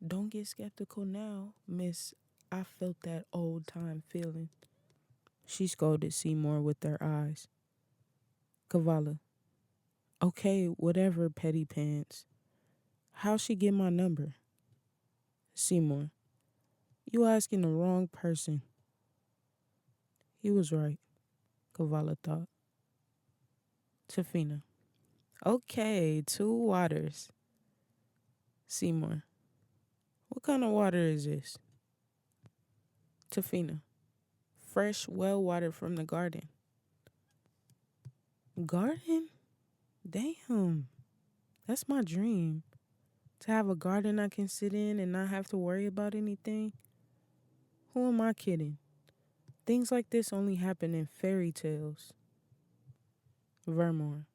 Don't get skeptical now, miss. I felt that old time feeling. She scolded Seymour with her eyes. Kavala. Okay, whatever, petty pants. How'd she get my number? Seymour. You asking the wrong person. He was right, Kavala thought. Tafina. Okay, 2 waters. Seymour. What kind of water is this? Tafina. Fresh well water from the garden. Garden? Damn. That's my dream. To have a garden I can sit in and not have to worry about anything. Who am I kidding? Things like this only happen in fairy tales. Vermore.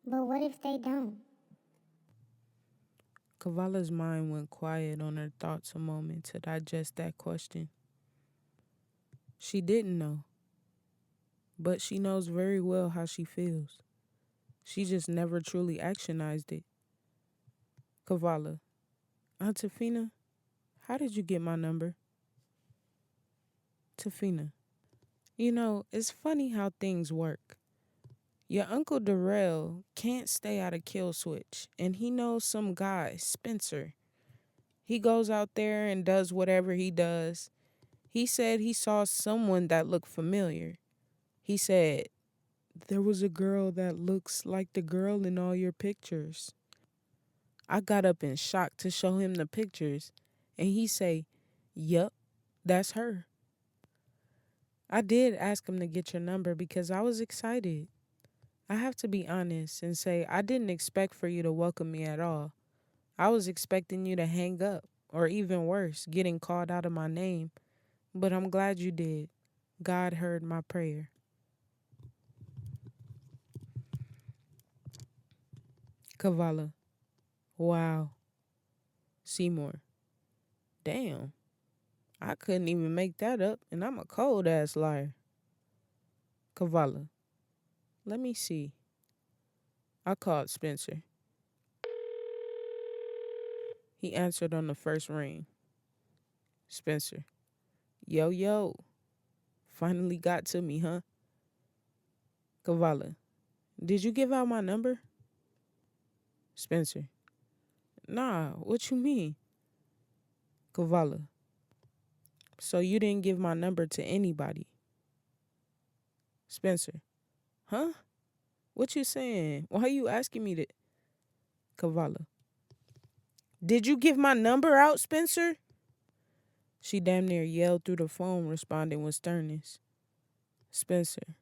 But what if they don't? Kavala's mind went quiet on her thoughts a moment to digest that question. She didn't know, but she knows very well how she feels. She just never truly actionized it. Kavala, Aunt Tafina, how did you get my number? Tafina, it's funny how things work. Your Uncle Darrell can't stay out of Kill Switch, and he knows some guy, Spencer. He goes out there and does whatever he does. He said he saw someone that looked familiar. He said, there was a girl that looks like the girl in all your pictures. I got up in shock to show him the pictures, and he say, yup, that's her. I did ask him to get your number because I was excited. I have to be honest and say I didn't expect for you to welcome me at all. I was expecting you to hang up, or even worse, getting called out of my name. But I'm glad you did. God heard my prayer. Kavala. Wow. Seymour. Damn. I couldn't even make that up, and I'm a cold ass liar. Kavala. Let me see. I called Spencer. He answered on the first ring. Spencer. Yo, yo. Finally got to me, huh? Kavala. Did you give out my number? Spencer. Nah, what you mean? Kavala. So you didn't give my number to anybody? Spencer. Huh? What you saying? Why you asking me that? Kavala. Did you give my number out, Spencer? She damn near yelled through the phone, responding with sternness. Spencer.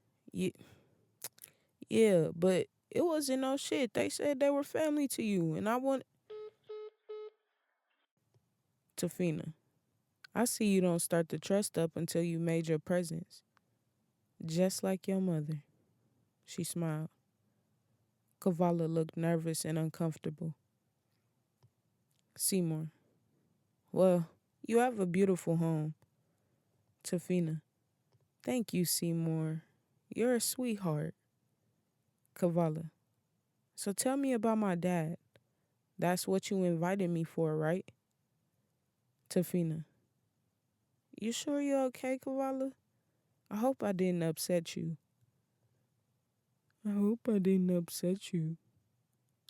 Yeah, but it wasn't no shit. They said they were family to you, and I want... Tafina. I see you don't start the trust up until you made your presence. Just like your mother. She smiled. Kavala looked nervous and uncomfortable. Seymour. Well, you have a beautiful home. Tafina. Thank you, Seymour. You're a sweetheart. Kavala. So tell me about my dad. That's what you invited me for, right? Tafina. You sure you're okay, Kavala? I hope I didn't upset you. I hope I didn't upset you,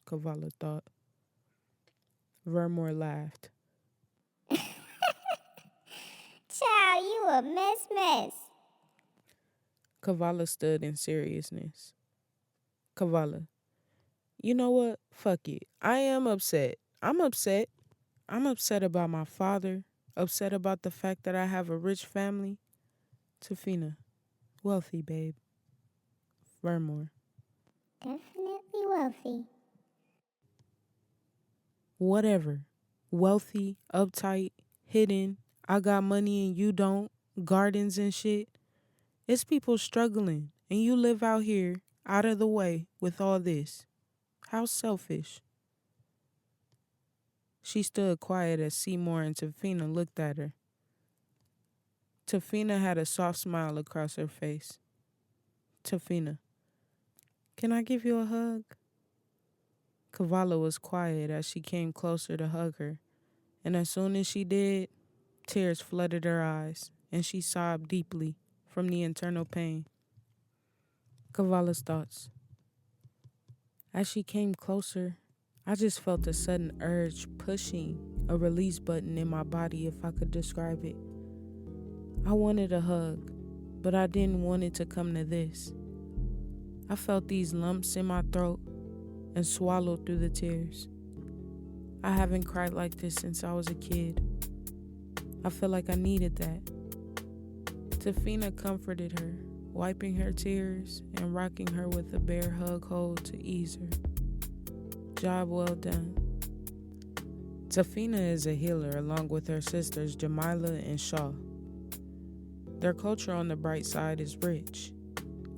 Kavala thought. Vermore laughed. Child, you a mess. Kavala stood in seriousness. Kavala. You know what? Fuck it. I am upset. I'm upset. I'm upset about my father. Upset about the fact that I have a rich family. Tafina. Wealthy, babe. Vermore. Definitely wealthy. Whatever. Wealthy, uptight, hidden. I got money and you don't. Gardens and shit. It's people struggling. And you live out here, out of the way, with all this. How selfish. She stood quiet as Seymour and Tafina looked at her. Tafina had a soft smile across her face. Tafina. Can I give you a hug? Kavala was quiet as she came closer to hug her, and as soon as she did, tears flooded her eyes, and she sobbed deeply from the internal pain. Kavala's thoughts. As she came closer, I just felt a sudden urge pushing a release button in my body, if I could describe it. I wanted a hug, but I didn't want it to come to this. I felt these lumps in my throat and swallowed through the tears. I haven't cried like this since I was a kid. I feel like I needed that. Tafina comforted her, wiping her tears and rocking her with a bear hug hold to ease her. Job well done. Tafina is a healer along with her sisters Jamila and Shaw. Their culture on the bright side is rich.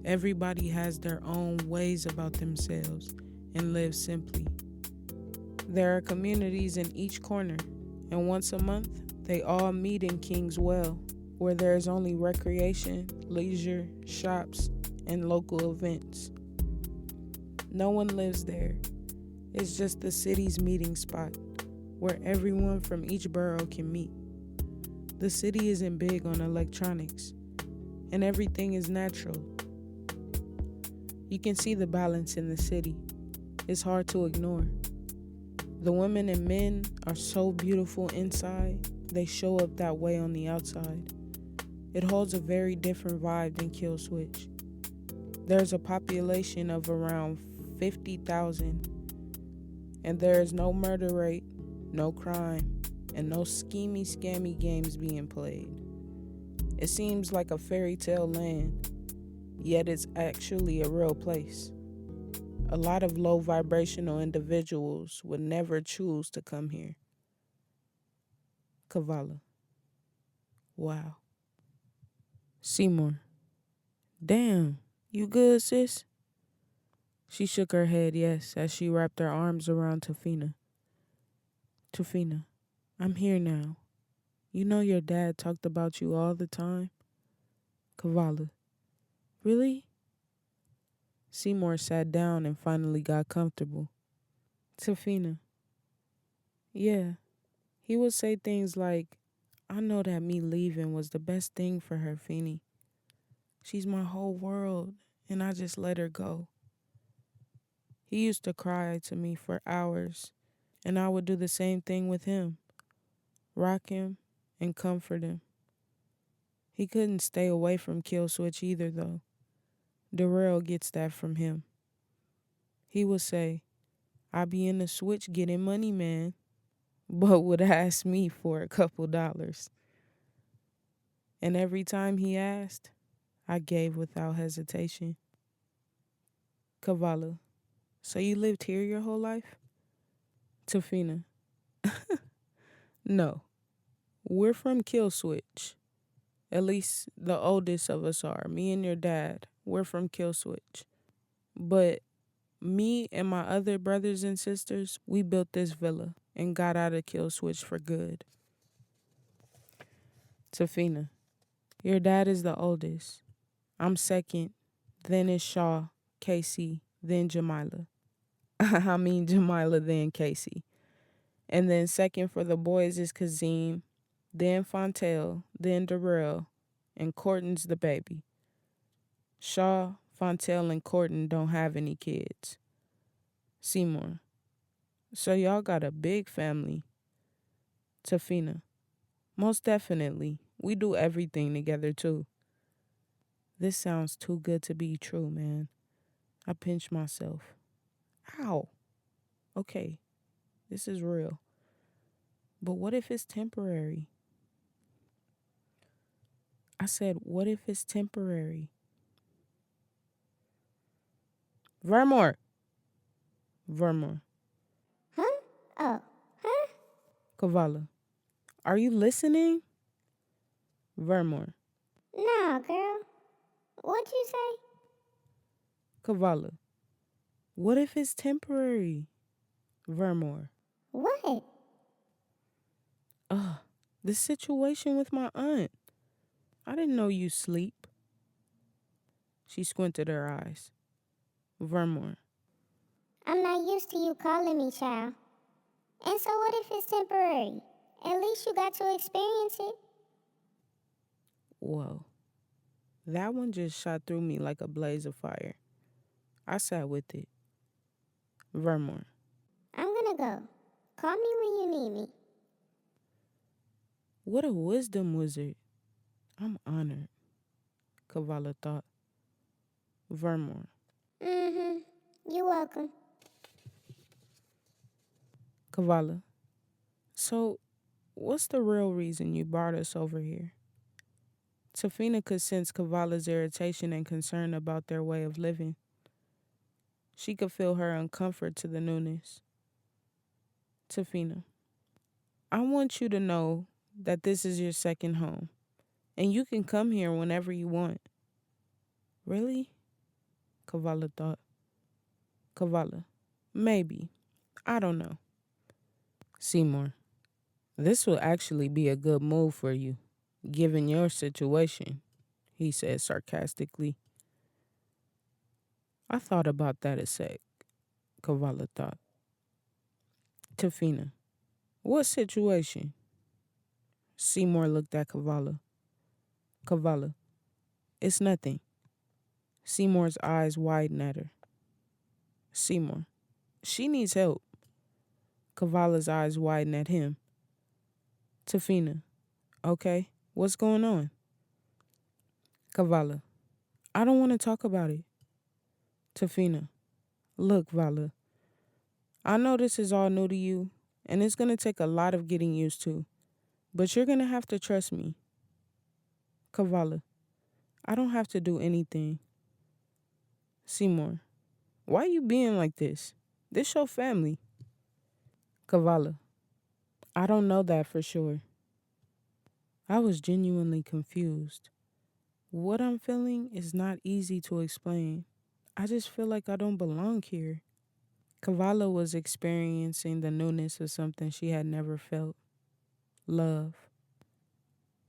Everybody has their own ways about themselves and lives simply. There are communities in each corner, and once a month, they all meet in King's Well, where there is only recreation, leisure, shops, and local events. No one lives there. It's just the city's meeting spot, where everyone from each borough can meet. The city isn't big on electronics, and everything is natural. You can see the balance in the city. It's hard to ignore. The women and men are so beautiful inside, they show up that way on the outside. It holds a very different vibe than Kill Switch. There's a population of around 50,000, and there is no murder rate, no crime, and no schemy scammy games being played. It seems like a fairy tale land, yet it's actually a real place. A lot of low vibrational individuals would never choose to come here. Kavala. Wow. Seymour. Damn, you good, sis? She shook her head yes as she wrapped her arms around Tafina. Tafina, I'm here now. You know your dad talked about you all the time? Kavala. Really? Seymour sat down and finally got comfortable. Tafina. Yeah. He would say things like, I know that me leaving was the best thing for her, Feeny. She's my whole world, and I just let her go. He used to cry to me for hours, and I would do the same thing with him, rock him and comfort him. He couldn't stay away from Kill Switch either, though. Darrell gets that from him. He would say, I be in the switch getting money, man, but would ask me for a couple dollars. And every time he asked, I gave without hesitation. Kavala. So you lived here your whole life? Tafina. No. We're from Kill Switch. At least the oldest of us are. Me and your dad. We're from Kill Switch. But me and my other brothers and sisters, we built this villa and got out of Kill Switch for good. Tafina. Your dad is the oldest. I'm second. Then it's Shaw, Casey, then Jamila. I mean Jamila, then Casey. And then second for the boys is Kazim, then Fontel, then Darrell, and Corton's the baby. Shaw, Fontel, and Corton don't have any kids. Seymour. So y'all got a big family. Tafina. Most definitely. We do everything together too. This sounds too good to be true, man. I pinched myself. Ow. Okay, this is real. But what if it's temporary? I said, what if it's temporary? Vermore. Vermore. Huh? Oh, huh? Kavala. Are you listening? Vermore. Nah, girl. What'd you say? Kavala. What if it's temporary? Vermore. What? Ugh. The situation with my aunt. I didn't know you sleep. She squinted her eyes. Vermore. I'm not used to you calling me child. And so what if it's temporary? At least you got to experience it. Whoa. That one just shot through me like a blaze of fire. I sat with it. Vermore. I'm gonna go. Call me when you need me. What a wisdom wizard. I'm honored, Kavala thought. Vermore. Mm-hmm. You're welcome. Kavala. So, what's the real reason you brought us over here? Tafina could sense Kavala's irritation and concern about their way of living. She could feel her uncomfort to the newness. Tafina. I want you to know that this is your second home, and you can come here whenever you want. Really? Kavala thought. Kavala. Maybe. I don't know. Seymour. This will actually be a good move for you, given your situation, he said sarcastically. I thought about that a sec, Kavala thought. Tafina. What situation? Seymour looked at Kavala. Kavala. It's nothing. Seymour's eyes widened at her. Seymour. She needs help. Kavala's eyes widened at him. Tafina. Okay, what's going on? Kavala. I don't want to talk about it. Tafina. Look, Vala. I know this is all new to you, and it's going to take a lot of getting used to, but you're going to have to trust me. Kavala. I don't have to do anything. Seymour. Why you being like this? This your family. Kavala. I don't know that for sure. I was genuinely confused. What I'm feeling is not easy to explain. I just feel like I don't belong here. Kavala was experiencing the newness of something she had never felt. Love.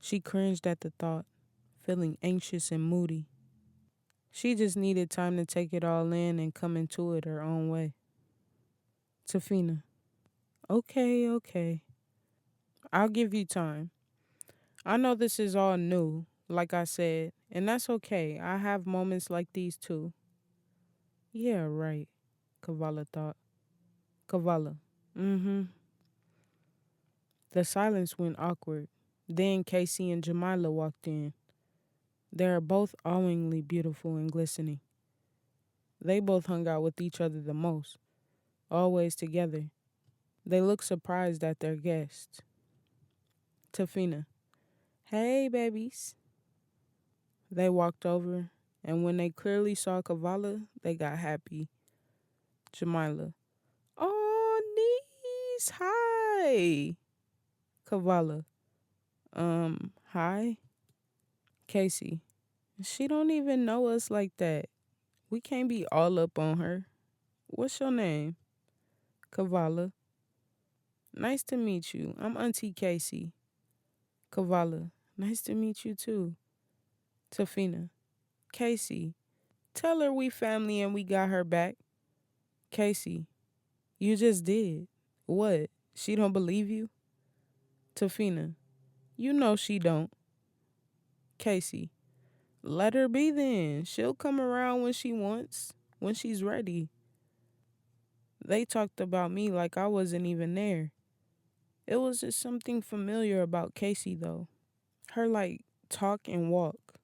She cringed at the thought, feeling anxious and moody. She just needed time to take it all in and come into it her own way. Tafina. Okay. I'll give you time. I know this is all new, like I said, and that's okay. I have moments like these too. Yeah, right, Kavala thought. Kavala. Mm-hmm. The silence went awkward. Then Casey and Jamila walked in. They are both awingly beautiful and glistening. They both hung out with each other the most, always together. They looked surprised at their guests. Tafina. Hey, babies. They walked over, and when they clearly saw Kavala, they got happy. Jamila. Oh, niece, hi. Kavala. Hi. Casey. She don't even know us like that. We can't be all up on her. What's your name? Kavala. Nice to meet you. I'm Auntie Casey. Kavala. Nice to meet you too. Tafina. Casey. Tell her we family and we got her back. Casey. You just did. What? She don't believe you? Tafina. You know she don't. Casey. Let her be then. She'll come around when she wants, when she's ready. They talked about me like I wasn't even there. It was just something familiar about Casey, though. Her, like, talk and walk.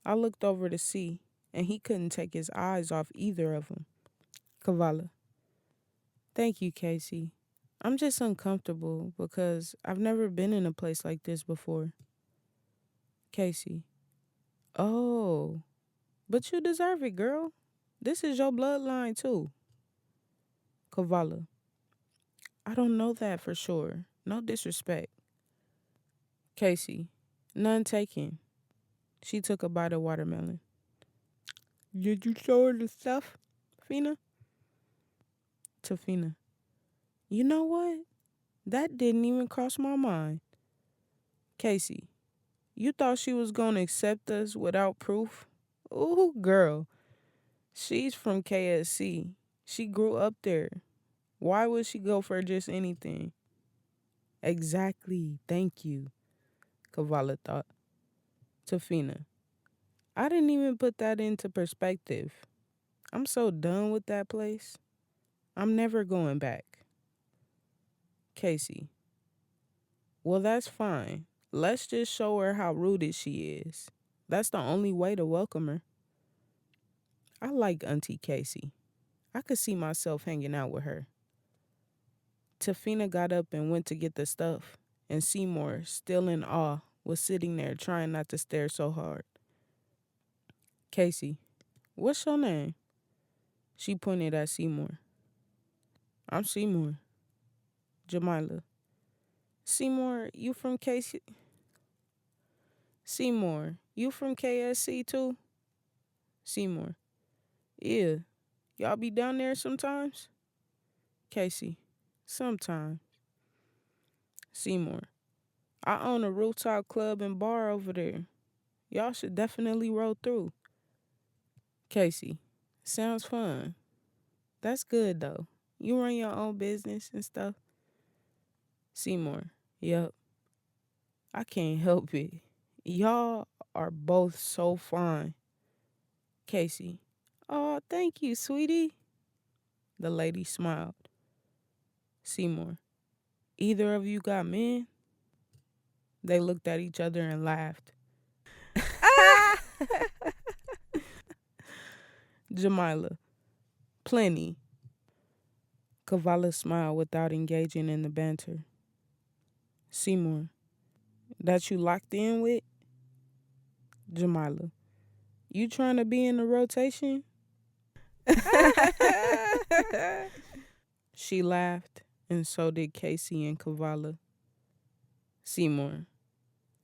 I looked over to see, and he couldn't take his eyes off either of them. Kavala. Thank you, Casey. I'm just uncomfortable because I've never been in a place like this before. Casey. Oh, but you deserve it, girl. This is your bloodline, too. Kavala. I don't know that for sure. No disrespect. Casey. None taken. She took a bite of watermelon. Did you show her the stuff, Fina? Tafina. You know what? That didn't even cross my mind. Casey. You thought she was going to accept us without proof? Ooh, girl. She's from KSC. She grew up there. Why would she go for just anything? Exactly. Thank you, Kavala thought. Tafina. I didn't even put that into perspective. I'm so done with that place. I'm never going back. Casey. Well, that's fine. Let's just show her how rooted she is. That's the only way to welcome her. I like Auntie Casey. I could see myself hanging out with her. Tafina got up and went to get the stuff, and Seymour, still in awe, was sitting there trying not to stare so hard. Casey, what's your name? She pointed at Seymour. I'm Seymour. Jamila. Seymour, you from KC? Seymour, you from KSC too? Seymour. Yeah. Y'all be down there sometimes? Casey. Sometimes. Seymour. I own a rooftop club and bar over there. Y'all should definitely roll through. Casey. Sounds fun. That's good though. You run your own business and stuff. Seymour. Yup. I can't help it. Y'all are both so fine. Casey. Oh, thank you, sweetie. The lady smiled. Seymour. Either of you got men? They looked at each other and laughed. Jamila. Plenty. Kavala smiled without engaging in the banter. Seymour. That you locked in with? Jamila. You trying to be in the rotation? She laughed, and so did Casey and Kavala. Seymour.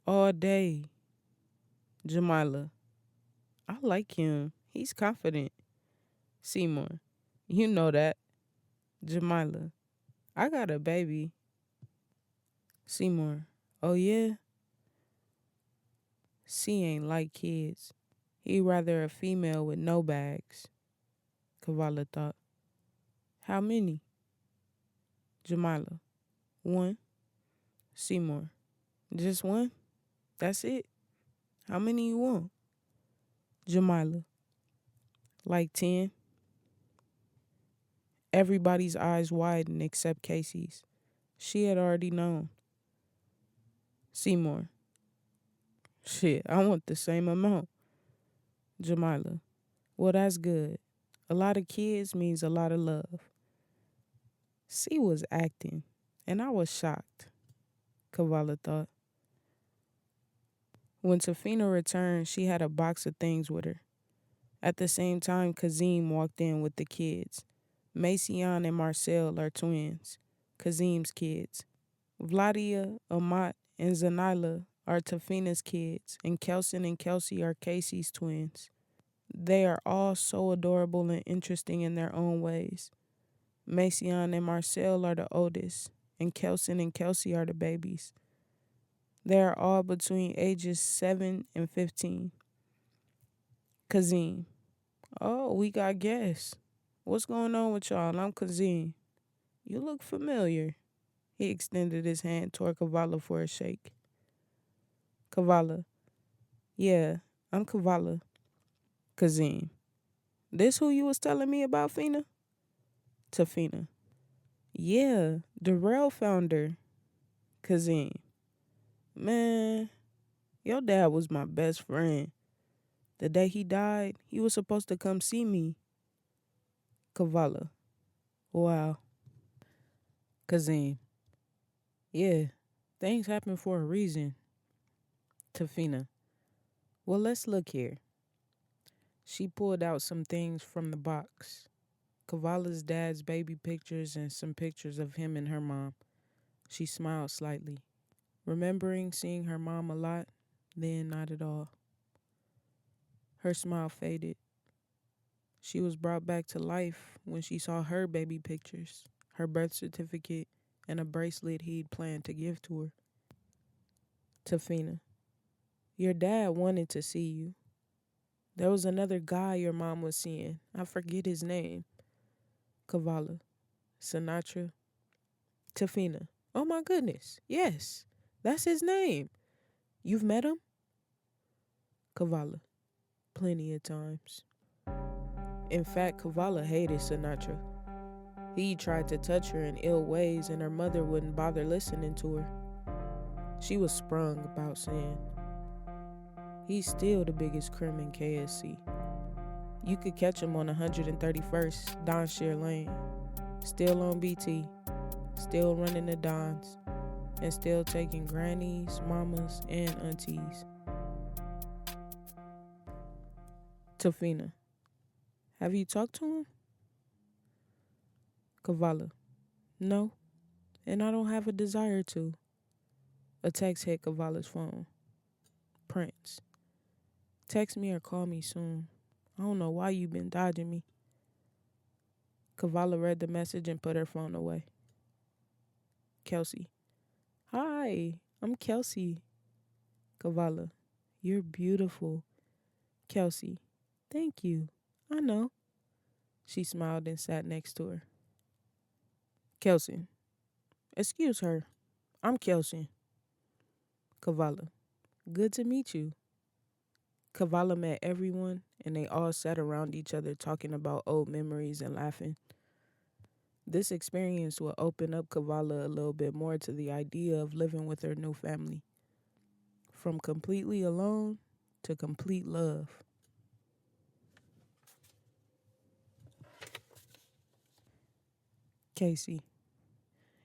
All day. Jamila. I like him. He's confident. Seymour. You know that. Jamila. I got a baby. Seymour. Oh yeah? C ain't like kids. He rather a female with no bags. Kavala thought. How many? Jamila. One. Seymour. Just one? That's it? How many you want? Jamila. Like 10. Everybody's eyes widened except Casey's. She had already known. Seymour. Shit, I want the same amount. Jamila. Well, that's good. A lot of kids means a lot of love. C was acting, and I was shocked, Kavala thought. When Tafina returned, she had a box of things with her. At the same time, Kazim walked in with the kids. Macian and Marcel are twins, Kazim's kids. Vladia, Amat, and Zanila are Tafina's kids, and Kelson and Kelsey are Casey's twins. They are all so adorable and interesting in their own ways. Macian and Marcel are the oldest, and Kelson and Kelsey are the babies. They are all between ages 7 and 15. Kazim. Oh, we got guests. What's going on with y'all? I'm Kazim. You look familiar. He extended his hand toward Kavala for a shake. Kavala. Yeah, I'm Kavala. Kazim. This who you was telling me about, Fina? Tafina. Yeah, Darrell found her. Kazim. Man, your dad was my best friend. The day he died, he was supposed to come see me. Kavala. Wow. Kazim. Yeah, things happen for a reason. Tafina. Well, let's look here. She pulled out some things from the box. Kavala's dad's baby pictures and some pictures of him and her mom. She smiled slightly, remembering seeing her mom a lot, then not at all. Her smile faded. She was brought back to life when she saw her baby pictures, her birth certificate, and a bracelet he'd planned to give to her. Tafina. Your dad wanted to see you. There was another guy your mom was seeing. I forget his name. Kavala. Sinatra. Tafina. Oh my goodness. Yes, that's his name. You've met him? Kavala. Plenty of times. In fact, Kavala hated Sinatra. He tried to touch her in ill ways and her mother wouldn't bother listening to her. She was sprung about saying, he's still the biggest crim in KSC. You could catch him on 131st, Donshire Lane. Still on BT. Still running the Dons. And still taking grannies, mamas, and aunties. Tafina. Have you talked to him? Kavala. No, and I don't have a desire to. A text hit Kavala's phone. Prince. Text me or call me soon. I don't know why you been dodging me. Kavala read the message and put her phone away. Kelsey. Hi, I'm Kelsey. Kavala. You're beautiful. Kelsey. Thank you. I know. She smiled and sat next to her. Kelsey. Excuse her. I'm Kelsey. Kavala. Good to meet you. Kavala met everyone, and they all sat around each other talking about old memories and laughing. This experience will open up Kavala a little bit more to the idea of living with her new family. From completely alone to complete love. Casey.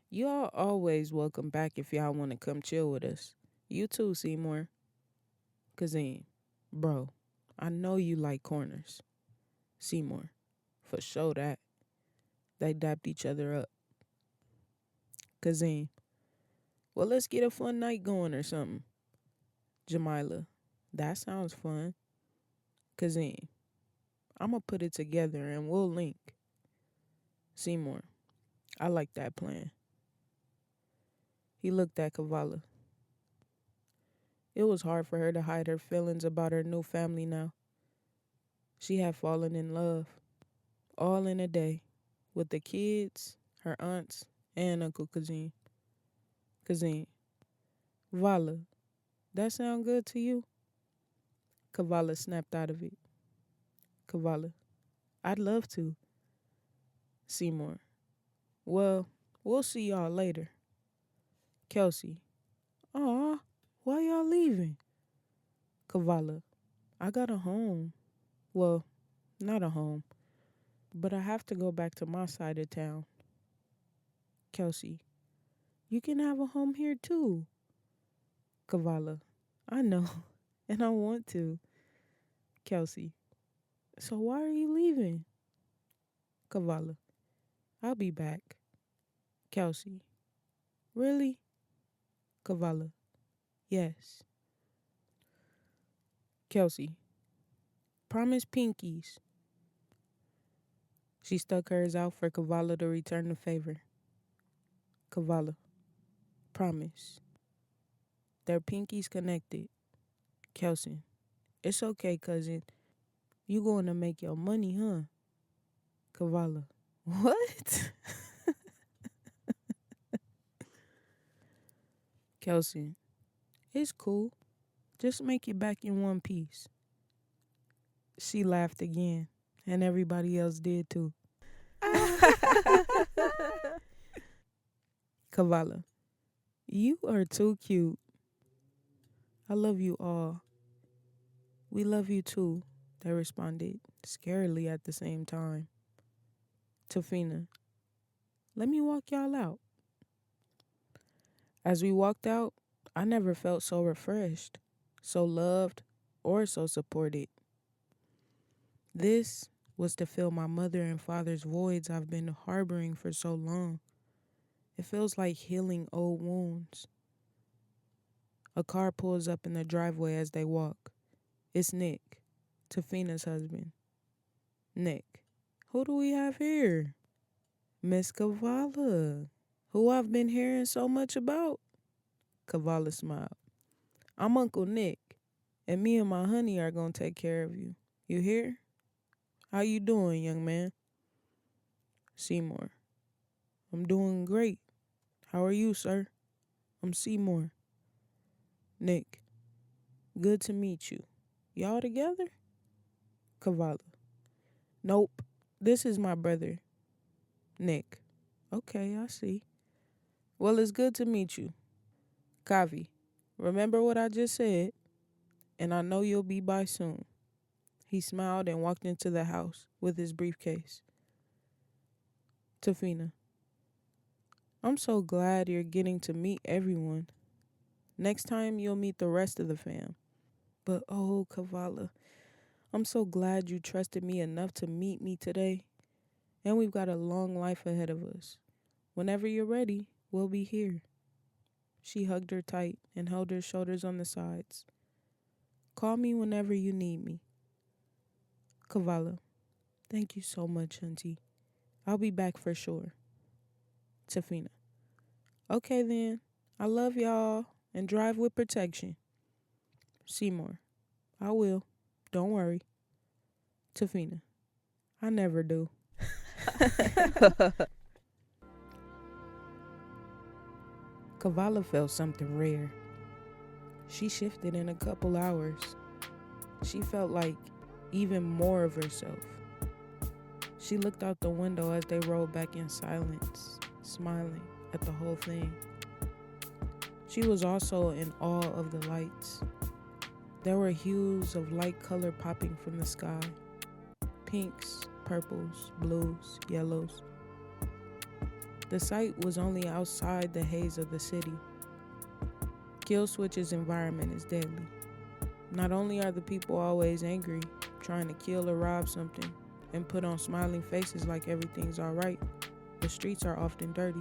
Y'all always welcome back if y'all want to come chill with us. You too, Seymour. Kazim. Bro, I know you like corners. Seymour. For sure that. They dapped each other up. Kazim. Well, let's get a fun night going or something. Jamila. That sounds fun. Kazim. I'ma put it together and we'll link. Seymour. I like that plan. He looked at Kavala. It was hard for her to hide her feelings about her new family now. She had fallen in love. All in a day. With the kids, her aunts, and Uncle Kazim. Kazim. Vala. That sound good to you? Kavala snapped out of it. Kavala. I'd love to. Seymour. Well, we'll see y'all later. Kelsey. Aw, why y'all leaving? Kavala. I got a home. Well, not a home. But I have to go back to my side of town. Kelsey. You can have a home here too. Kavala. I know. And I want to. Kelsey. So why are you leaving? Kavala. I'll be back. Kelsey. Really? Kavala. Yes. Kelsey. Promise pinkies. She stuck hers out for Kavala to return the favor. Kavala. Promise. Their pinkies connected. Kelsey. It's okay, cousin. You going to make your money, huh? Kavala. What? Kelsey. It's cool. Just make it back in one piece. She laughed again, and everybody else did too. Kavala. You are too cute. I love you all. We love you too, they responded, scarily at the same time. Tafina. Let me walk y'all out. As we walked out, I never felt so refreshed, so loved, or so supported. This was to fill my mother and father's voids I've been harboring for so long. It feels like healing old wounds. A car pulls up in the driveway as they walk. It's Nick, Tafina's husband. Nick. Who do we have here? Miss Kavala, who I've been hearing so much about. Kavala smiled. I'm Uncle Nick, and me and my honey are going to take care of you. You hear? How you doing, young man? Seymour. I'm doing great. How are you, sir? I'm Seymour. Nick. Good to meet you. Y'all together? Kavala. Nope. This is my brother. Nick. Okay, I see. Well, it's good to meet you. Kavi. Remember what I just said? And I know you'll be by soon. He smiled and walked into the house with his briefcase. Tafina. I'm so glad you're getting to meet everyone. Next time you'll meet the rest of the fam. But oh, Kavala, I'm so glad you trusted me enough to meet me today. And we've got a long life ahead of us. Whenever you're ready, we'll be here. She hugged her tight and held her shoulders on the sides. Call me whenever you need me. Kavala, thank you so much, auntie. I'll be back for sure. Tafina, okay then. I love y'all and drive with protection. Seymour, I will. Don't worry. Tafina, I never do. Kavala felt something rare. She shifted in a couple hours. She felt like even more of herself. She looked out the window as they rolled back in silence, smiling at the whole thing. She was also in awe of the lights. There were hues of light color popping from the sky. Pinks, purples, blues, yellows. The sight was only outside the haze of the city. Kill Switch's environment is deadly. Not only are the people always angry, trying to kill or rob something, and put on smiling faces like everything's alright, the streets are often dirty.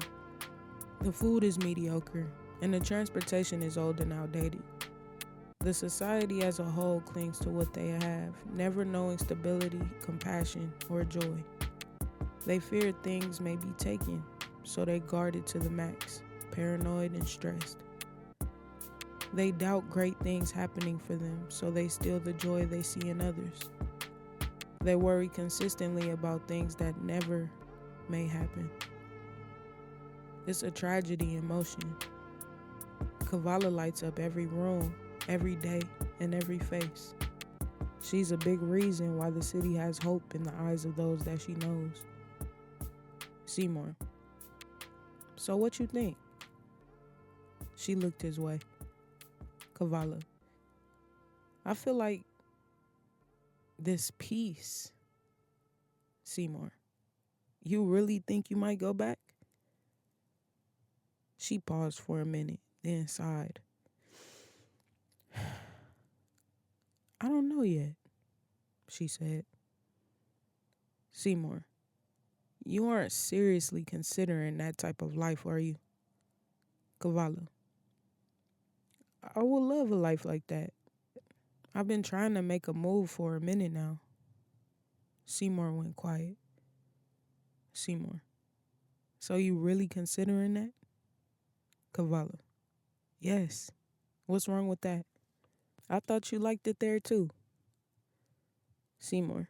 The food is mediocre, and the transportation is old and outdated. The society as a whole clings to what they have, never knowing stability, compassion, or joy. They fear things may be taken, so they guard it to the max, paranoid and stressed. They doubt great things happening for them, so they steal the joy they see in others. They worry consistently about things that never may happen. It's a tragedy in motion. Kavala lights up every room, every day, and every face. She's a big reason why the city has hope in the eyes of those that she knows. Seymour, so what you think? She looked his way. Kavala, I feel like this peace. Seymour, you really think you might go back? She paused for a minute, then sighed. I don't know yet, she said. Seymour, you aren't seriously considering that type of life, are you? Kavala, I would love a life like that. I've been trying to make a move for a minute now. Seymour went quiet. Seymour, so you really considering that? Kavala, yes. What's wrong with that? I thought you liked it there too. Seymour,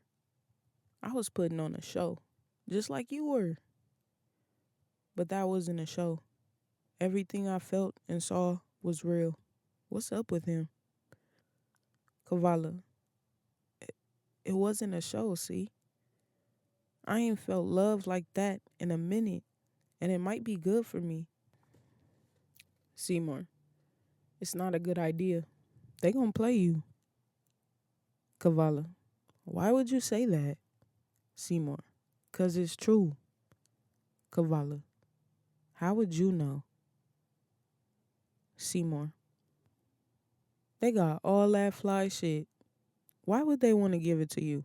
I was putting on a show, just like you were. But that wasn't a show. Everything I felt and saw was real. What's up with him? Kavala, it wasn't a show, see? I ain't felt love like that in a minute, and it might be good for me. Seymour, it's not a good idea. They gonna play you. Kavala, why would you say that? Seymour, 'cause it's true. Kavala, how would you know? Seymour, they got all that fly shit. Why would they want to give it to you?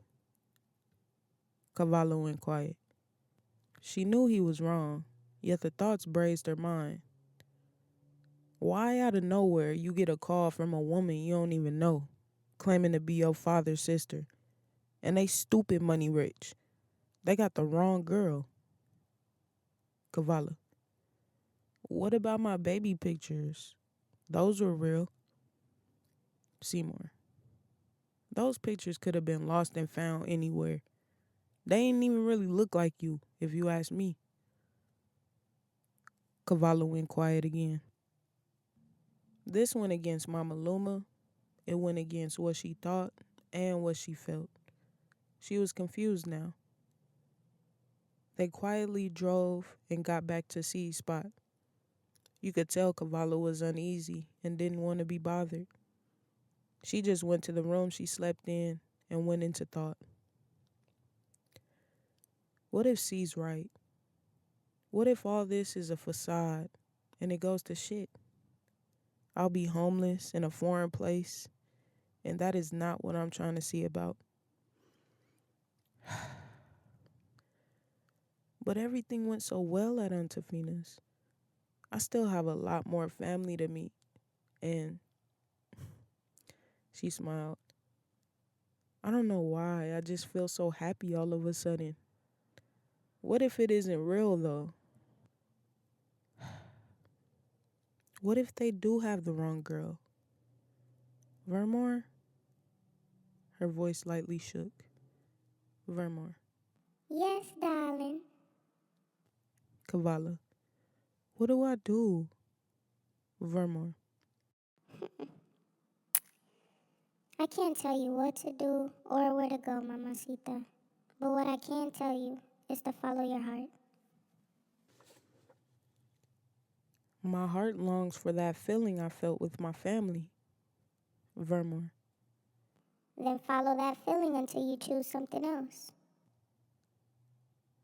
Kavala went quiet. She knew he was wrong, yet the thoughts brazed her mind. Why out of nowhere you get a call from a woman you don't even know, claiming to be your father's sister, and they stupid money rich? They got the wrong girl. Kavala, what about my baby pictures? Those were real. Seymour, those pictures could have been lost and found anywhere. They ain't even really look like you, if you ask me. Kavala went quiet again. This went against Mama Luma. It went against what she thought and what she felt. She was confused now. They quietly drove and got back to C's spot. You could tell Kavala was uneasy and didn't want to be bothered. She just went to the room she slept in and went into thought. What if C's right? What if all this is a facade and it goes to shit? I'll be homeless in a foreign place, and that is not what I'm trying to see about. But everything went so well at Aunt Tafina's. I still have a lot more family to meet, and she smiled. I don't know why. I just feel so happy all of a sudden. What if it isn't real though? What if they do have the wrong girl? Vermore? Her voice lightly shook. Vermore. Yes, darling. Kavala. What do I do? Vermore. I can't tell you what to do or where to go, mamacita. But what I can tell you is to follow your heart. My heart longs for that feeling I felt with my family. Vermore. Then follow that feeling until you choose something else.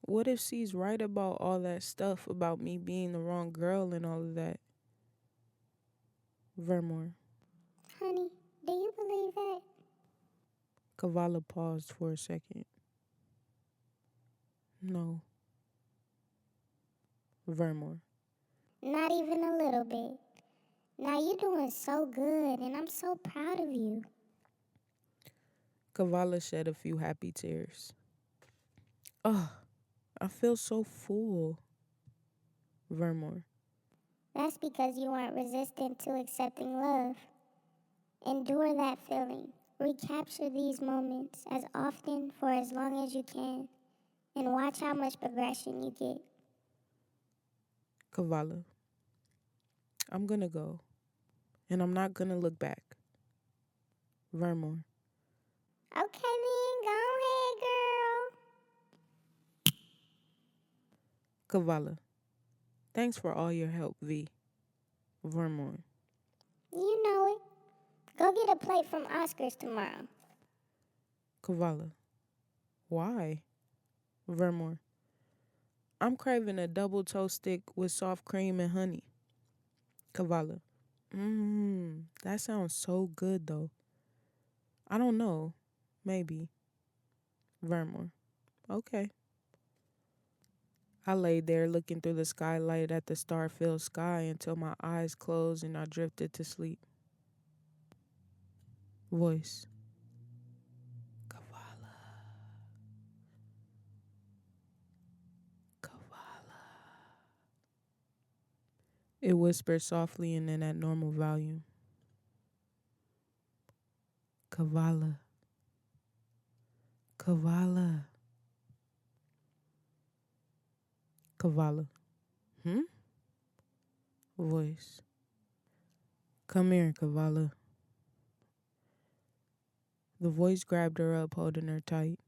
What if she's right about all that stuff about me being the wrong girl and all of that? Vermore. Honey, do you believe that? Kavala paused for a second. No. Vermore. Not even a little bit. Now you're doing so good, and I'm so proud of you. Kavala shed a few happy tears. Ugh, I feel so full. Vermore. That's because you aren't resistant to accepting love. Endure that feeling. Recapture these moments as often for as long as you can, and watch how much progression you get. Kavala. I'm gonna go. And I'm not gonna look back. Vermore. Okay then, go ahead, girl. Kavala. Thanks for all your help, V. Vermore. You know it. Go get a plate from Oscar's tomorrow. Kavala. Why? Vermore. I'm craving a double toast stick with soft cream and honey. Kavala. That sounds so good though. I don't know. Maybe. Vermore. Okay. I lay there looking through the skylight at the star-filled sky until my eyes closed and I drifted to sleep. Voice. Kavala. Kavala. It whispered softly and then at normal volume. Kavala. Kavala. Kavala. Voice. Come here, Kavala. The voice grabbed her up, holding her tight,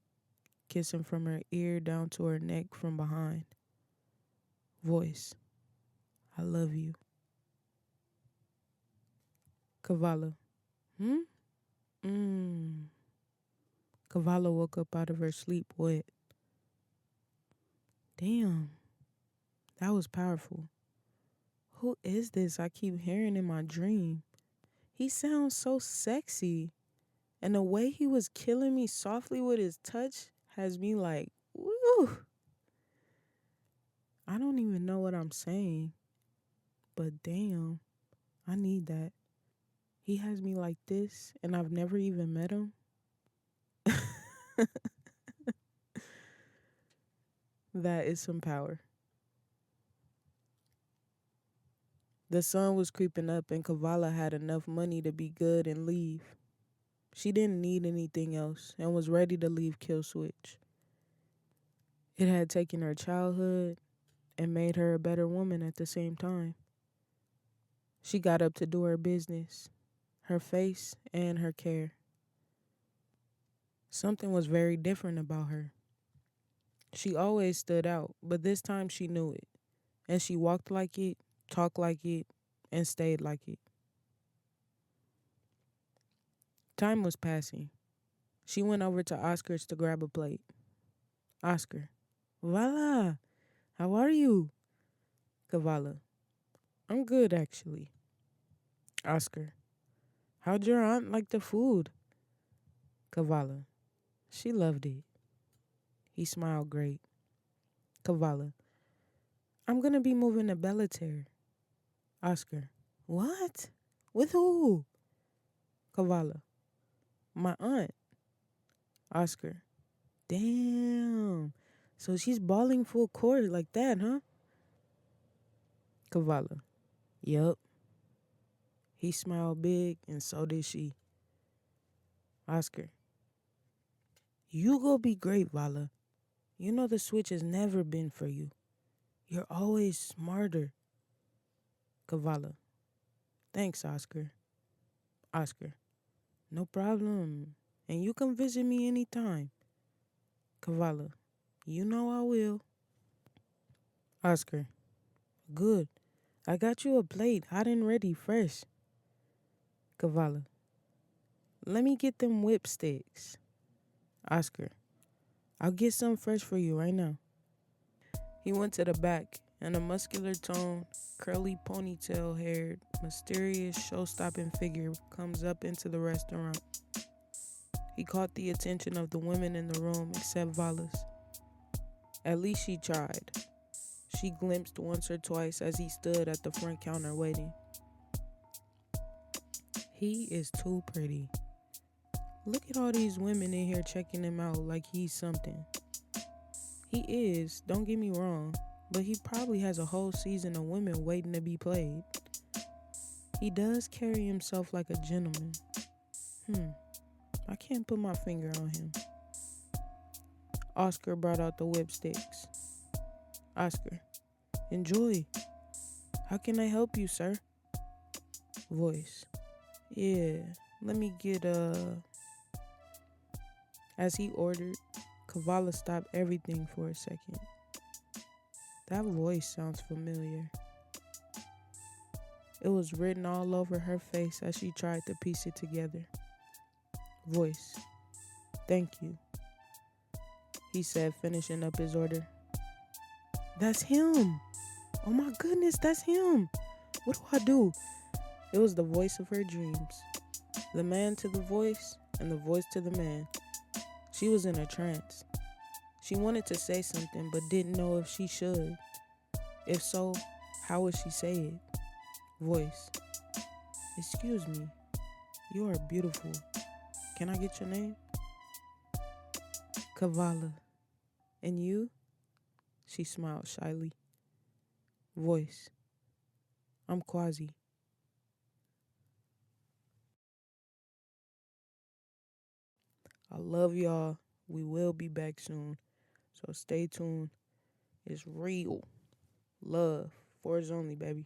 kissing from her ear down to her neck from behind. Voice. I love you. Kavala. Kavala woke up out of her sleep wet. Damn. That was powerful. Who is this I keep hearing in my dream? He sounds so sexy. And the way he was killing me softly with his touch has me like, woo. I don't even know what I'm saying. But damn, I need that. He has me like this and I've never even met him. That is some power. The sun was creeping up and Kavala had enough money to be good and leave. She didn't need anything else and was ready to leave Kill Switch. It had taken her childhood and made her a better woman at the same time. She got up to do her business, her face and her care. Something was very different about her. She always stood out, but this time she knew it. And she walked like it, talked like it, and stayed like it. Time was passing. She went over to Oscar's to grab a plate. Oscar. Voila. How are you? Kavala. I'm good, actually. Oscar. How'd your aunt like the food? Kavala. She loved it. He smiled great. Kavala. I'm gonna be moving to Bellater. Oscar. What? With who? Kavala. My aunt. Oscar. Damn. So she's balling full court like that, huh? Kavala. Yup. He smiled big, and so did she. Oscar. You go be great, Vala. You know the switch has never been for you. You're always smarter. Kavala. Thanks, Oscar. Oscar. No problem. And you can visit me anytime. Kavala. You know I will. Oscar. Good. I got you a plate, hot and ready, fresh. Kavala. Let me get them whipsticks. Oscar. I'll get some fresh for you right now. He went to the back, and a muscular toned, curly ponytail haired, mysterious show stopping figure comes up into the restaurant. He caught the attention of the women in the room except Vala's. At least she tried. She glimpsed once or twice as he stood at the front counter waiting. He is too pretty. Look at all these women in here checking him out like he's something. He is, don't get me wrong, but he probably has a whole season of women waiting to be played. He does carry himself like a gentleman. I can't put my finger on him. Oscar brought out the whipsticks. Oscar. Enjoy. How can I help you, sir? Voice. Yeah, let me get As he ordered, Kavala stopped everything for a second. That voice sounds familiar. It was written all over her face as she tried to piece it together. Voice. Thank you, he said, finishing up his order. That's him. Oh my goodness, that's him. What do I do? It was the voice of her dreams. The man to the voice, and the voice to the man. She was in a trance. She wanted to say something, but didn't know if she should. If so, how would she say it? Voice. Excuse me. You are beautiful. Can I get your name? Kavala. And you? She smiled shyly. Voice. I'm Quasi. I love y'all. We will be back soon. So stay tuned. It's real. Love. Fours only, baby.